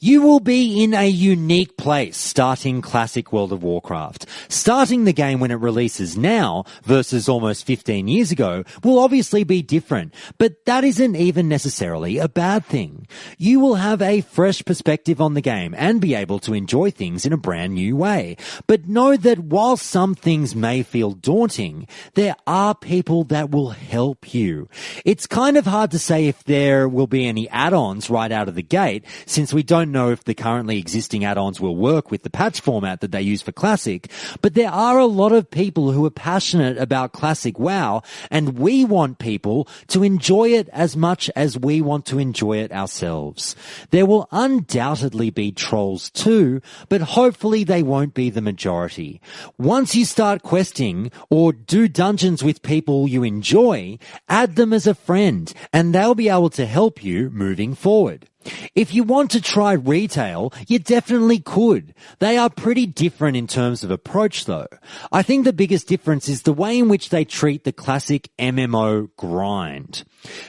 You will be in a unique place starting Classic World of Warcraft. Starting the game when it releases now versus almost 15 years ago will obviously be different, but that isn't even necessarily a bad thing. You will have a fresh perspective on the game and be able to enjoy things in a brand new way. But know that while some things may feel daunting, there are people that will help you. It's kind of hard to say if there will be any add-ons right out of the gate, since we don't know if the currently existing add-ons will work with the patch format that they use for Classic, but there are a lot of people who are passionate about Classic WoW, and we want people to enjoy it as much as we want to enjoy it ourselves. There will undoubtedly be trolls too, but hopefully they won't be the majority. Once you start questing or do dungeons with people you enjoy, add them as a friend, and they'll be able to help you moving forward. If you want to try retail, you definitely could. They are pretty different in terms of approach though. I think the biggest difference is the way in which they treat the classic MMO grind.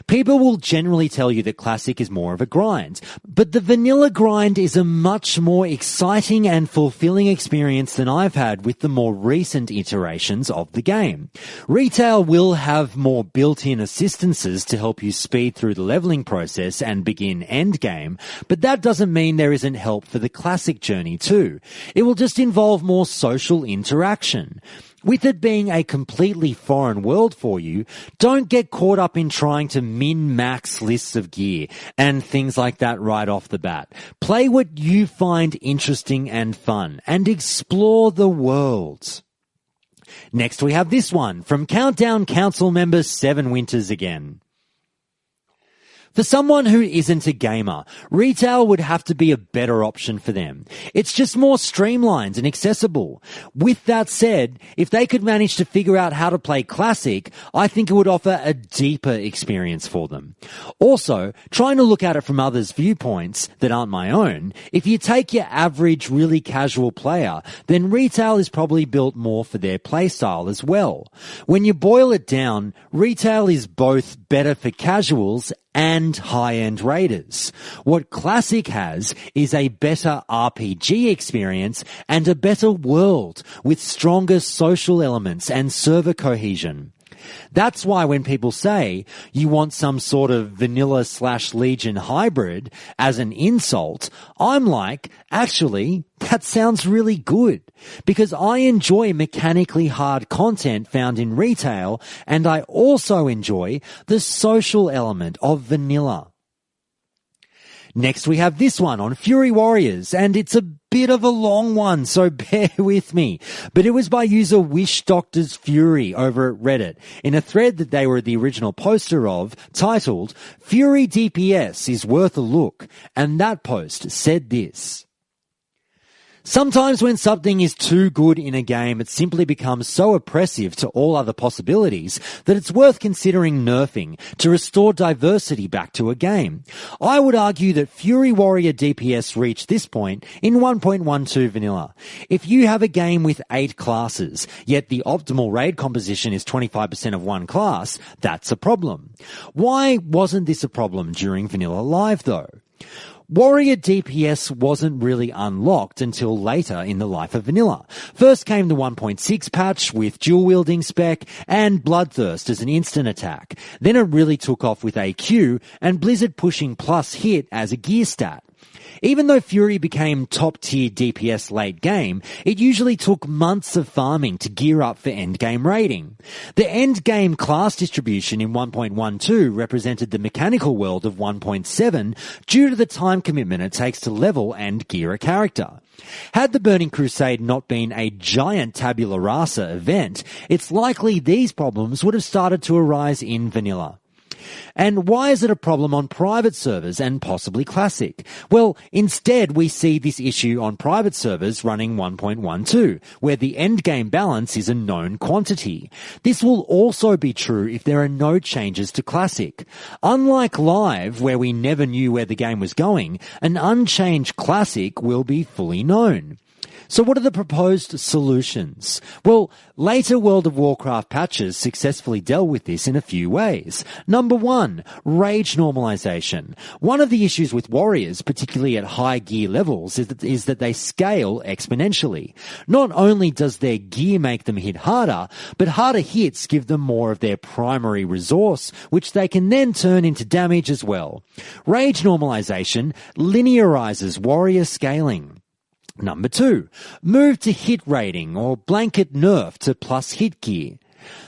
People will generally tell you that Classic is more of a grind, but the vanilla grind is a much more exciting and fulfilling experience than I've had with the more recent iterations of the game. Retail will have more built-in assistances to help you speed through the leveling process and begin endgame, but that doesn't mean there isn't help for the Classic journey too. It will just involve more social interaction. With it being a completely foreign world for you, don't get caught up in trying to min-max lists of gear and things like that right off the bat. Play what you find interesting and fun, and explore the world. Next we have this one from Countdown Council member 7 Winters again. For someone who isn't a gamer, retail would have to be a better option for them. It's just more streamlined and accessible. With that said, if they could manage to figure out how to play Classic, I think it would offer a deeper experience for them. Also, trying to look at it from others' viewpoints that aren't my own, if you take your average, really casual player, then retail is probably built more for their playstyle as well. When you boil it down, retail is both better for casuals and high-end raiders. What Classic has is a better RPG experience and a better world with stronger social elements and server cohesion. That's why when people say you want some sort of vanilla/Legion hybrid as an insult, I'm like, actually, that sounds really good. Because I enjoy mechanically hard content found in retail, and I also enjoy the social element of vanilla. Next we have this one on Fury Warriors, and it's a bit of a long one, so bear with me. But it was by user Wish Doctors Fury over at Reddit, in a thread that they were the original poster of, titled, Fury DPS is worth a look, and that post said this. Sometimes when something is too good in a game, it simply becomes so oppressive to all other possibilities that it's worth considering nerfing to restore diversity back to a game. I would argue that Fury Warrior DPS reached this point in 1.12 vanilla. If you have a game with 8 classes, yet the optimal raid composition is 25% of one class, that's a problem. Why wasn't this a problem during Vanilla Live though? Warrior DPS wasn't really unlocked until later in the life of Vanilla. First came the 1.6 patch with dual-wielding spec and Bloodthirst as an instant attack. Then it really took off with AQ and Blizzard pushing plus hit as a gear stat. Even though Fury became top-tier DPS late game, it usually took months of farming to gear up for endgame raiding. The endgame class distribution in 1.12 represented the mechanical world of 1.7 due to the time commitment it takes to level and gear a character. Had the Burning Crusade not been a giant tabula rasa event, it's likely these problems would have started to arise in Vanilla. And why is it a problem on private servers and possibly Classic? Well, instead we see this issue on private servers running 1.12, where the endgame balance is a known quantity. This will also be true if there are no changes to Classic. Unlike Live, where we never knew where the game was going, an unchanged Classic will be fully known. So what are the proposed solutions? Well, later World of Warcraft patches successfully dealt with this in a few ways. Number 1, rage normalization. One of the issues with warriors, particularly at high gear levels, is that they scale exponentially. Not only does their gear make them hit harder, but harder hits give them more of their primary resource, which they can then turn into damage as well. Rage normalization linearizes warrior scaling. Number 2, move to hit rating or blanket nerf to plus hit gear.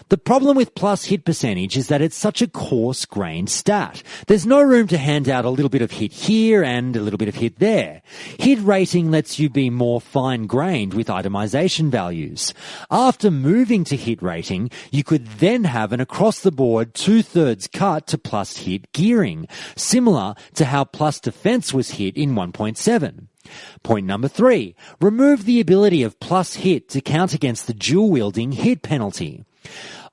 The problem with plus hit percentage is that it's such a coarse-grained stat. There's no room to hand out a little bit of hit here and a little bit of hit there. Hit rating lets you be more fine-grained with itemization values. After moving to hit rating, you could then have an across-the-board 2/3 cut to plus hit gearing, similar to how plus defense was hit in 1.7. Point number 3, remove the ability of plus hit to count against the dual-wielding hit penalty.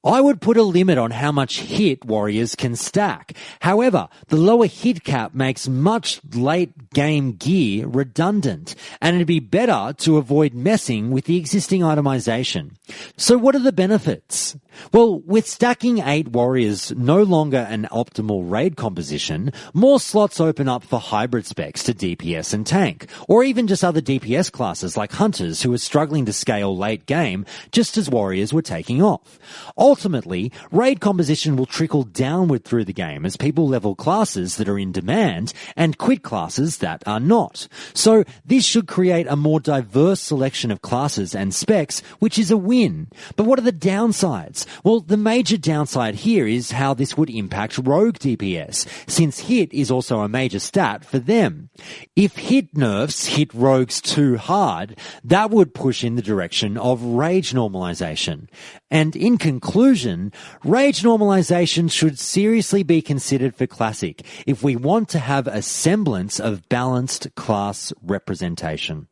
I would put a limit on how much hit warriors can stack. However, the lower hit cap makes much late game gear redundant, and it'd be better to avoid messing with the existing itemization. So what are the benefits? Well, with stacking 8 warriors no longer an optimal raid composition, more slots open up for hybrid specs to DPS and tank, or even just other DPS classes like hunters who are struggling to scale late game just as warriors were taking off. Ultimately, raid composition will trickle downward through the game as people level classes that are in demand and quit classes that are not. So this should create a more diverse selection of classes and specs, which is a win. But what are the downsides? Well, the major downside here is how this would impact rogue DPS, since hit is also a major stat for them. If hit nerfs hit rogues too hard, that would push in the direction of rage normalization. And in conclusion, rage normalization should seriously be considered for Classic if we want to have a semblance of balanced class representation.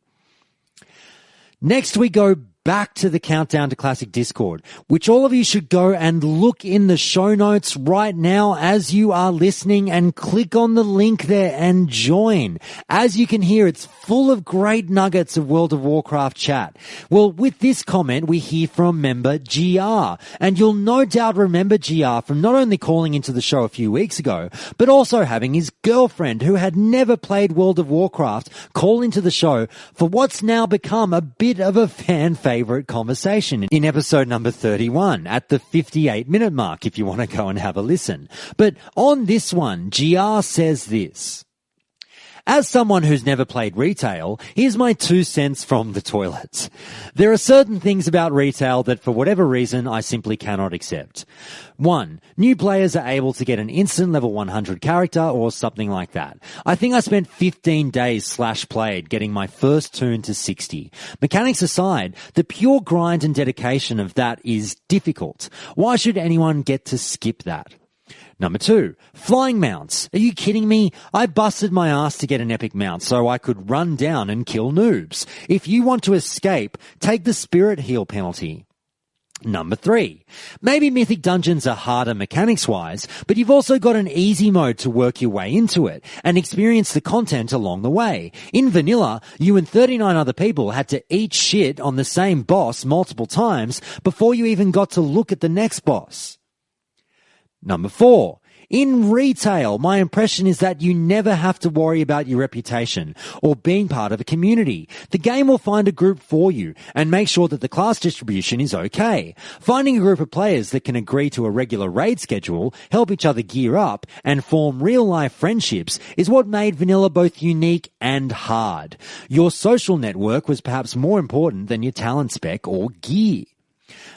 Next we go back to the Countdown to Classic Discord, which all of you should go and look in the show notes right now as you are listening and click on the link there and join. As you can hear, it's full of great nuggets of World of Warcraft chat. Well, with this comment, we hear from member GR, and you'll no doubt remember GR from not only calling into the show a few weeks ago, but also having his girlfriend, who had never played World of Warcraft, call into the show for what's now become a bit of a fan favorite conversation in episode number 31 at the 58-minute mark if you want to go and have a listen. But on this one, GR says this: as someone who's never played retail, here's my 2 cents from the toilets. There are certain things about retail that for whatever reason I simply cannot accept. 1. New players are able to get an instant level 100 character or something like that. I think I spent 15 days /played getting my first toon to 60. Mechanics aside, the pure grind and dedication of that is difficult. Why should anyone get to skip that? Number 2, flying mounts. Are you kidding me? I busted my ass to get an epic mount so I could run down and kill noobs. If you want to escape, take the spirit heal penalty. Number 3, maybe Mythic Dungeons are harder mechanics-wise, but you've also got an easy mode to work your way into it and experience the content along the way. In vanilla, you and 39 other people had to eat shit on the same boss multiple times before you even got to look at the next boss. Number 4, in retail, my impression is that you never have to worry about your reputation or being part of a community. The game will find a group for you and make sure that the class distribution is okay. Finding a group of players that can agree to a regular raid schedule, help each other gear up, and form real-life friendships is what made vanilla both unique and hard. Your social network was perhaps more important than your talent spec or gear.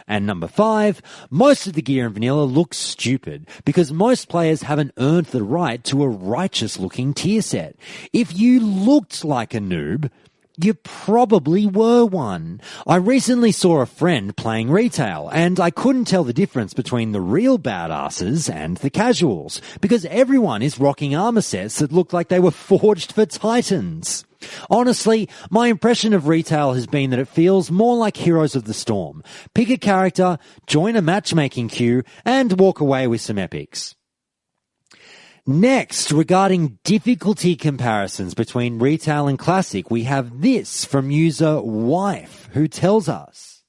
And number 5, most of the gear in vanilla looks stupid because most players haven't earned the right to a righteous-looking tier set. If you looked like a noob, you probably were one. I recently saw a friend playing retail, and I couldn't tell the difference between the real badasses and the casuals because everyone is rocking armor sets that look like they were forged for Titans. Honestly, my impression of retail has been that it feels more like Heroes of the Storm. Pick a character, join a matchmaking queue, and walk away with some epics. Next, regarding difficulty comparisons between retail and classic, we have this from user Wife, who tells us: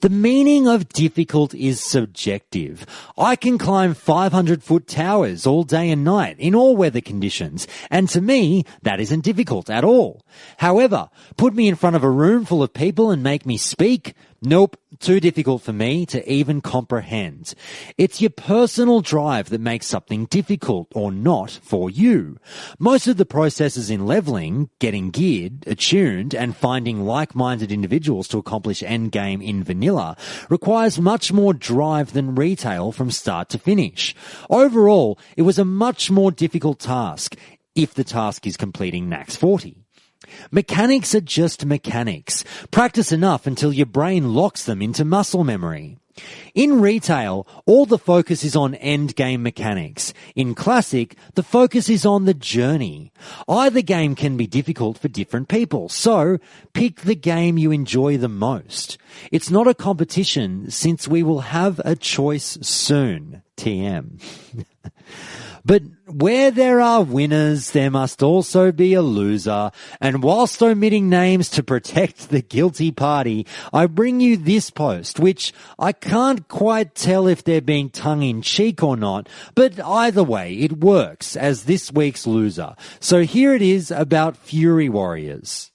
the meaning of difficult is subjective. I can climb 500-foot towers all day and night in all weather conditions, and to me, that isn't difficult at all. However, put me in front of a room full of people and make me speak? Nope, too difficult for me to even comprehend. It's your personal drive that makes something difficult or not for you. Most of the processes in leveling, getting geared, attuned, and finding like-minded individuals to accomplish endgame in vanilla requires much more drive than retail from start to finish. Overall, it was a much more difficult task, if the task is completing max 40. Mechanics are just mechanics. Practice enough until your brain locks them into muscle memory. In retail, all the focus is on endgame mechanics. In classic, the focus is on the journey. Either game can be difficult for different people, so pick the game you enjoy the most. It's not a competition since we will have a choice soon. TM. But where there are winners, there must also be a loser. And whilst omitting names to protect the guilty party, I bring you this post, which I can't quite tell if they're being tongue-in-cheek or not, but either way, it works as this week's loser. So here it is about Fury Warriors.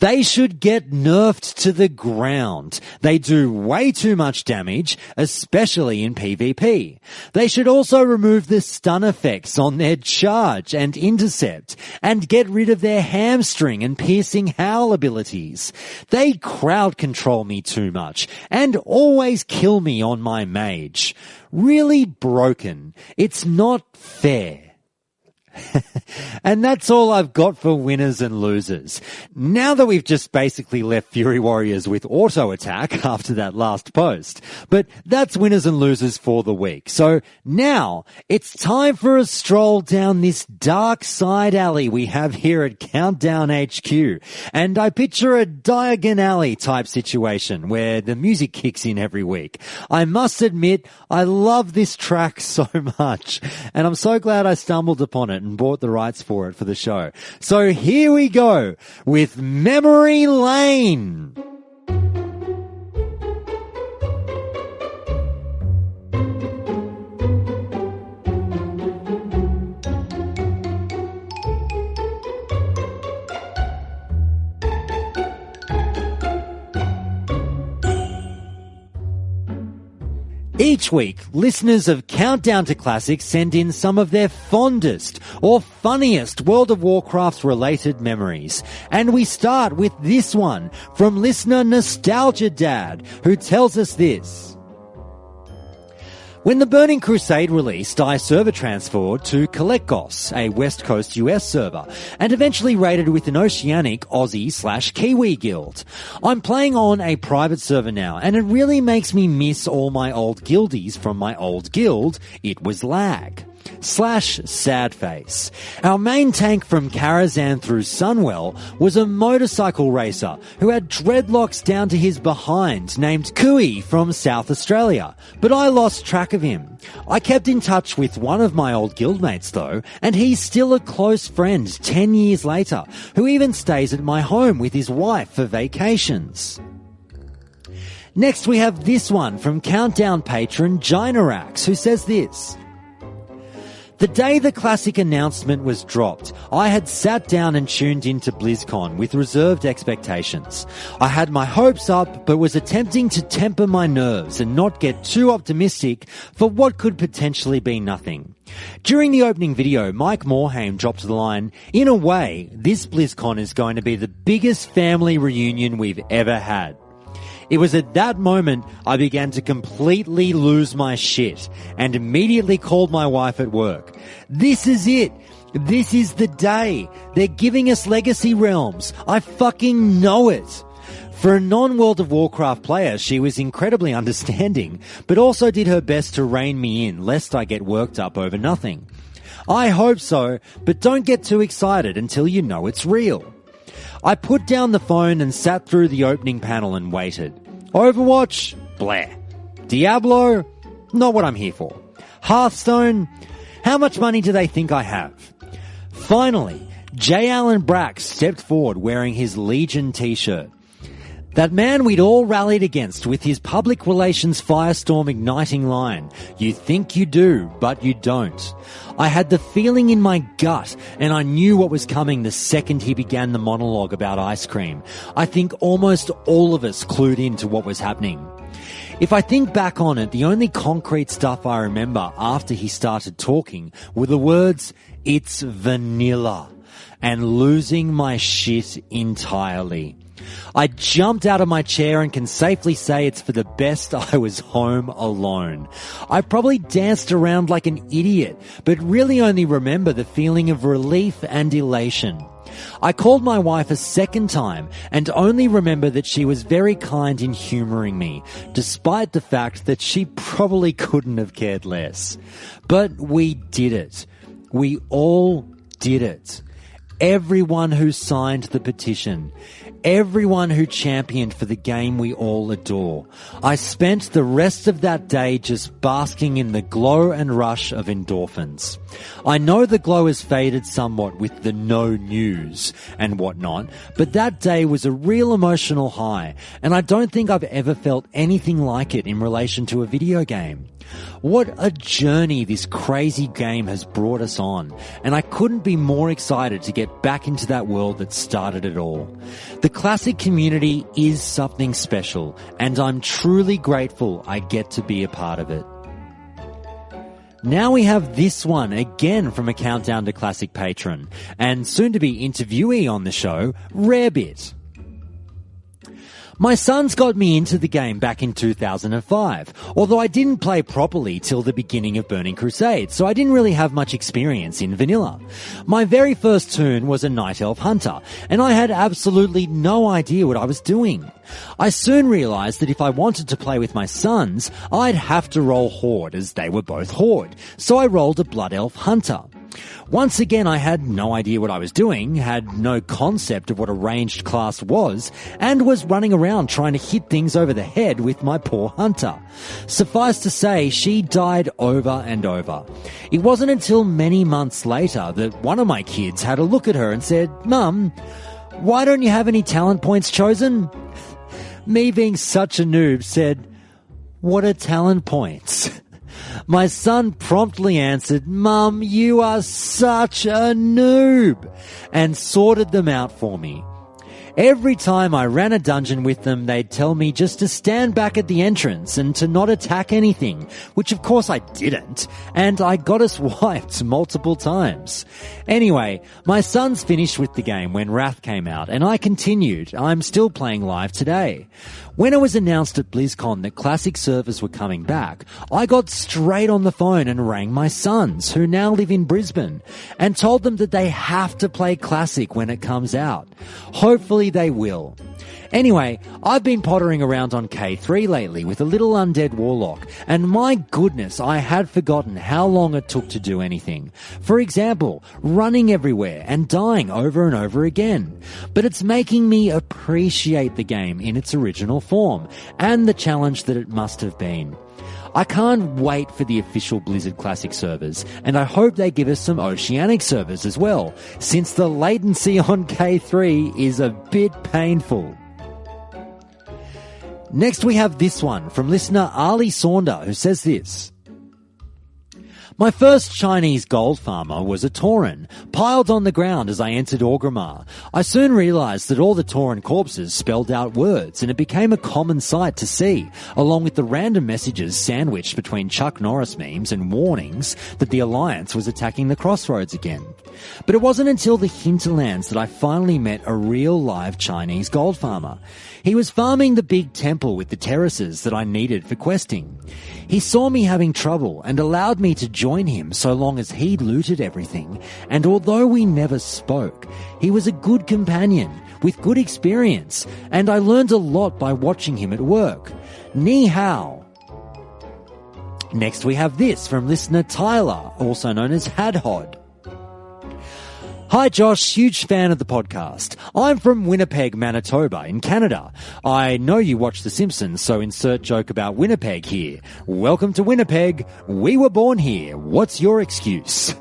They should get nerfed to the ground. They do way too much damage, especially in PvP. They should also remove the stun effects on their charge and intercept, and get rid of their hamstring and piercing howl abilities. They crowd control me too much, and always kill me on my mage. Really broken. It's not fair. And that's all I've got for winners and losers. Now that we've just basically left Fury Warriors with auto attack after that last post. But that's winners and losers for the week. So now it's time for a stroll down this dark side alley we have here at Countdown HQ. And I picture a Diagon Alley type situation where the music kicks in every week. I must admit, I love this track so much. And I'm so glad I stumbled upon it and bought the rights for it for the show. So here we go with Memory Lane. Each week, listeners of Countdown to Classic send in some of their fondest or funniest World of Warcraft related memories. And we start with this one from listener Nostalgia Dad, who tells us this. When the Burning Crusade released, I server transferred to Kalekos, a West Coast US server, and eventually raided with an Oceanic Aussie/Kiwi guild. I'm playing on a private server now, and it really makes me miss all my old guildies from my old guild. It was lag. /Sadface. Our main tank from Karazhan through Sunwell was a motorcycle racer who had dreadlocks down to his behind named Kui from South Australia, but I lost track of him. I kept in touch with one of my old guildmates though, and he's still a close friend 10 years later, who even stays at my home with his wife for vacations. Next we have this one from Countdown patron Gynarax, who says this. The day the Classic announcement was dropped, I had sat down and tuned into BlizzCon with reserved expectations. I had my hopes up, but was attempting to temper my nerves and not get too optimistic for what could potentially be nothing. During the opening video, Mike Morhaime dropped the line, "In a way, this BlizzCon is going to be the biggest family reunion we've ever had." It was at that moment I began to completely lose my shit and immediately called my wife at work. This is it. This is the day. They're giving us Legacy Realms. I fucking know it. For a non-World of Warcraft player, she was incredibly understanding, but also did her best to rein me in lest I get worked up over nothing. I hope so, but don't get too excited until you know it's real. I put down the phone and sat through the opening panel and waited. Overwatch? Blah. Diablo? Not what I'm here for. Hearthstone? How much money do they think I have? Finally, J. Allen Brack stepped forward wearing his Legion t-shirt. That man we'd all rallied against with his public relations firestorm igniting line, "You think you do, but you don't." I had the feeling in my gut, and I knew what was coming the second he began the monologue about ice cream. I think almost all of us clued into what was happening. If I think back on it, the only concrete stuff I remember after he started talking were the words, "It's vanilla," and losing my shit entirely. I jumped out of my chair and can safely say it's for the best I was home alone. I probably danced around like an idiot, but really only remember the feeling of relief and elation. I called my wife a second time and only remember that she was very kind in humouring me, despite the fact that she probably couldn't have cared less. But we did it. We all did it. Everyone who signed the petition. Everyone who championed for the game we all adore. I spent the rest of that day just basking in the glow and rush of endorphins. I know the glow has faded somewhat with the no news and whatnot, but that day was a real emotional high, and I don't think I've ever felt anything like it in relation to a video game. What a journey this crazy game has brought us on, and I couldn't be more excited to get back into that world that started it all. The The classic community is something special, and I'm truly grateful I get to be a part of it. Now we have this one again from a Countdown to Classic patron, and soon-to-be interviewee on the show, Rarebit. My sons got me into the game back in 2005, although I didn't play properly till the beginning of Burning Crusade, so I didn't really have much experience in vanilla. My very first toon was a Night Elf Hunter, and I had absolutely no idea what I was doing. I soon realised that if I wanted to play with my sons, I'd have to roll Horde, as they were both Horde, so I rolled a Blood Elf Hunter. Once again, I had no idea what I was doing, had no concept of what a ranged class was, and was running around trying to hit things over the head with my poor hunter. Suffice to say, she died over and over. It wasn't until many months later that one of my kids had a look at her and said, "Mum, why don't you have any talent points chosen?" Me being such a noob said, "What are talent points?" My son promptly answered, "Mum, you are such a noob," and sorted them out for me. Every time I ran a dungeon with them, they'd tell me just to stand back at the entrance and to not attack anything, which of course I didn't, and I got us wiped multiple times. Anyway, my sons finished with the game when Wrath came out, and I continued. I'm still playing live today. When it was announced at BlizzCon that Classic servers were coming back, I got straight on the phone and rang my sons, who now live in Brisbane, and told them that they have to play Classic when it comes out. Hopefully they will. Anyway, I've been pottering around on K3 lately with a little undead warlock, and my goodness, I had forgotten how long it took to do anything. For example, running everywhere and dying over and over again. But it's making me appreciate the game in its original form, and the challenge that it must have been. I can't wait for the official Blizzard Classic servers, and I hope they give us some Oceanic servers as well, since the latency on K3 is a bit painful. Next we have this one from listener Ali Saunder, who says this. My first Chinese gold farmer was a Tauren, piled on the ground as I entered Orgrimmar. I soon realised that all the Tauren corpses spelled out words, and it became a common sight to see, along with the random messages sandwiched between Chuck Norris memes and warnings that the Alliance was attacking the Crossroads again. But it wasn't until the Hinterlands that I finally met a real live Chinese gold farmer. He was farming the big temple with the terraces that I needed for questing. He saw me having trouble and allowed me to join him so long as he looted everything, and although we never spoke, he was a good companion with good experience, and I learned a lot by watching him at work. Ni hao. Next we have this from listener Tyler, also known as Hadhod. Hi Josh, huge fan of the podcast. I'm from Winnipeg, Manitoba in Canada. I know you watch The Simpsons, so insert joke about Winnipeg here. Welcome to Winnipeg. We were born here. What's your excuse?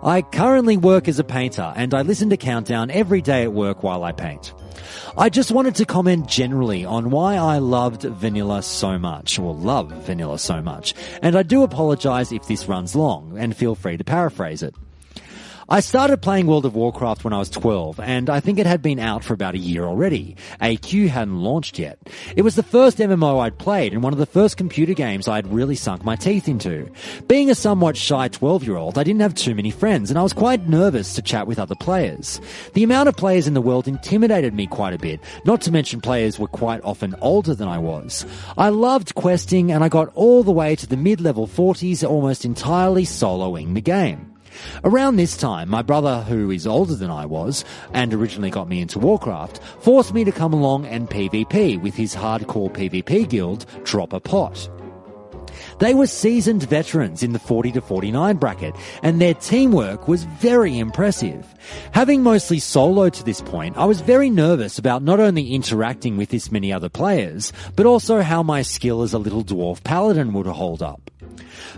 I currently work as a painter, and I listen to Countdown every day at work while I paint. I just wanted to comment generally on why I loved vanilla so much, or love vanilla so much, and I do apologise if this runs long, and feel free to paraphrase it. I started playing World of Warcraft when I was 12, and I think it had been out for about a year already. AQ hadn't launched yet. It was the first MMO I'd played and one of the first computer games I'd really sunk my teeth into. Being a somewhat shy 12-year-old, I didn't have too many friends, and I was quite nervous to chat with other players. The amount of players in the world intimidated me quite a bit, not to mention players were quite often older than I was. I loved questing, and I got all the way to the mid-level 40s almost entirely soloing the game. Around this time, my brother, who is older than I was, and originally got me into Warcraft, forced me to come along and PvP with his hardcore PvP guild, Drop a Pot. They were seasoned veterans in the 40 to 49 bracket, and their teamwork was very impressive. Having mostly soloed to this point, I was very nervous about not only interacting with this many other players, but also how my skill as a little dwarf paladin would hold up.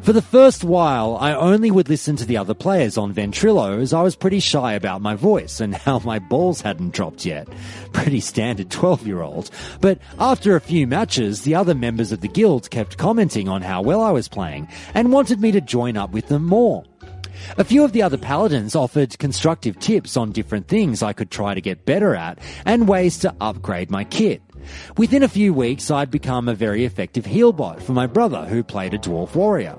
For the first while, I only would listen to the other players on Ventrilo, as I was pretty shy about my voice and how my balls hadn't dropped yet. Pretty standard 12-year-old. But after a few matches, the other members of the guild kept commenting on how well I was playing and wanted me to join up with them more. A few of the other paladins offered constructive tips on different things I could try to get better at and ways to upgrade my kit. Within a few weeks, I'd become a very effective heal bot for my brother who played a dwarf warrior.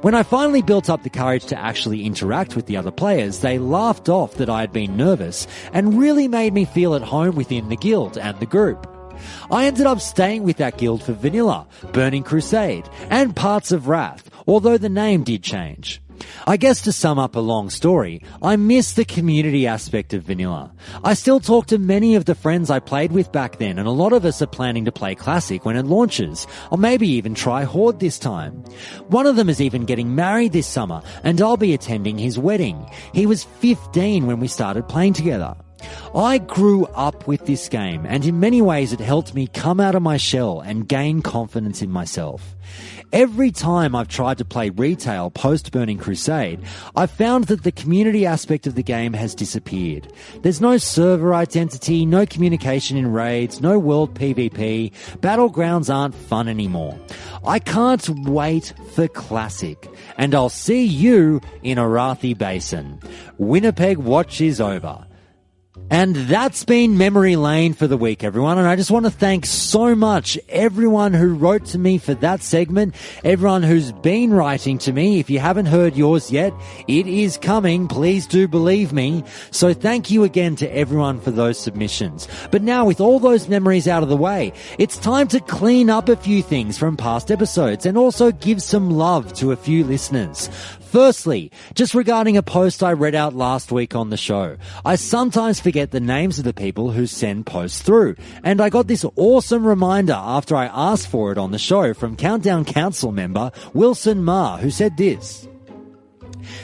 When I finally built up the courage to actually interact with the other players, they laughed off that I had been nervous and really made me feel at home within the guild and the group. I ended up staying with that guild for Vanilla, Burning Crusade, and parts of Wrath, although the name did change. I guess to sum up a long story, I miss the community aspect of Vanilla. I still talk to many of the friends I played with back then, and a lot of us are planning to play Classic when it launches, or maybe even try Horde this time. One of them is even getting married this summer, and I'll be attending his wedding. He was 15 when we started playing together. I grew up with this game, and in many ways it helped me come out of my shell and gain confidence in myself. Every time I've tried to play retail post-Burning Crusade, I've found that the community aspect of the game has disappeared. There's no server identity, no communication in raids, no world PvP, battlegrounds aren't fun anymore. I can't wait for Classic, and I'll see you in Arathi Basin. Winnipeg watch is over. And that's been Memory Lane for the week, everyone. And I just want to thank so much everyone who wrote to me for that segment, everyone who's been writing to me. If you haven't heard yours yet, it is coming. Please do believe me. So thank you again to everyone for those submissions. But now with all those memories out of the way, it's time to clean up a few things from past episodes and also give some love to a few listeners. Firstly, just regarding a post I read out last week on the show, I sometimes forget the names of the people who send posts through, and I got this awesome reminder after I asked for it on the show from Countdown Council member Wilson Ma, who said this.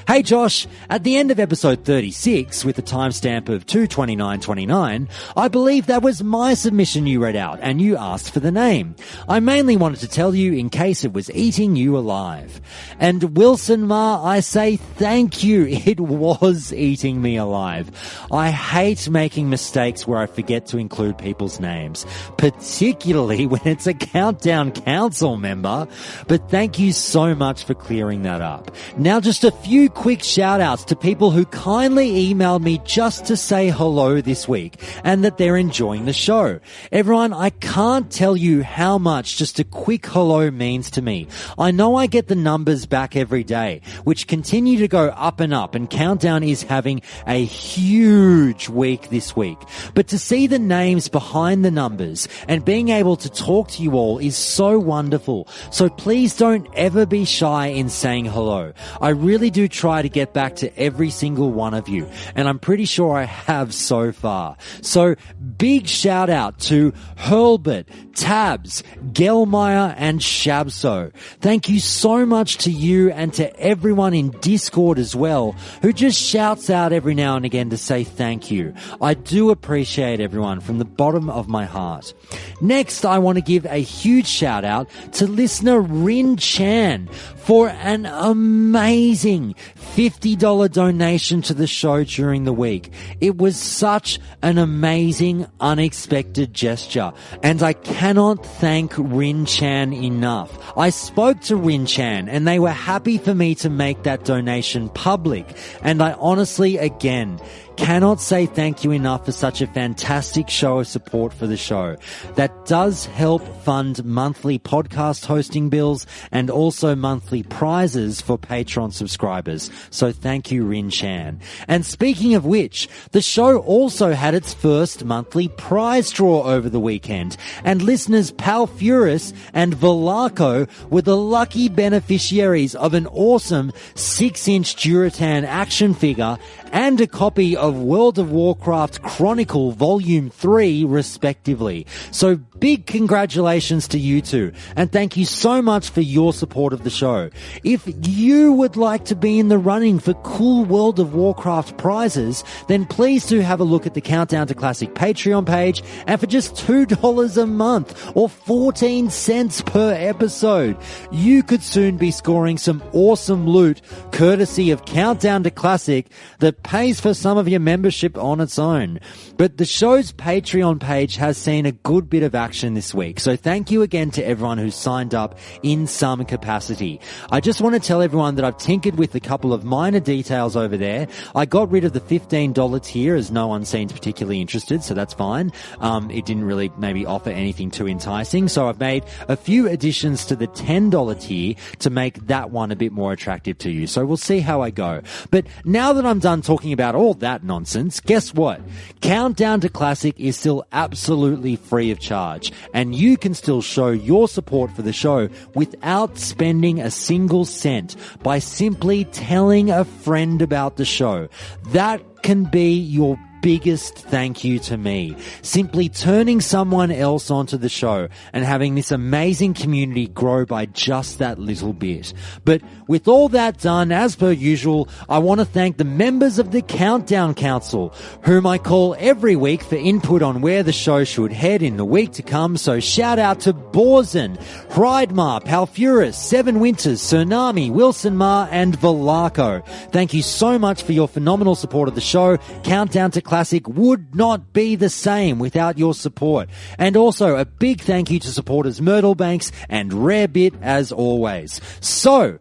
Hey Josh, at the end of episode 36, with the timestamp of 2/29/29, I believe that was my submission you read out, and you asked for the name. I mainly wanted to tell you in case it was eating you alive. And Wilson Ma, I say thank you. It was eating me alive. I hate making mistakes where I forget to include people's names, particularly when it's a Countdown Council member. But thank you so much for clearing that up. Now just a few quick shout outs to people who kindly emailed me just to say hello this week and that they're enjoying the show. Everyone, I can't tell you how much just a quick hello means to me. I know I get the numbers back every day, which continue to go up, and Countdown is having a huge week this week. But to see the names behind the numbers and being able to talk to you all is so wonderful. So please don't ever be shy in saying hello. I really do try to get back to every single one of you, and I'm pretty sure I have so far. So big shout out to Hurlbert, Tabs, Gelmeyer, and Shabso. Thank you so much to you and to everyone in Discord as well, who just shouts out every now and again to say thank you. I do appreciate everyone from the bottom of my heart. Next, I want to give a huge shout out to listener Rin Chan for an amazing $50 donation to the show during the week. It was such an amazing, unexpected gesture, and I cannot thank Rin Chan enough. I spoke to Rin Chan, and they were happy for me to make that donation public, and I honestly, again, cannot say thank you enough for such a fantastic show of support for the show. That does help fund monthly podcast hosting bills and also monthly prizes for Patreon subscribers. So thank you, Rin Chan. And speaking of which, the show also had its first monthly prize draw over the weekend, and listeners Pal Furus and Velarco were the lucky beneficiaries of an awesome 6-inch Duratan action figure and a copy of World of Warcraft Chronicle Volume 3, respectively. So big congratulations to you two, and thank you so much for your support of the show. If you would like to be in the running for cool World of Warcraft prizes, then please do have a look at the Countdown to Classic Patreon page, and for just $2 a month, or 14 cents per episode, you could soon be scoring some awesome loot, courtesy of Countdown to Classic, that pays for some of your membership on its own. But the show's Patreon page has seen a good bit of action this week, so thank you again to everyone who's signed up in some capacity. I just want to tell everyone that I've tinkered with a couple of minor details over there. I got rid of the $15 tier as no one seems particularly interested, so that's fine. It didn't really maybe offer anything too enticing, so I've made a few additions to the $10 tier to make that one a bit more attractive to you. So we'll see how I go. But now that I'm done talking about all that nonsense, guess what? Countdown to Classic is still absolutely free of charge, and you can still show your support for the show without spending a single cent by simply telling a friend about the show. That can be your biggest thank you to me. Simply turning someone else onto the show and having this amazing community grow by just that little bit. But with all that done, as per usual, I want to thank the members of the Countdown Council, whom I call every week for input on where the show should head in the week to come. So shout out to Borzen, Hridemar, Palfuris, Seven Winters, Tsunami, Wilson Ma, and Valaco. Thank you so much for your phenomenal support of the show. Countdown to Classic would not be the same without your support. And also a big thank you to supporters Myrtle Banks and Rarebit as always. So,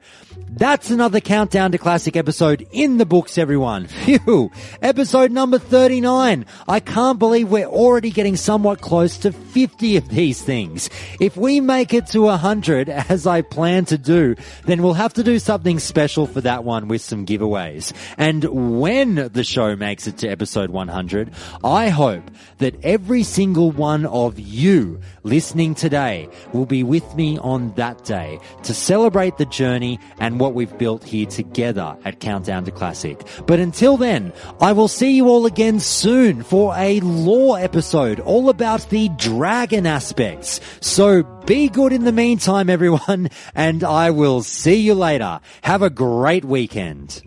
that's another Countdown to Classic episode in the books, everyone. Phew! Episode number 39. I can't believe we're already getting somewhat close to 50 of these things. If we make it to 100, as I plan to do, then we'll have to do something special for that one with some giveaways. And when the show makes it to episode 100, I hope that every single one of you listening today will be with me on that day to celebrate the journey and what we've built here together at Countdown to Classic. But until then, I will see you all again soon for a lore episode all about the dragon aspects. So be good in the meantime, everyone, and I will see you later. Have a great weekend.